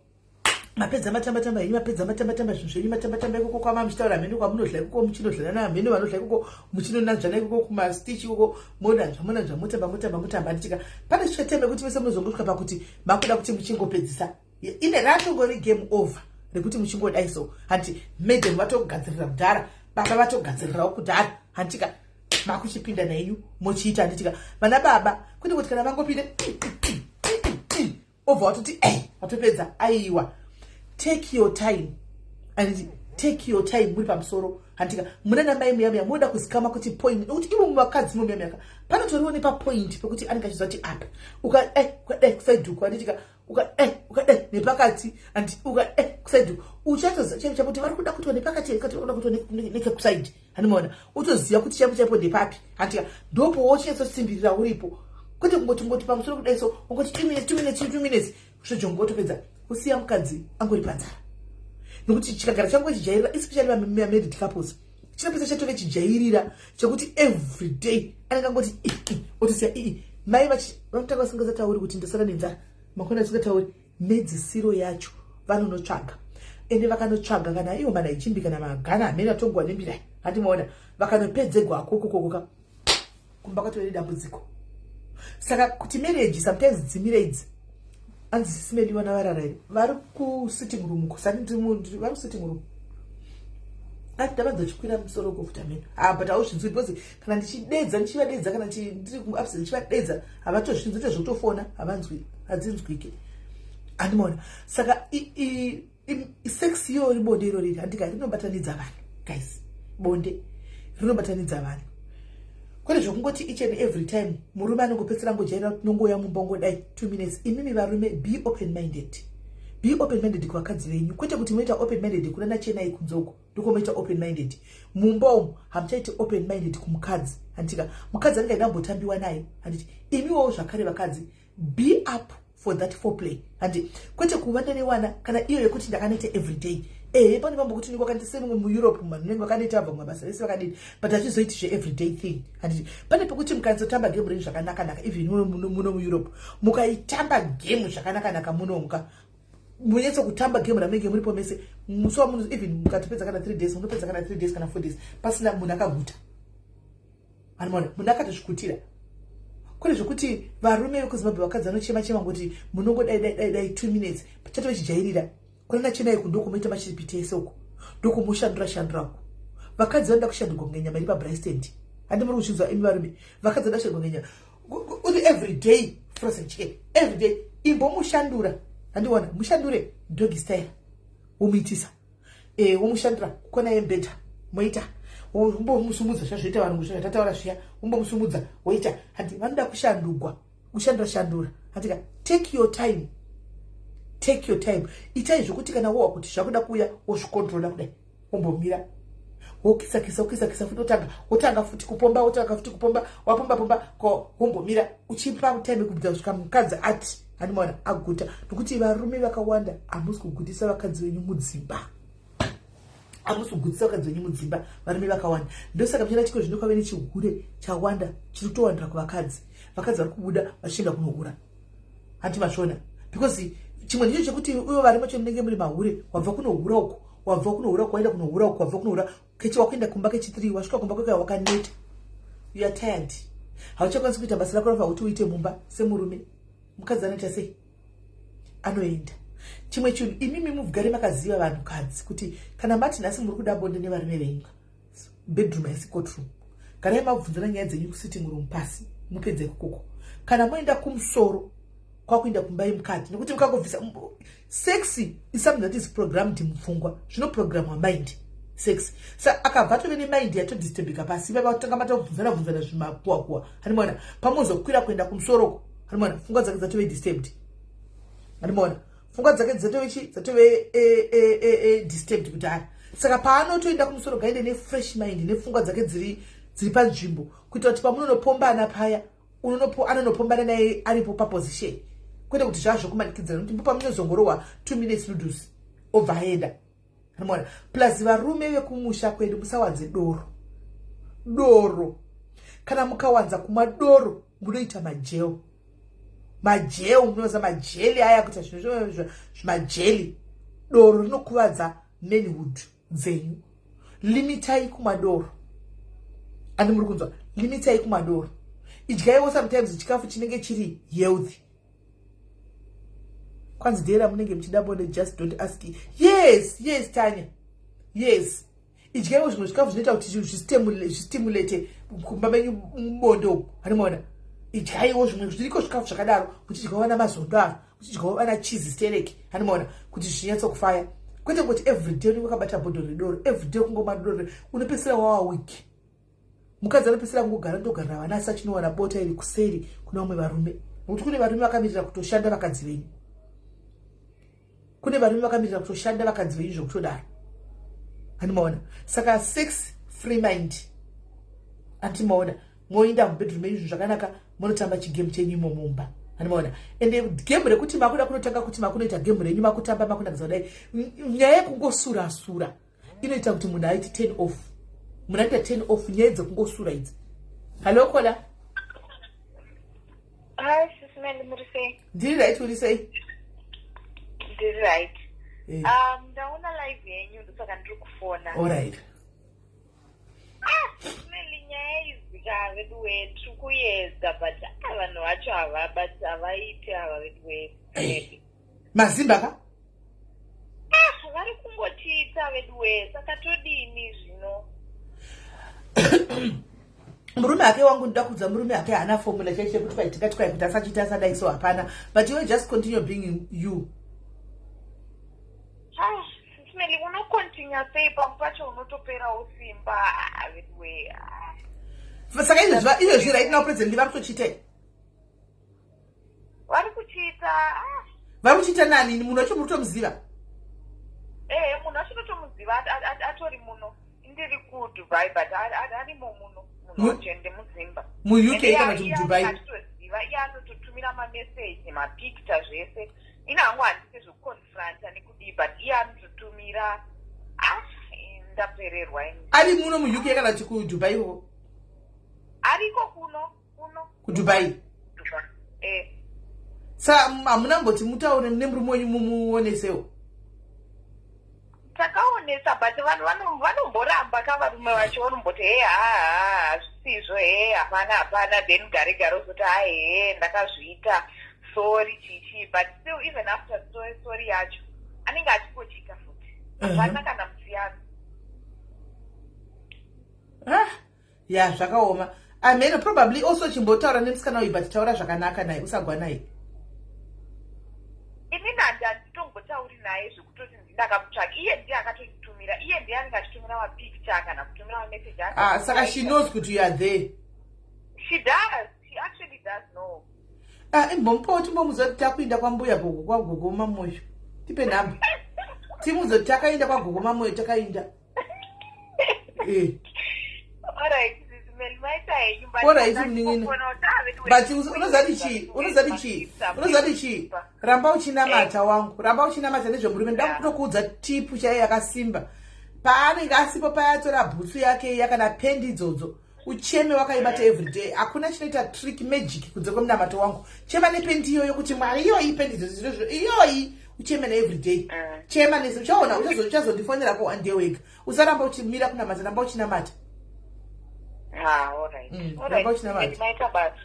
mapedza matamba yenyu mapedza matamba zvinhu zvenyu matamba ikoko kwama muchitaura mheno kwamunodla ikoko muchinodla namheno vanodla ikoko muchinonanzvana ikoko kumastich ikoko monanzva motamba handitika pane zvichatembe kuti mese munozongosvika pakuti makuda kuti muchingopedzisa ine ratongori game over rekuti muchingodai so hanti madam vatogadzirira kudhara baba vatogadzirirawo kudhara handitika makuchipinda nayenyu mochiita handitika vana baba kuti kana vangopinda obva watoti watopedza aiwa take your time and take your time muri pamusoro handika muna namai muyamya moda kuzikama kuti point nokuti ivo muvakadzi mumuyamyaka panotoriwo nepapoint pekuti anenge achiziva kuti apa ukadai kusaiduku handitika ukadai nepakati and ukadai kusaiduku uchatoziva chaipo chapo kuti vari kuda kutiwa nepakati oda kutiwa nekekusaidi handimona utoziva kuti chaipo ndepapi handika ndopo wochinyatsotsimbirira uripo kwete kungoti pamusoro kudai so ungoti 2 minutes kusvojongotopedza kusiya mukadzi angori panzara nokuti chikagara changu chijairira especially married couples chinopedza chatove chijairira chekuti every day anenge angoti otosiya mai vanotanga vasingazatauri kuti ndasara nenzara makona asingatauri medzisiro yacho vanonotsvaga ende vakanotsvaga kana iwo manaijimbi kana magana amene atongwa nembirai handimoona vakanopedze gwakokokoko kumba kwatovere dambudziko saka kuti marriage sometimes dzimire idzi anzisimeliwa navarara here vari kusitting room vari kusitting room ati ndavanza chikwira musoro kofutameni but hauzvinzwi because kana ndichivadedza kana ndiri kuabsent ndichivadedza havatozvinzwi tezvotofona havanzwi hadzinzwike handimoona saka sex iyo ribonde iro riri handika rinobatanidza vanhu guys bonde rinobatanidza vanhu kwete zvokungoti each and every time murume anongopedzera ngojaira kuti nongoya mumba ngodai 2 minutes imimi varume be open minded kuvakadzi venyu kwete kuti moita open minded kuna nachenai kunzoko ndiko moita open minded mumba umu hamuchaiti open minded kumukadzi handika mukadzi anenge ndambotambiwa naye handiti imiwo zvakare vakadzi be up for that foreplay handi kwete kuwanda newana kana iyo yekuti ndakanoita everyday pane mambo kuti niko kanite semwe muEurope manenge vakanoita abva mabasa vese vakadini but achizoiti zveeveryday thing handiti pane pekuti mukanzotamba game renyu zvakanaka even muno muEurope mukaitamba game zvakanaka munomuka munyatso kutamba game ramenge muripo mese musowa muno even mukatopedza kana 3 days munopedza kana 3 days kana 4 days pasina munhu akaguta handimona munhu akatozvikutira kwete zvokuti varume vekuzimbabwe vakadzi vanochema ngoti munongodai 2 minutes chatove chijairira kuna chenai kundokumoita machiripiti esoko ndokumushandura vakadzi vanoda kushandurwa kungenyama iri pabraistand handi muri kuchinzwa imi varume vakadzi vanoda kushandurwa kungenyama uri everyday frozen chicken everyday imbomushandura handiona mushandure doggy style womuitisa womushandura kona yembeta moita umbomusumudza zvazvoita vanhu zvataura zviya umbomusumudza woita handi vanoda kushandura handika take your time itai zvokuti kana wowa kuti zvakuda kuuya wozvikontrola kudai wombomira wokisa futi otanga futi kupomba wapomba ko wombomira uchipa time kubva kusvika mukadzi ati animaona aguta nokuti varume vakawanda hamusi kugutisa vakadzi venyu mudzimba, varume vakawanda. Ndosaka muchina chiko zvino kwave nechihure chawanda chiri kutowandira kuvakadzi. Vakadzi vari kubuda vachienda kunohura, handi mashona, because chimwe ndicho chekuti uyo vari macho munenge muri mahure, wabva kunohura uko, waenda kunohura uko, wabva kunohura kechi wakuenda kumba kechi3, wasvika kumba kwekaya wakaneta, you are tired, hauchakwanisi kuita basa rako rafa kuti uite mumba semurume. Mukadzi anoita sei? Anoenda. Chimwe chinhu, imimi mugare makaziva vanhukadzi kuti kana mati nhasi muri kuda bonde nevarume venyu, bedroom haisi courtroom, garai mabvunzana nyaya dzenyu kusitting room pasi, mupedze kukoko. Kana moenda kumusoro kwakuenda kumba yemukadzi, nokuti mukangobvisa sex is something that is programmed mupfungwa, zvinoprogramwa mind sex. Sa akabva tove nemind yatodisturbika pasi, iva vatanga matobvunzana zvimakuwa hanimona pamozokwira kuenda kumusoroko hanimona pfungwa dzake dzatove disturbed, hanimona pfungwa dzake dzatove disturbed kudhara. Saka paanotoenda kumusoro gaende nefresh mind nepfungwa dzake dziri panzvimbo kuita kuti pamunonopomba paya anonopombana naye aripo paposition, kwete kuti zvazvokumanikidzana kuti pamunozongorohwa 2 minutes noodles obva aenda. Hanimona plus varume vekumusha kwedu musawanze doro. Kana mukawanza kumwa doro munoita majeo, munoza majeli aya kuita zvimajeli. Doro rinokuvadza manhood dzenyu. Limitai kumwa doro, ani muri kunzwa, limitai kumwa doro. Idyaiwo sometimes chikafu chinenge chiri healthy. Kwanzi dera munenge muchida bonde, just don't ask. Yes Tanya, yes. Idyaiwo zvimwe zvikafu zvinoita kuti zvistimulate kumba menyu mubonde uku, hanimona. Idyaiwo zvimwe zviriko zvikafu zvakadaro kuti chikawa namazondo aro, kuti chikawa na cheese stereki, hanimona, kuti zvinyatso kufaya. Kwete kuti everyday unenge wakabata bhodho redoro, everyday kungoma doro, unopesera wawa wiki. Mukadzi anopesera kungogara ndogarira vana asi achinowana bota iri kuseri kuna vamwe varume. Nokuti kune varume vakamirira kutoshanda vakadzi venyu. Zvokutodaro. Handimaona. Saka sex free mind. Handimaona. Moinda mubedroom menyu zvakanaka, munotamba chigame chenyu mumba. Handimaona. Ende game rekuti makuda kunotanga kuti makunoita game renyu makutamba makuna kuzadai. Nyaya yekungosura inoita kuti munhu aiti turn off. Munaita turn off nyaya dzekungosura idzi. Hello Kola. Hi, Sismel Murise. Ndiri right uri sei? Ndiri right. Ndaona live yenyu ndosaka ndiri kufona. All right. Sismel nyaya izika vedu wetu kuyedza but vanhu vacho havaiti ava vedu wetu. Mazimba ka? Vari kungotiita vedu wetu, saka todini zvino? Murume ake wangu ndoda kudza murume ake hana formula chaiche kuti paitika kuti asachita asadai so hapana, but you will just continue being you. Sismeli unokontinua sei pampacho unotopera usimba vedwe. Saka izvozvi right now presently vari kutochite. Vari kuchiita. Vari kuchiita nani? Munhu wacho muri kutomuziva? Munhu wacho totomuziva atori muno. Ndiri kuDubai but arimo muno. Munhu muzimba. Mu-UK kana kuti muDubai. Iye anototumira mameseji, mapicture zvese. Ina hangu handisi zvekukonfranta nekudii but iye anototumira. Ndapererwa ini. Ari muno mu-UK kana kuti kuDubai ho? Ariko kuno. KuDubai. Hamuna mboti mutaure nemurume wenyu mumuonesewo? Takaonesa but vanomboramba kavarume vacho vanomboti zvisizvo hapana then gare uzoti ndakazviita sorry chichi but still even after story yacho anenge achikochika futi hapana kana musiyano. Ya zvakaoma. Ameno probably also chimbotaura nemusikana uyu but taura zvakanaka naye usagwa naye. Inini handitongotauri naye zvekutoti ndakamutsvaka, iye ndiye akatotumira, iye ndiye anenge achitumira mapicture kana kutumira mameseji ake. Saka she knows kuti you are there. She does. She actually does know. Imbomupoo timbomuzoti takuinda kwambuya bogo kwagogo mamoyo. Tipe nhamba. Timuzoti takainda kwagogo mamoyo takainda. Alright, unozati chii ramba uchinamata wangu, ramba uchinamata nezvemurume. Nda kutokuudza tipu chaiye yakasimba paanenge asipo payatora bhutsu yake yakana pendi idzodzo ucheme wakaibata everyday. Hakuna chinoita trick magic kunze kwemunamato wangu. Chema nependi iyoyo kuti mwari iyoyi pendi idzodzo iyoyi ucheme na everyday. Chema nese uchaona uchazondifonera one day wega. Usaramba uchimira kunamata, ramba uchinamata.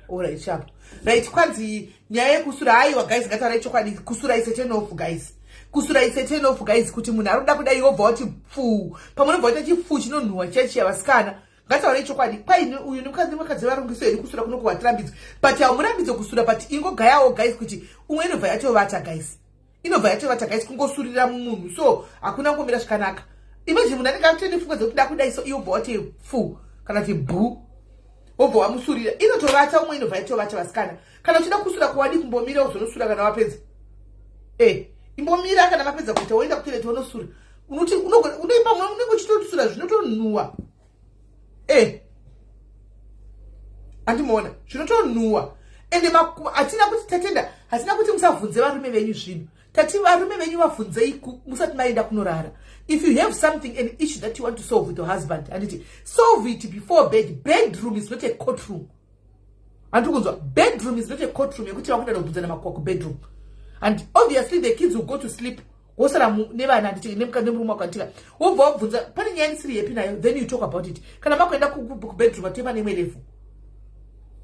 Alright, sharp. Right, kwanzi nyaya yekusura haiwa guys, ngataura chokwadi kusura ise turn off guys. Kusura ise turn off guys kuti munhu aroda kuda iwobva wati pfu. Pamunobva waita chifu chinonhuhwa chechi yavasikana. Ngataura chokwadi kwai uyu nemukadzi varungiso iri kusura kuno kuvatirambidzi. But hamurambidzo kusura but ingogayawo guys kuti umwe inobva yatovata guys. Inobva yatovata guys kungosurira mumunhu. So hakuna ngomira zvakanaka. Imagine munhu anenge akutofunga kuti kuda iso iwobva wati pfu. Kana ti bhu obva wamusurira inotovata umwe inobva yatovata vasikana. Kana uchida kusura kuwadi kumbomira uzonosura kana wapedza. Imbomira kana mapedza kuita woenda kutoileti wonosura. Unoti unoipa mwe unenge uchitosura zvinotonhuhwa. Andimoona zvinotonhuhwa. Ende hatina kuti tatenda, hatina kuti musavhunze varume venyu zvino. Tati varume venyu vabvunzei musati maenda kunorara. If you have something, an issue that you want to solve with your husband, and solve it before bed. Bedroom is not a courtroom. Bedroom is not a courtroom. Bedroom. And obviously the kids will go to sleep. Then you talk about it. Bedroom.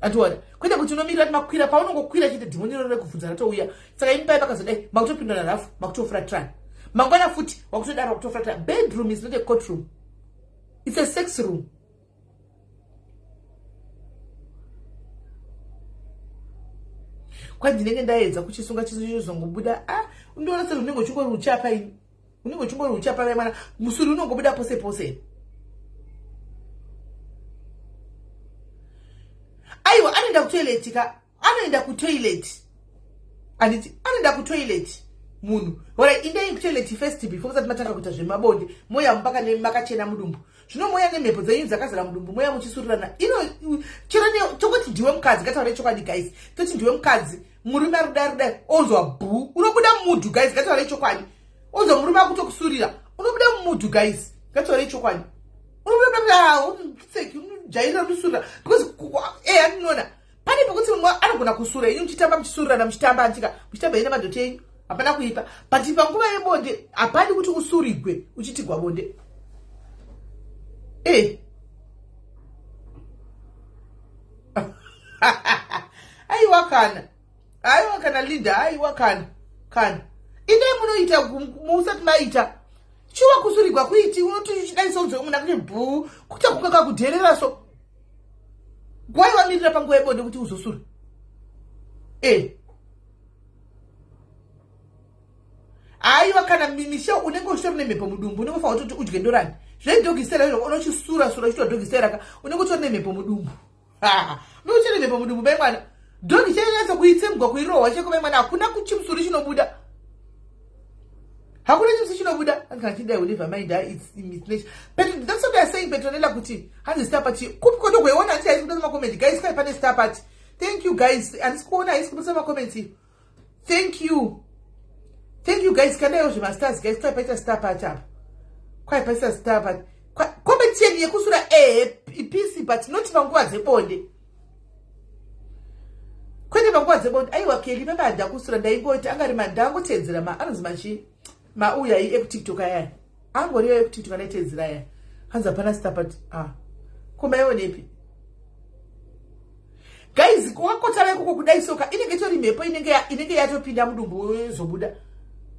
Atuona kwenda kuti unomira kuti makwira paunongokwira chete dhimoni rorore kuvhunza ratouya saka imba pakazodai makutopinda narafu makutofratran mangwana futi wakutodaro wakutofratran. Bedroom is not a courtroom, it's a sex room. Kwandinenge ndaedza kuchisunga chisu chozongobuda undiona sezvo unenge uchingori uchapa ini unenge uchingori uchapa mwana musuri unongobuda pose pose. Aiwa anoenda kutoilet anoenda kutoilet anditi anoenda kutoilet munhu ora indai kutoilet first before kusati matanga kuita zvemabonde moya mpaka nemakachena mudumbu. Zvino moya nemhepo dzenyu dzakazara mudumbu moya muchisurirana ino chero tokoti ndiwe mukadzi ngataura chokwadi guys toti ndiwe mukadzi murume arudai onzwa bhu unobuda mudhu guys ngataura chokwadi onzwa murume akutokusurira unobuda mudhu guys ngataura chokwadi jaira rusurira because aninoona pane pekuti anogona kusura ini muchitamba muchisurira muchitamba antika muchitamba ine madhoti enyu hapana kuipa but panguva yebonde hapadi kuti usurigwe uchitigwa bonde. Aiwa kana Linda aiwa kana indai munoita musati maita chiwa kusurigwa kuiti unoti chidaiso unzwe munhu akuti bhu kuta kukaka kudherera so gwai wamirira panguva yebonde kuti uzosura. Aiwa kana mimisha unenge uchitori nemhepo mudumbu unenge ufanira kuti udye ndorani zvedhogisera izvo unochisura chitodhogisera unenge uchitori nemhepo mudumbu unenge uchitori nemhepo mudumbu bai mwana dhogi chainyatsa kuitsemgwa kuirohwa cheko bai mwana hakuna chimusuri chinobuda. Hakuna chimsi chinobuda kana chidai whatever mind it's mismatch. But that's what they are saying. Petronella kuti hanzi star party kupi kodo kuiona anti haisi kutosa comment guys kai pane star party. Thank you guys and sikuona haisi kutosa comment. Thank you guys kana yo masters guys kai paita star party up. Kai paita star party. Comment yeni yekusura PC but not panguva dzebonde. Kwende panguva dzebonde aiwa keli remember ndakusura ndaingoti angari mandango tedzera anonzi machi mauya ekutiktok aya angoriyo ekutiktok anaitedzera aya hanza pana stapati kumaionepi guys kwakotara ikoko kudai soka inenge tori mhepo inenge yatopinda mudumbu zobuda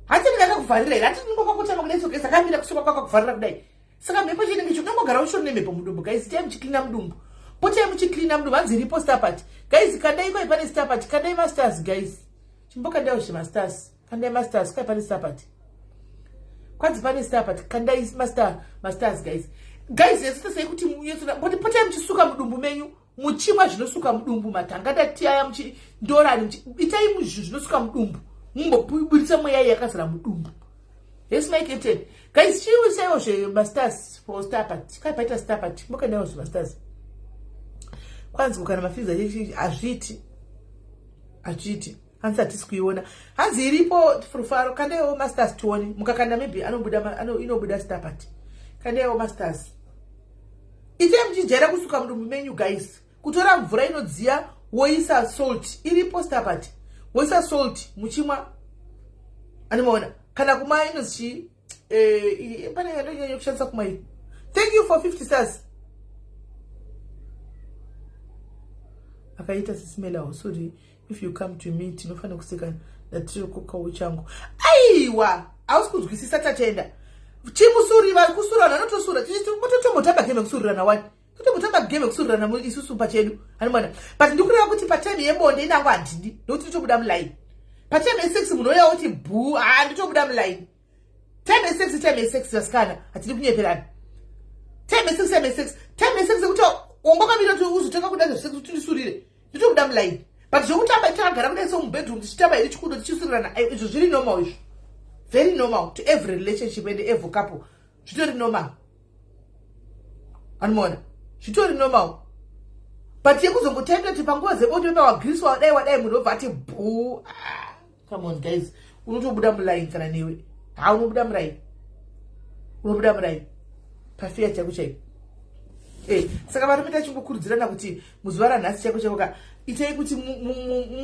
hati ndinga kuvharira ira hati ndingo kwakotara kudai soka sakamira kusoka kwakuvharira kudai saka mhepo chinenge chinongogara ushori nemhepo mudumbu guys tai muchiklina mudumbu potai muchiklina mudumbu hanzi ripo stapati guys kandai mai pane stapati kandai masters guys chimbokandaiwo zvemasters kandai masters kai pane stapati kwanzi pane stapati kandai masters guys yesitosei kuti potai muchisuka mudumbu menyu muchimwa zvinosuka mudumbu matangandati aya ndorani itai zvinosuka mudumbu mumboburitsa mweya yakazara mudumbu Let's make it 10. Guys, she will say, masters for star party. Can't buy a star party. Look at those masters. Kwanza kukana mafiza achiti hanzi atikuiona hanzi iripo furufaro kandewo masters tuone mukakanda maybe inobuda star party kandewo masters ite mjijera kusuka mudumbu menyu guys kutora mvura inodziya woisa salt iripo star party woisa salt muchimwa animaona kana kumai inozi pane yanyanya kushandisa kumai. Thank you for 50 stars. Akaita sisimela sorry if you come to me tinofana kuseka natiro koka uchangu aiwa ausikuzwisisa tatenda chimusuri vari kusurana notosura totomotamba game kusurana wani totomotamba game kusurana isusu pachedu animwana but ndikureva kuti patime yebonde inango handidi nokuti nditobuda mulaini patime ye6 munoya kuti bhu nditobuda mulaini time ye6 vasikana hatidi kunyeperana time ye6 kuti ongokamira kuti uzotanga kuda zvese kuti ndisurire nditobuda mulaini but zvokutamba takagara kudai somubedroom tichitamba iri chikundo tichisurirana izvo zviri normal izvo very normal to every relationship and every couple zvitori normal anomaona zvitori normal but yekuzongotaita kuti panguva dzebonde wagriswa wadai munhu obva ati bhuu come on guys unotobuda mulaini kana newe unobuda mulaini pafeya chako chaiko saka varume tachingokurudzirana kuti muzuva ranhasi chaiko itai kuti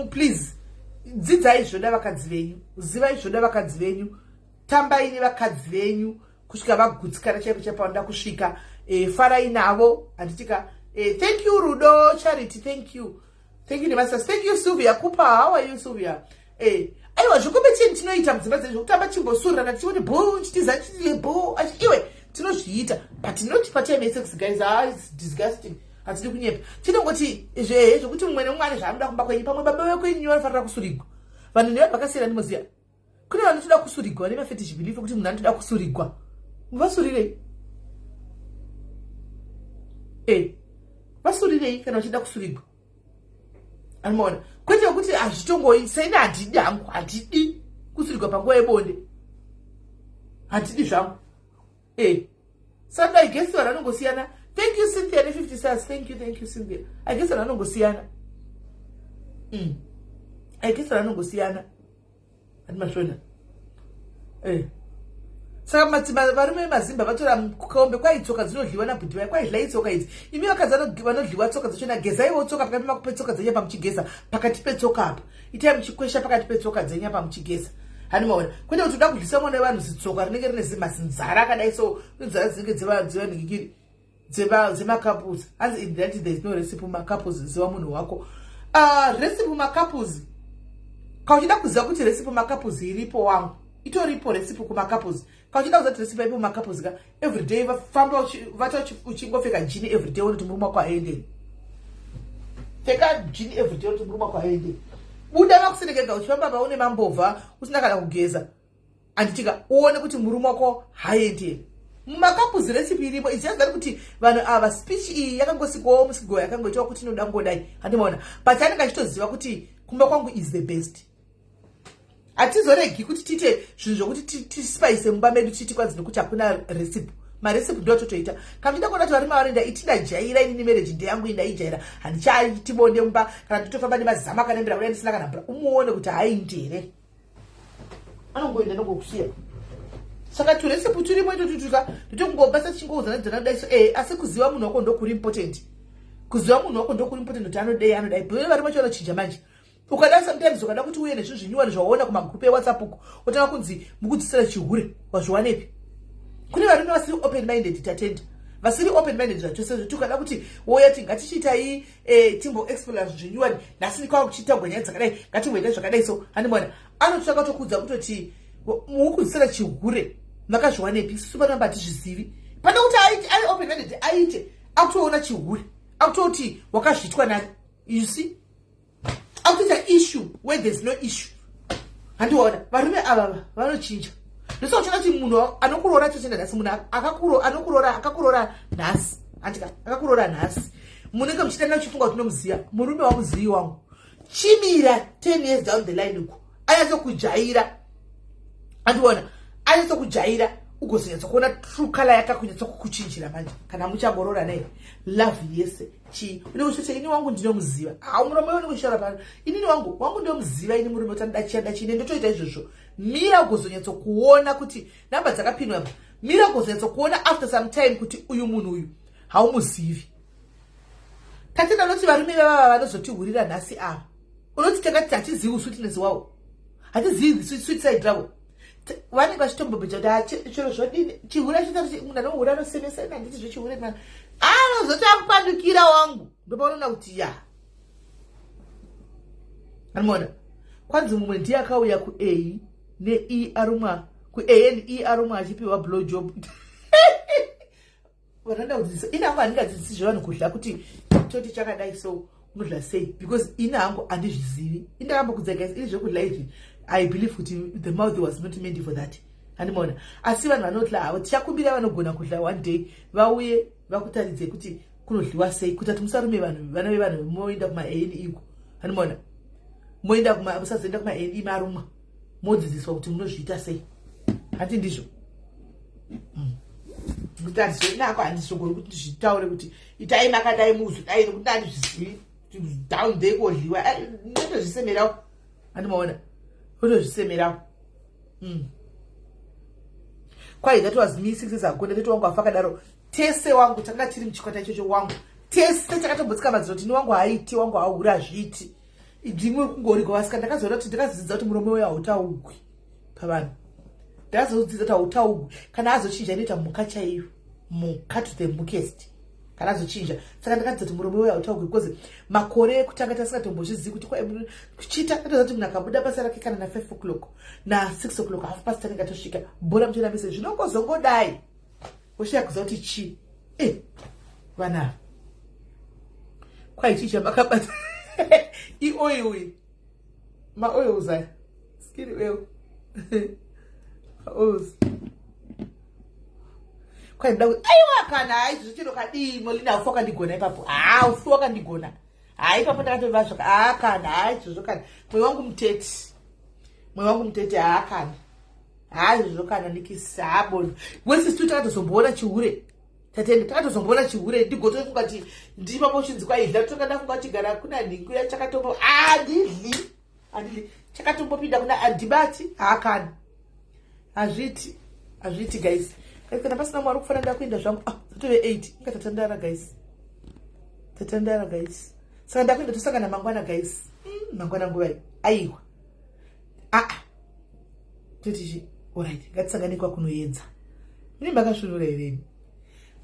please dzidzai zvoda vakadzi venyu, zivai zvoda vakadzi venyu, tambai nevakadzi venyu kusvika vagutsikana chaiko chapaunda kusvika. Farai navo handitika. Thank you Rudo Charity, thank you Nevasas, thank you Sylvia Kupa. How are you Sylvia? Aiwa zvokobetseni tinoita mudzimba dzedu kutamba chimbosurana tione bho chitiza chiti bho iwe tinozviita but not patime sex guys it's disgusting. Hatidi kunyepa tinongoti zvokuti mumwe nemwana zvaamuda kumba kwenyu pamwe baba vekwenyu vanofanira kusurigwa. Vanhu ndivo vakasiyana ndimoziya. Kune vanotoda kusurigwa vane mafetish belief kuti munhu anotoda kusurigwa. Muvasurirei. Vasurirei kana vachida kusurigwa. Anomaona kwete kuti hazvitongoi saina handidi hangu handidi kusurigwa panguva yebonde. Handidi zvangu. Saka I guess vanongosiyana. Thank you Cynthia 50 stars. Thank you Cynthia. I guess vanongosiyana. I guess vanongosiyana. Andimashona. Saka varume mazimba vatora kukaombe kwai tsoka dzinodliwa nabhudhi vai kwai dlai tsoka idzi. Imi vakadzi vanodliwa tsoka dzachona gezaiwo tsoka pakati petsoka dzenyu pamuchigeza pakati petsoka apa. Itai muchikwesha pakati petsoka dzenyu pamuchigeza. Hanimaona kwete kuti uda kudlisa mwana wevanhu zitsoka rinenge rine zimazinzara akadai so inzara dzinenge dzevanhingikiri dzemacouples. As in that there is no recipe mumacouples ziva munhu wako. Recipe mumacouples kauchida kuziva kuti recipe mumacouples iripo wangu itoripo recipe kumacouples. Kauchida kuziva kuti recipe iripo mumacouples ka everyday vafamba vata uchingopfeka jini everyday unoti murume wako haendeni. Pfeka jini everyday unoti murume wako haendeni. Buda vakuserekega uchifamba vaune mambovha usina kana kugeza anditika uone kuti murume wako haendeni. Mumacouples recipe iripo iziyaza kuti vanhu ava speech iyi yakangosikawo musigo yakangoitwa kuti inoda ngodai. Handimaona but anenge achitoziva kuti kumba kwangu is the best. Hatizoregi kuti tite zvinhu zvokuti tispice mumba medu titi kwanzi nokuti hakuna recipe. Marecipe ndo totoita. Kana ndida kuona kuti varume varoenda itindajaira inini marriage ndeyangu indaijaira handichaiti bonde mumba kana nditofamba nemazama kanembera kudai ndisina kana bra umuone kuti haindere. Anongoenda nongokusiya. Saka turecipe turimo itotutuka nditongobasa chingoudzana dzanodai so asi kuziva munhu wako ndokuri important. Kuziva munhu wako ndokuri important kuti anodai bhero vari macho vanochinja manje. Ukada sometimes ukada kuti uye nezvinhu zvinyuwani zvaona kumagrupu ewhatsapp uko otanga kunzi mukudzisira chihure wazviwanepi. Kune varume vasiri open minded tatenda vasiri open minded zvachose tukada kuti woya ngatichiitai timbo explore zvinyuwani nhasi kwava kuchiita nyaya dzakadai ngatimboita zvakadai so hanimona anotsvaka tokudza kutoti mukudzisira chihure makazviwanepi isusu panamba hatizvizivi pana kuti ari open minded aite akutoona chihure akutoti wakazviitwa nani you see akutoita issue where there's no issue. Handiona varume ava vanochinja. Ndoso uchona kuti munhu anokurora chochenda nhasi munhu akakurora nhasi andika akakurora nhasi munenge muchitanga chifunga kuti nomuziya murume wamuziyi wangu chimira 10 years down the line uko anyatsokujaira. Handiona anyatsokujaira ugozonyatsokuona true color yake kunyatsokukuchinjira manje kana muchaborora naye love yese chi unokuchete ini wangu ndinomuziva murume wenu kushara pano inini wangu ndinomuziva ini murume utandachiyada chine ndotoita izvozvo mira ugozonyatsokuona kuti namba dzakapinwa mira ugozonyatsokuona after some time kuti uyu munhu uyu haumuzivi. Tatenda noti varume vava vanozotihurira nhasi ava unoti takati hatizivi usweetness wavo hatizivi sweet side ravo vanenge vachitombobeta kuti chiro zvodini chihura chitati munhu anohura anosemesa ina handiti zvochihura anozoti akupandukira wangu ndopaunona kuti ya anoona kwanzi mumwe ndiye akauya kuA neE arumwa kuA neE arumwa achipiwa blow job vananda kudzidzisa ina hangu handingadzidzisi zvavanhu kudla kuti toti chakadai so unodla sei because ina hangu handizvizivi indakamba kudzaga ini zvekudla izvi I believe kuti the mouth was not meant for that. Andimona. Asi vanhu vanotla havo tichakumbira vanogona kudla one day vauye vakutaridze kuti kunodliwa sei kuti musarume vanhu vana vevanhu moenda kuma ANE iko. Andimona. Moenda kuma musazoenda kuma ANE marumwa. Modzidziswa kuti munozviita sei. Hati ndizvo. Kuti handizvo ina hako handizvogoni kuti zvitaure kuti itai makadai muzodai nokuti handizvizivi down there kodliwa ndotozvisemerawo. Andimona. Kutozvisemerawo. Kwai that was me 6 years ago ndati wangu afakadaro tese wangu tanga tiri muchikwata ichocho wangu tese takatombotska madziro ni wangu haiti wangu haura zviti idimwe kungori kwasika ndakazoona kuti ndakazidzidza kuti murume weya hautaugwi pavanhu ndakazodzidza kuti hautaugwi kana azochinja inoita mhuka chaiyo mhuka to the mukest kana azochinja saka ndakadzidza kuti murume weya hautaugwi because makore ekutanga tasingatombozvizivi kuti kuchita tatoziva kuti munhu akabuda basa rake kana na 5 o'clock na 6 o'clock 10:30 ngatosvika bhora mutoenda mese zvinongozongodai osvika kuziva kuti chi vanava kwai chicha makabata ioil maoils aya skin oil maoils kwai nda aiwa kana haizvo chiro kadii molina ufu wakandigona ipapo ufu wakandigona ipapo ndakatovaa zvoka kana haizvozvo kana mwoyo wangu mutete kana haizvozvo kana nikisabona wesistu takatozomboona chihure tatende takatozomboona chihure ndigotofunga kuti ndipapo chinzi kwaidla tokanda funga kuti gara kuna nhinguya chakatombo handidli chakatombopinda kuna andibati kana hazviti guys kana pasina mwari kufanira ndakuenda zvangu zatove 8 inga tatandara guys saka ndakuenda tosangana mangwana guys mangwana nguva aiwa toti alright ngatisanganikwa kunoedza mune makasvinura hereni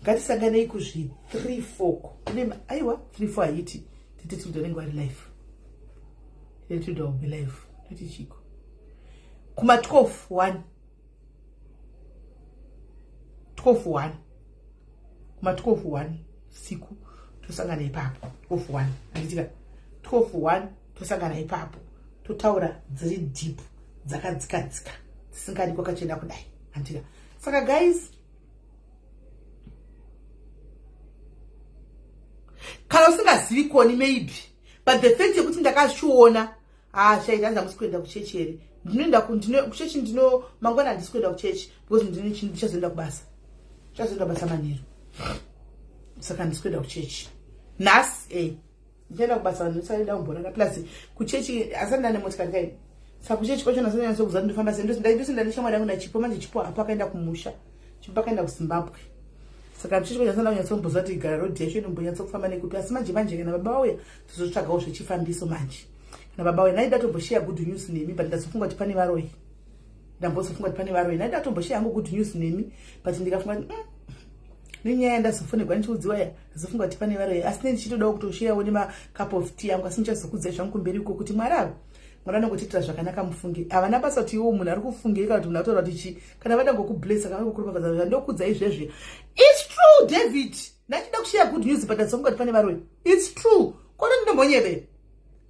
ngatisanganei kuzvi 3-4 aiwa 3-4 haiti tititudwa nenguva life tititudwa ube life toti chiko kuma 12-1 kuma 12-1 siku tosangana ipapo 12-1 handitika 12-1 tosangana ipapo totaura dziri deep dzakadzikadzika dzisingadi kwakachena kudai handitika saka guys kana usingazivi koni maybe but the fact yekuti ndakazviona shaita handamusi kuenda kuchechi here ndinoenda kuchechi ndino mangwana handisi kuenda kuchechi because ndichazoenda kubasa chazoenda basa manheru saka handisi kuenda kuchechi nhasi ndichaenda kubasa vanhu ndisaenda kumborara plus kuchechi asandina nemotikari kaini saka kuchechi kwacho nasanyanyisa kuziva ndinofamba sei ndosenda neshamwari yangu nachipo manje chipo hapo akaenda kumusha chipo akaenda kuzimbabwe saka kuchechi kwacho asanda kunyatsombozva kuti igara rodhi yacho inombonyatsa kufamba nekupi asi manje kana baba vauya tizotsvagawo zvechifambiso manje kana baba vauya naida tombosheya good news nemi but ndazofunga kuti pane varoi ndambozofunga kuti pane varoi naida tombosheya yangu good news nemi but ndikafunga kuti nenyaya yandazofonerwa ndichiudziwa ya ndazofunga kuti pane varoi asi nendichitodawo kutosheyawo nemacup of tea yangu asi ndichazokudzai zvangu kumberi uko kuti mwari avo mwari anongotitira zvakanaka mufunge havana basa kuti iwo munhu ari kufungei kana kuti munhu ataura kuti chi kana vada ngokublesa kana ngokurupafadza zvandokudza izvezvi its true David nachida kusheya good news but ndazofunga kuti pane varoi its true kono ndinombonyevera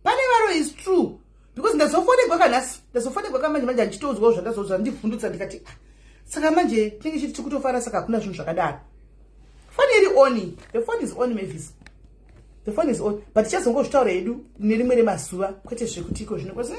pane varoi is true because ndazofonerwa kanhasi ndazofonerwa kamanje manje handichitoudzwawo zvandazozva ndibvundutsa ndikati saka manje tinenge chiti tikutofara saka hakuna zvinhu zvakadaro foni iri oni the phone is on Mavis the phone is on but tichazongozvitaura hedu nerimwe remazuva kwete zvekuti iko zvino kwasi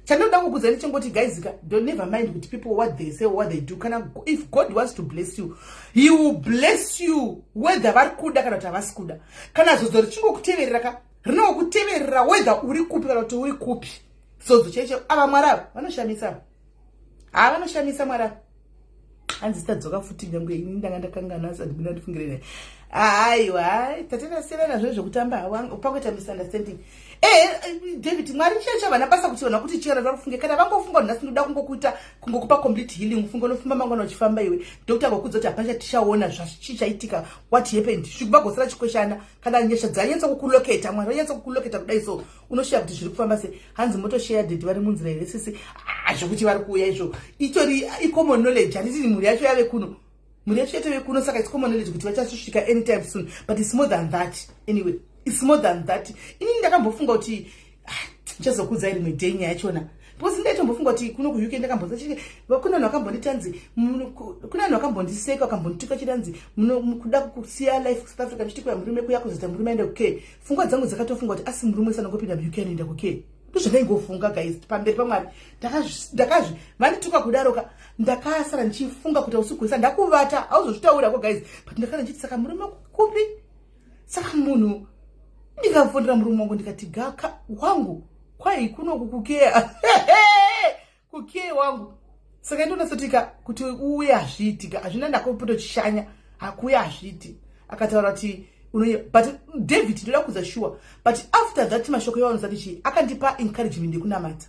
Chandoda kukuzani chingoti guys, don't never mind with people what they say or what they do. If God wants to bless you, he will bless you whether vari kuda kana kuti havasi kuda. Kana zozo richingokuteverera rinokuteverera whether uri kupi kana kuti uri kupi. Zozo cheche ava Mwari vanoshamisa. Vanoshamisa Mwari. Hanzi tadzoka futi nyangwe ini ndanga ndakangana asati mina ndifungirene. Aiwa, tatena sera nazvo zvekutamba upangoita misunderstanding. David, Mwari checha vana basa kuti vana kuti chera varufunge kana vangofunga kuti ndasi ndoda kungokupa complete healing, ufunga unofamba mangwana uchifamba iwe. Dr. Gokudza kuti apacha tichaona zvachichaitika, what happened. Zvikumbagosera chikoshana kana nyesha dzanyenza kukuloketa, Mwari anyenza kukuloketa kudai so unoshiya kuti zviri kufamba sei. Hanzi moto share date vari munzira here sisi. Zvokuti vari kuuya izvo. Itori common knowledge, handiti mhuri yacho yave kuno. Mhuri yacho yave kuno saka it's common knowledge kuti vachasvika anytime soon, but it's more than that. Anyway, it's more than that. Ini ndakambofunga kuti chazokudza iri mwedhenya yachona. Because ndaitombofunga kuti kuno ku UK ndakamboza chike kuna vanhu vakambonditanzi, kuna vanhu vakambondiseka vakambondituka chitanzi kuda kusiya life South Africa ndichitikwaya murume kuya kuzota murume aenda ku UK. Pfungwa dzangu dzakatofunga kuti asi murume sanongopinda mu UK anoenda ku UK. Ndozvandaingofunga guys pamberi paMwari. Ndakazvi vandituka kudaroka ndakasara ndichifunga kuti usikuisa ndakuvata hauzozvitaura ko guys, but ndakana ndichiti saka murume kupi saka munhu ndikafundira murume wangu ndikati gaka wangu kwai kuno kukukeya kukeya wangu saka ndonasotika kuti uye azviitika hazvina ndakopotochishanya hakuya azviti akataura kuti but David ndoda kuza sure, but after that mashoko yavanozati chi akandipa encouragement yekunamata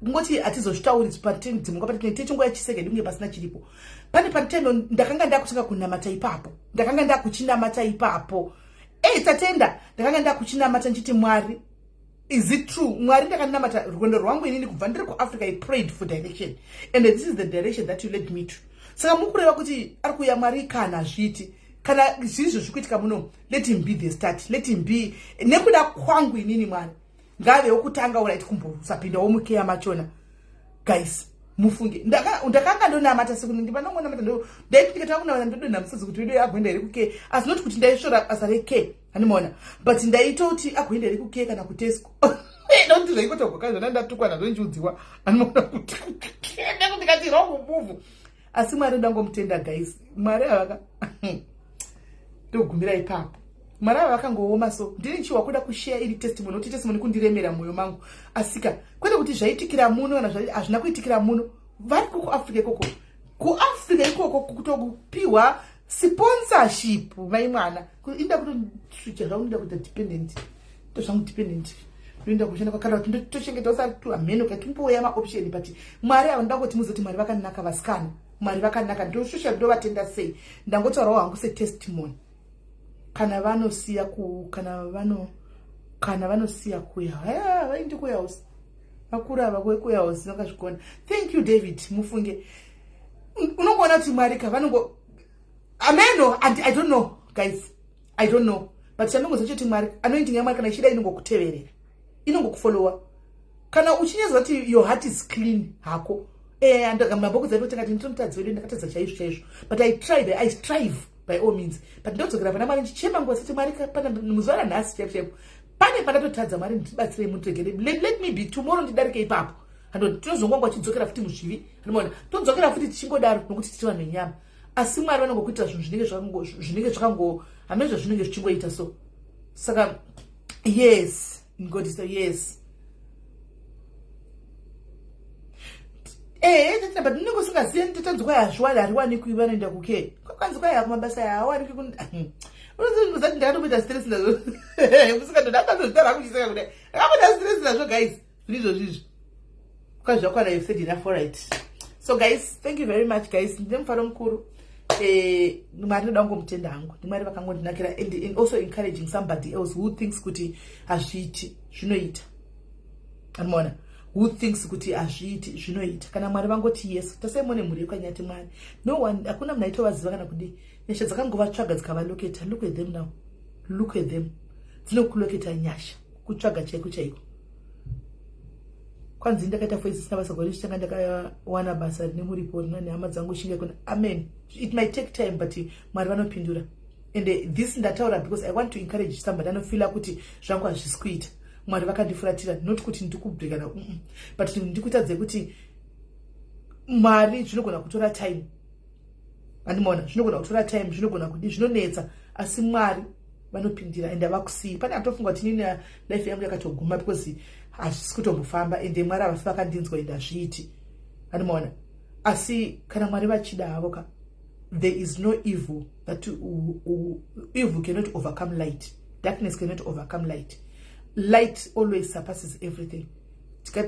ngoti hatizozvitauri pateni dzimwe kwapati techinguva yechisecond unge pasina chiripo pane pateno ndakanga ndakutanga kunamata ipapo ndakanga ndakuchinamata ipapo tatenda ndakanga ndakuchinamata nchiti Mwari, is it true? Mwari ndakanamata rwendo rwangu inini kubva ndiri kuAfrica. I prayed for direction and this is the direction that you led me to. Saka mukureva kuti ari kuya Mwari kana zviti kana zvizvo zvikuitika muno, let him be the start, let him be nekuda kwangu inini Mwari ngave wokutanga uraiti kumbosapinda womukeya machona guys. Mufunge ndakanga ndonamata siku ndipanongona mata ndo ndaitikata kuna ndodona musazi kuti wedo agwenda iri kuke as not kuti ndaishora asare ke animona, but ndaitoti agwenda iri kuke kana kutesco don't zvaikota kukaza ndandatukwa nazo njudziwa animona kuti ndakati wrong move. Asi Mwari ndangomutenda guys. Mwari avaka ndogumbira ipapo. Mwari vakangooma so ndiri chiwa kuda kushare iri testimony kuti testimony kundiremera moyo mangu asika kwete kuti zvaitikira muno kana hazvina kuitikira muno vari kuAfrica ikoko. KuAfrica ikoko kutokupiwa sponsorship mai mwana inda kuti zvaunida kuita dependent tozvangu dependent ndoenda kushanda kwakara kuti ndotochengeta usari tu ameno katimboya maoption, but Mwari ava ndangoti muzoti Mwari vakanaka vasikana, Mwari vakanaka ndoshusha ndovatenda sei ndangotaurawo hangu setestimony. Kana vanosiya kuya vaindi kuyahouse vakuru ava kuyahouse vakazvikona. Thank you David. Mufunge unongona kuti Mwari kavanongo ameno and I don't know guys, I don't know, but chandongozachoti Mwari anointing yaMwari kana ichida inongokuteverera inongokufollowa kana uchinyezwa kuti your heart is clean hako maboko dzaipo takati nditomutadzi wedu ndakatadza chaizvo, but I tried, I strive by all means, but ndodzokera pana Mwari ndichema nguva sati Mwari pana muzuva ranhasi chaipo pane pandatotadza Mwari ndibatsirei mutegere, let me be tomorrow ndidarike ipapo ando tinozongwangwa chidzokera futi muzvivi anoona todzokera futi tichingodaro nokuti tichiva nenyama. Asi Mwari vanongokuita zvinhu zvinenge zvakango hamene zvinenge zvichingoita so. Saka yes God is yes. But ndinenge usingazivi nditanzwa yazvwari hariwani kuiva noenda kuke kwakanzi kwaiya kumabasa yahawaniki unozati ndakatoita stress nazvo usingandoda akazozvitara kuchiseka kudai akaita stress nazvo guys zviri izvozvizvi kwazvakwana you've said enough. Alright, so guys, thank you very much guys. Ndine mufaro mukuru. Mwari ndoda kungomutenda hangu ndiMwari vakangondinakira and also encouraging somebody else who thinks kuti hazviiti zvinoita. Anoona who thinks kuti hazviiti zvinoita. Kana Mwari vangoti yes tasaimone mhuri yakanyati Mwari no one hakuna munhu aitovaziva kana kudi nyasha dzakangovatsvaga dzikavaloketa. Look at them now, look at them dzinokuloketa nyasha kutsvaga chaiko chaiko. Kwanzi ndakaita voices nabasa gore chitanga ndakawana basa rine muripo nehama dzangu shinge kuna amen. It might take time but Mwari vanopindura and this ndataura because I want to encourage somebody anofila kuti zvangu hazvisi kuita. Mwari vakandifuratira, not kuti ndikubrekana, but ndikutadze kuti Mwari zvinogona kutora time. Andimona, zvinogona kutora time, zvinogona kudi, zvinonetsa, asi Mwari vanopindira ende vakusiya. Pane atofunga kuti nini life yangu yakatoguma because hazvisi kutombofamba ende Mwari havasi vakandinzwa ende hazviiti. Andimona, asi kana Mwari vachida havo ka, there is no evil that evil cannot overcome light. Darkness cannot overcome light. Light always surpasses everything.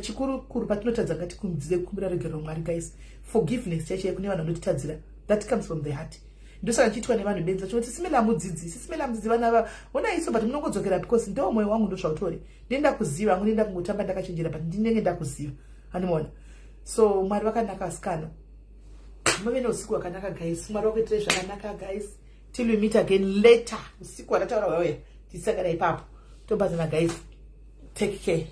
Chikuru kuru patinotadza ngati kumdzize kumbira regero Mwari guys. Forgiveness chaiye kune vanhu vanotitadzira. That comes from the heart. Ndosaka chitwa nevanhu benza choti simela mudzidzi vana va ona iso but munongodzokera because ndo moyo wangu ndozvautori. Ndenda kuziva ngu ndenda kungotamba ndakachenjera but ndinenge ndakuziva. Andimona. So Mwari vakanaka asikana. Mave nousiku wakanaka guys. Mwari wakuitire zvakanaka guys. Till we meet again later. Usiku wakataura wewe. Tisangana ipapo. Tobazana guys. Take care.